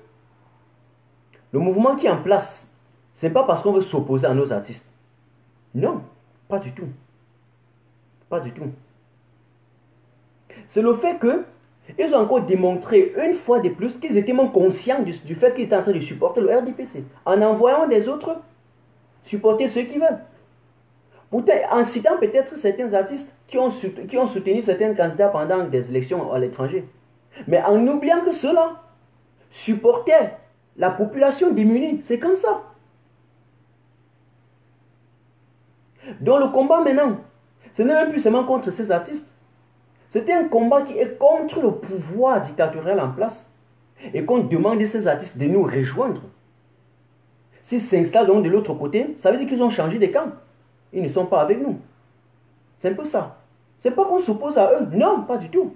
le mouvement qui est en place, ce n'est pas parce qu'on veut s'opposer à nos artistes. Non, pas du tout. Pas du tout. C'est le fait que ils ont encore démontré une fois de plus qu'ils étaient même conscients du fait qu'ils étaient en train de supporter le RDPC, en envoyant des autres supporter ceux qui veulent. Pourtant, en citant peut-être certains artistes qui ont soutenu certains candidats pendant des élections à l'étranger. Mais en oubliant que ceux-là supportaient la population démunie. C'est comme ça. Donc le combat maintenant, ce n'est même plus seulement contre ces artistes. C'était un combat qui est contre le pouvoir dictatorial en place. Et qu'on demande à ces artistes de nous rejoindre. S'ils s'installent donc de l'autre côté, ça veut dire qu'ils ont changé de camp. Ils ne sont pas avec nous. C'est un peu ça. C'est pas qu'on s'oppose à eux. Non, pas du tout.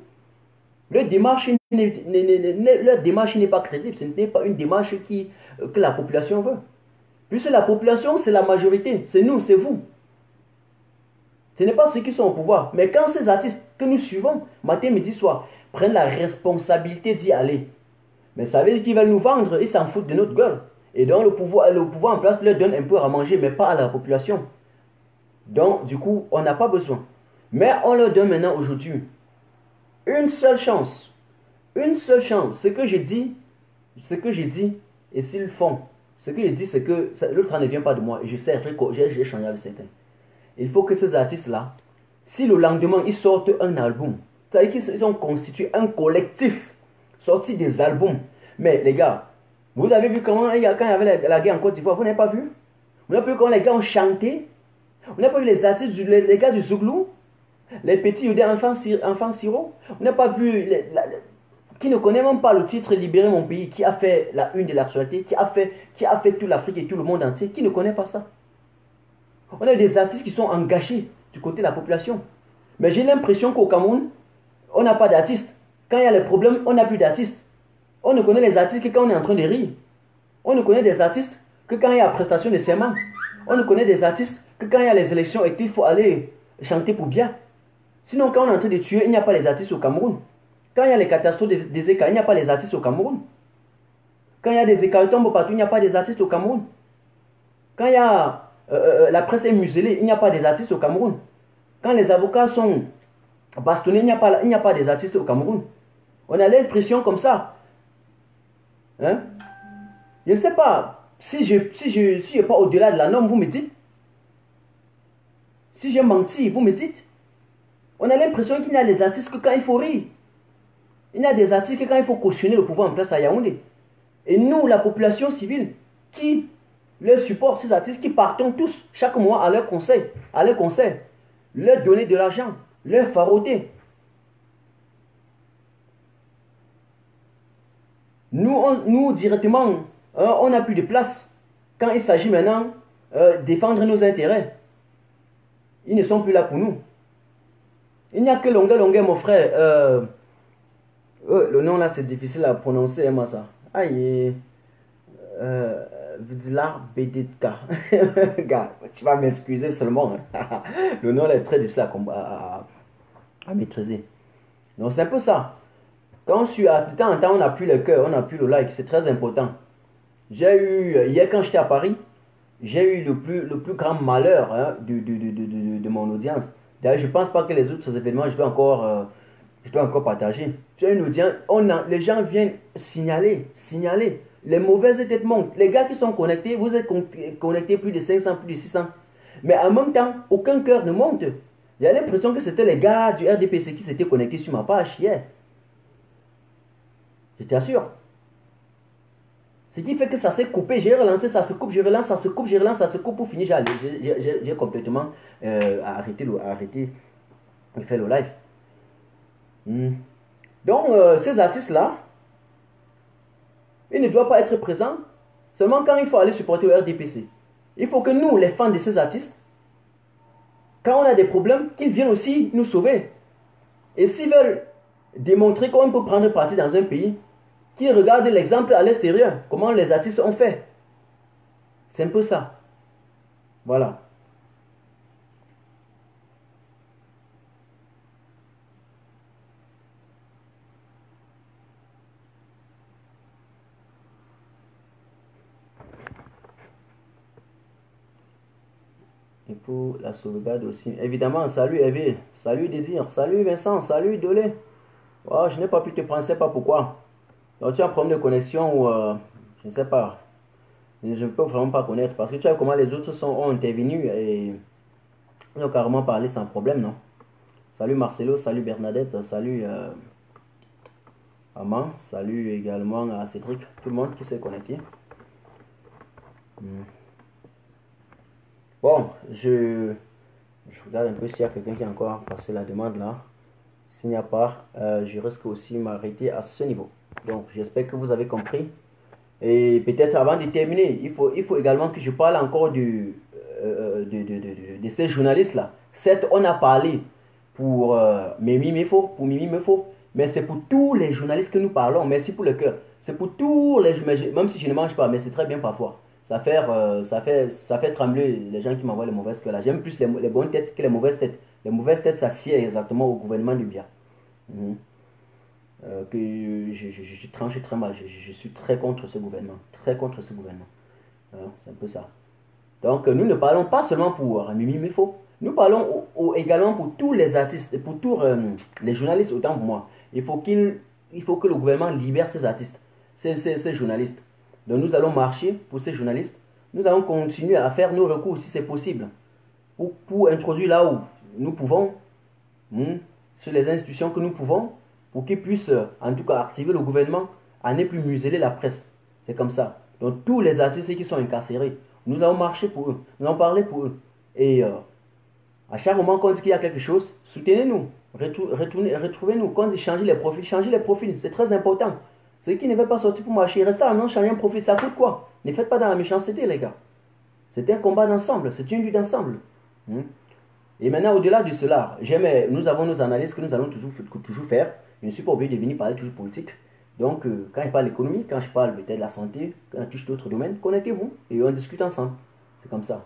Leur démarche n'est pas crédible. Ce n'est pas une démarche que la population veut. Puisque la population, c'est la majorité. C'est nous, c'est vous. Ce n'est pas ceux qui sont au pouvoir. Mais quand ces artistes que nous suivons, matin, midi, soir, prennent la responsabilité d'y aller, mais ça veut dire qu'ils veulent nous vendre, ils s'en foutent de notre gueule. Et donc le pouvoir en place leur donne un peu à manger, mais pas à la population. Donc, du coup, on n'a pas besoin. Mais on leur donne maintenant aujourd'hui une seule chance. Une seule chance. Ce que j'ai dit, et s'ils font, ce que j'ai dit, c'est que l'autre ne vient pas de moi. Et je sais, j'ai changé avec certains. Il faut que ces artistes-là, si le lendemain ils sortent un album, c'est-à-dire qu'ils ont constitué un collectif, sorti des albums. Mais les gars, vous avez vu comment quand il y avait la guerre en Côte d'Ivoire, vous n'avez pas vu? Vous n'avez pas vu comment les gars ont chanté? Vous n'avez pas vu les artistes, les gars du Zouglou? Les petits Youdé enfants sirop? Vous n'avez pas vu qui ne connaît même pas le titre Libérer mon pays, qui a fait la une de l'actualité, qui a fait toute l'Afrique et tout le monde entier, qui ne connaît pas ça? On a des artistes qui sont engagés du côté de la population. Mais j'ai l'impression qu'au Cameroun, on n'a pas d'artistes. Quand il y a les problèmes, on n'a plus d'artistes. On ne connaît les artistes que quand on est en train de rire. On ne connaît des artistes que quand il y a la prestation de serment. On ne connaît des artistes que quand il y a les élections et qu'il faut aller chanter pour bien. Sinon, quand on est en train de tuer, il n'y a pas les artistes au Cameroun. Quand il y a les catastrophes des écarts, il n'y a pas les artistes au Cameroun. Quand il y a des hécatombes partout, il n'y a pas des artistes au Cameroun. Quand il y a la presse est muselée, il n'y a pas des artistes au Cameroun. Quand les avocats sont bastonnés, il n'y a pas des artistes au Cameroun. On a l'impression comme ça. Hein? Je ne sais pas. Si je n'ai pas au-delà de la norme, vous me dites. Si j'ai menti, vous me dites. On a l'impression qu'il n'y a des artistes que quand il faut rire. Il y a des artistes que quand il faut cautionner le pouvoir en place à Yaoundé. Et nous, la population civile, qui leur supporte, ces artistes, qui partons tous, chaque mois, à leur conseil, leur donner de l'argent, leur faroter. Nous directement, on n'a plus de place. Quand il s'agit maintenant de défendre nos intérêts, ils ne sont plus là pour nous. Il n'y a que Longueur, mon frère. Le nom là, c'est difficile à prononcer, moi, ça. Aïe. Vdilar Bedetka. Gars, tu vas m'excuser seulement. Le nom là est très difficile à maîtriser. Donc, c'est un peu ça. Quand de temps en temps, on n'a plus le cœur, on n'a plus le like, c'est très important. J'ai eu, hier quand j'étais à Paris, j'ai eu le plus grand malheur de mon audience. D'ailleurs, je ne pense pas que les autres événements, je dois encore partager. J'ai une audience, les gens viennent signaler. Les mauvaises têtes montent. Les gars qui sont connectés, vous êtes connectés plus de 500, plus de 600. Mais en même temps, aucun cœur ne monte. J'ai l'impression que c'était les gars du RDPC qui s'étaient connectés sur ma page hier. Je t'assure. Ce qui fait que ça s'est coupé, j'ai relancé, ça se coupe, je relance, ça se coupe, je relance, ça se coupe pour finir. J'ai complètement arrêté de faire le live. Donc, ces artistes-là, ils ne doivent pas être présents seulement quand il faut aller supporter le RDPC. Il faut que nous, les fans de ces artistes, quand on a des problèmes, qu'ils viennent aussi nous sauver. Et s'ils veulent démontrer qu'on peut prendre parti dans un pays, qu'ils regardent l'exemple à l'extérieur, comment les artistes ont fait. C'est un peu ça. Voilà. Et pour la sauvegarde aussi. Évidemment, salut Evie, salut Dédire, salut Vincent, salut Dolé. Oh, je n'ai pas pu te prendre, je ne sais pas pourquoi. Donc tu as un problème de connexion ou je ne sais pas. Je ne peux vraiment pas connaître parce que tu vois comment les autres ont intervenu et ils ont carrément parlé sans problème, non? Salut Marcelo, salut Bernadette, salut Aman, salut également à Cédric, tout le monde qui s'est connecté. Bon, je regarde un peu s'il y a quelqu'un qui a encore passé la demande là. S'il n'y a pas, je risque aussi m'arrêter à ce niveau. Donc, j'espère que vous avez compris. Et peut-être avant de terminer, il faut également que je parle encore de ces journalistes-là. Certes, on a parlé pour Mimi Mefo, mais c'est pour tous les journalistes que nous parlons. Merci pour le cœur. C'est pour tous les journalistes, même si je ne mange pas, mais c'est très bien parfois. Ça fait trembler les gens qui m'envoient les mauvaises cœurs. J'aime plus les bonnes têtes que les mauvaises têtes. Les mauvaises têtes, ça sied exactement au gouvernement du bien. Que je tranche très mal. Je suis très contre ce gouvernement. Très contre ce gouvernement. C'est un peu ça. Donc, nous ne parlons pas seulement pour Mimi Mefo. Nous parlons également pour tous les artistes, pour tous les journalistes, autant pour moi. Il faut que le gouvernement libère ces artistes, ces journalistes. Donc, nous allons marcher pour ces journalistes. Nous allons continuer à faire nos recours si c'est possible. Pour introduire là où nous pouvons, sur les institutions que nous pouvons, pour qu'ils puissent, en tout cas, activer le gouvernement à ne plus museler la presse. C'est comme ça. Donc, tous les artistes qui sont incarcérés, nous allons marcher pour eux. Nous allons parler pour eux. Et à chaque moment qu'on dit qu'il y a quelque chose, soutenez-nous. Retrouvez-nous. Quand on dit changer les profils. C'est très important. Ceux qui ne veulent pas sortir pour marcher, restez à la maison, changer un profil. Ça coûte quoi? Ne faites pas dans la méchanceté, les gars. C'est un combat d'ensemble. C'est une lutte d'ensemble. Et maintenant, au-delà de cela, nous avons nos analyses que nous allons toujours faire. Je ne suis pas obligé de venir parler toujours politique. Donc, quand je parle d'économie, quand je parle peut-être de la santé, quand je touche d'autres domaines, connectez-vous et on discute ensemble. C'est comme ça.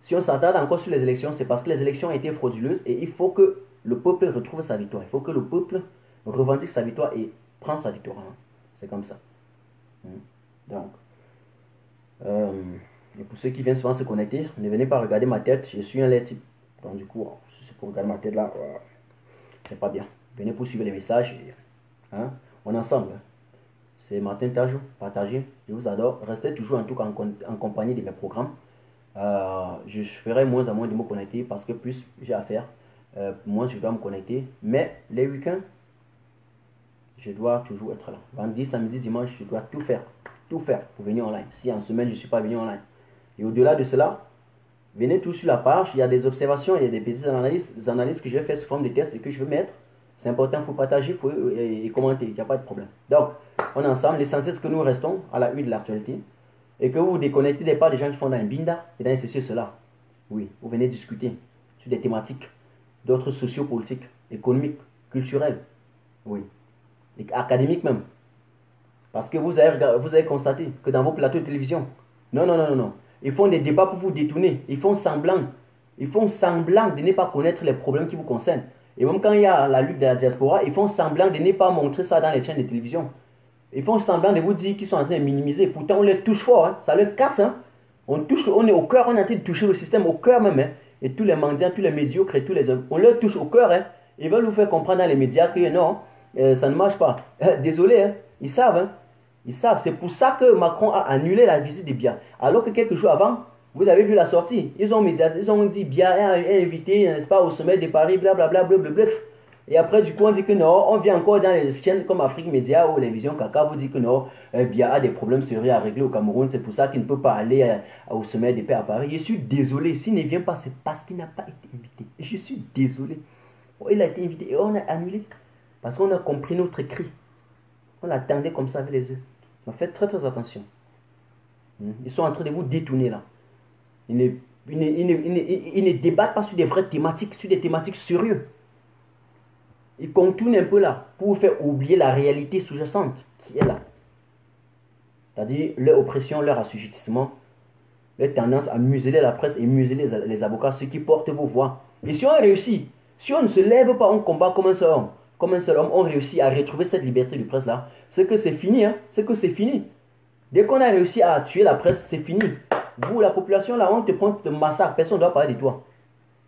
Si on s'attarde encore sur les élections, c'est parce que les élections ont été frauduleuses et il faut que le peuple retrouve sa victoire. Il faut que le peuple revendique sa victoire et prend sa victoire. C'est comme ça. Donc, et pour ceux qui viennent souvent se connecter, ne venez pas regarder ma tête. Je suis un lait type. Donc, du coup, si c'est pour regarder ma tête là, c'est pas bien. Venez pour suivre les messages. Et, on est ensemble. C'est Martin Tajou. Partagez. Je vous adore. Restez toujours en tout cas en compagnie de mes programmes. Je ferai moins en moins de me connecter parce que plus j'ai à faire, moins je dois me connecter. Mais les week-ends, je dois toujours être là. Vendredi, samedi, dimanche, je dois tout faire pour venir online. Si en semaine, je ne suis pas venu online. Et au-delà de cela, venez tous sur la page. Il y a des observations, il y a des petites analyses que je vais faire sous forme de tests et que je vais mettre. C'est important pour partager et commenter. Il n'y a pas de problème. Donc, on est ensemble. L'essentiel, c'est que nous restons à la une de l'actualité. Et que vous vous déconnectez pas des gens qui font dans un binda et dans ceci et cela. Oui, vous venez discuter sur des thématiques, d'autres sociopolitiques, économiques, culturelles. Oui. Et académiques même. Parce que vous avez constaté que dans vos plateaux de télévision, non. Ils font des débats pour vous détourner. Ils font semblant de ne pas connaître les problèmes qui vous concernent. Et même quand il y a la lutte de la diaspora, ils font semblant de ne pas montrer ça dans les chaînes de télévision. Ils font semblant de vous dire qu'ils sont en train de minimiser. Pourtant, on les touche fort. Ça les casse. On est au cœur. On est en train de toucher le système au cœur même. Et tous les mendiants, tous les médiocres et tous les hommes, on leur touche au cœur. Ils veulent vous faire comprendre dans les médias que non, ça ne marche pas. Désolé. Ils savent. Ils savent. C'est pour ça que Macron a annulé la visite de Biya. Alors que quelques jours avant, vous avez vu la sortie. Ils ont dit Biya est invité, n'est-ce pas, au sommet de Paris, blablabla, blablabla. Et après, du coup, on dit que non, on vient encore dans les chaînes comme Afrique Média ou les Visions Caca, vous dit que non, Biya a des problèmes sérieux à régler au Cameroun, c'est pour ça qu'il ne peut pas aller au sommet des paix à Paris. Je suis désolé, s'il ne vient pas, c'est parce qu'il n'a pas été invité. Je suis désolé. Bon, il a été invité et on a annulé parce qu'on a compris notre cri. On l'attendait comme ça avec les yeux. Donc faites très très attention. Ils sont en train de vous détourner là. Ils ne débattent pas sur des vraies thématiques, sur des thématiques sérieuses. Ils contournent un peu là pour vous faire oublier la réalité sous-jacente qui est là. C'est-à-dire leur oppression, leur assujettissement, leur tendance à museler la presse et museler les avocats, ceux qui portent vos voix. Et si on réussit, si on ne se lève pas, on combat comme un seul homme, on réussit à retrouver cette liberté de presse là, c'est que c'est fini, hein, c'est que c'est fini. Dès qu'on a réussi à tuer la presse, c'est fini. Vous, la population, là, on te prend, te massacre, personne ne doit parler de toi.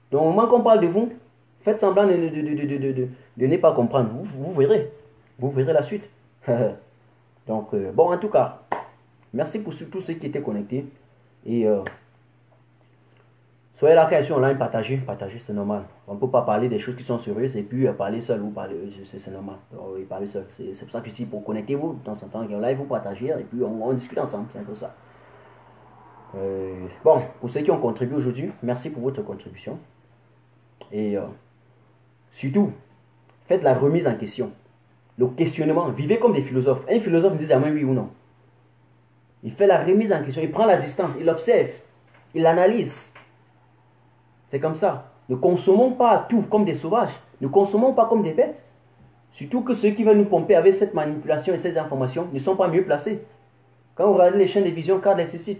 Donc, au moment qu'on parle de vous, faites semblant de ne pas comprendre. Vous verrez. Vous verrez la suite. Donc, bon, en tout cas, merci pour tous ceux qui étaient connectés. Et soyez là quand ils sont online, partagez, c'est normal. On ne peut pas parler des choses qui sont sérieuses et puis parler seul ou parler, c'est normal. Parler seul. C'est pour ça que je dis pour connecter-vous, de temps en temps, en live, vous partagez et puis on discute ensemble, c'est un peu ça. Bon, pour ceux qui ont contribué aujourd'hui, merci pour votre contribution. Et surtout, faites la remise en question. Le questionnement, vivez comme des philosophes. Un philosophe dit à moi oui ou non. Il fait la remise en question, il prend la distance, il observe, il analyse. C'est comme ça. Ne consommons pas tout comme des sauvages. Ne consommons pas comme des bêtes. Surtout que ceux qui veulent nous pomper avec cette manipulation et ces informations ne sont pas mieux placés. Quand vous regardez les chaînes de vision, car les CC,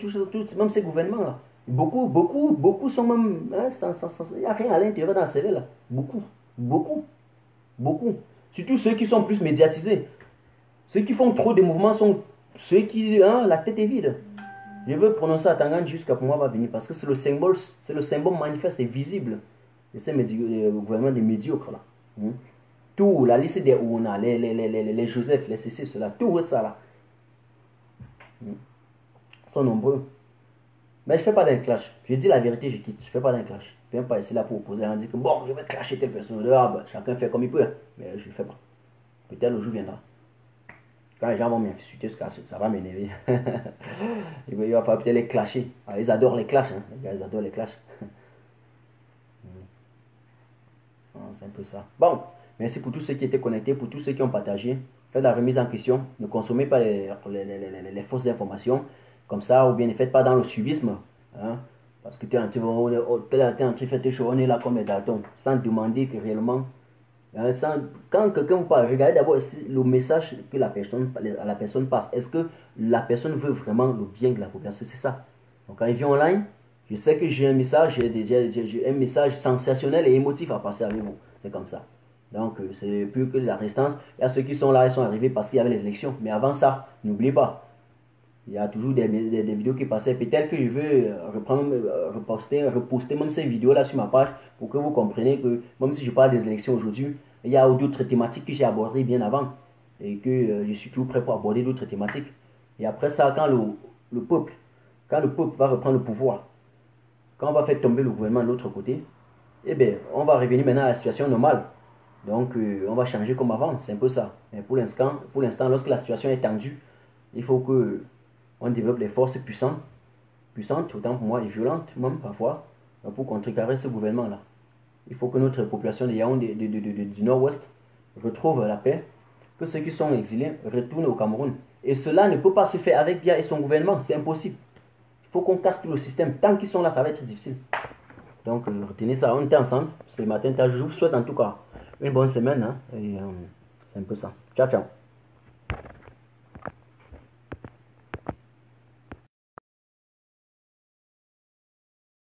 même ces gouvernements-là, beaucoup sont même... Il n'y a rien à l'intérieur dans la cervelle. Là. Beaucoup. Surtout ceux qui sont plus médiatisés. Ceux qui font trop de mouvements sont ceux qui... la tête est vide. Je veux prononcer à Tangan jusqu'à pour moi va venir. Parce que c'est le symbole manifeste et visible de ces gouvernements des médiocres. Là. Tout, la liste des Ouna, les Joseph, les CC, cela, tout ça là. Sont nombreux. Mais je ne fais pas d'un clash. Je dis la vérité, je quitte. Je ne fais pas d'un clash. Je ne viens pas ici là pour opposer. On dit que bon, je vais clasher telle personne. Chacun fait comme il peut. Mais je ne le fais pas. Peut-être le jour viendra. Quand les gens vont m'insulter, ça va m'énerver. Il va falloir peut-être les clasher. Alors, ils adorent les clashs. Hein. Les gars, ils adorent les clashs. C'est un peu ça. Bon, merci pour tous ceux qui étaient connectés, pour tous ceux qui ont partagé. Faites la remise en question. Ne consommez pas les fausses informations. Comme ça, ou bien ne faites pas dans le suivisme. Hein, parce que tu es en train de faire tes choses, on est là comme des datons. Sans demander que réellement... quand quelqu'un vous parle, regardez d'abord le message que la personne passe. Est-ce que la personne veut vraiment le bien de la population? C'est ça. Donc quand il vient online, je sais que j'ai un message, j'ai un message sensationnel et émotif à passer avec vous. C'est comme ça. Donc c'est plus que la restance. Il y a ceux qui sont là, ils sont arrivés parce qu'il y avait les élections. Mais avant ça, n'oubliez pas, il y a toujours des vidéos qui passaient. Peut-être que je veux reposter même ces vidéos-là sur ma page pour que vous compreniez que même si je parle des élections aujourd'hui, il y a d'autres thématiques que j'ai abordées bien avant et que je suis toujours prêt pour aborder d'autres thématiques. Et après ça, quand le peuple va reprendre le pouvoir, quand on va faire tomber le gouvernement de l'autre côté, eh bien, on va revenir maintenant à la situation normale. Donc, on va changer comme avant, c'est un peu ça. Mais pour l'instant, lorsque la situation est tendue, il faut que on développe des forces puissantes, autant pour moi, et violentes même parfois, pour contrecarrer ce gouvernement-là. Il faut que notre population de Yaoundé, du Nord-Ouest retrouve la paix, que ceux qui sont exilés retournent au Cameroun. Et cela ne peut pas se faire avec Biya et son gouvernement, c'est impossible. Il faut qu'on casse tout le système. Tant qu'ils sont là, ça va être difficile. Donc, retenez ça, on était ensemble ce matin. Je vous souhaite en tout cas une bonne semaine. Hein, et c'est un peu ça. Ciao, ciao.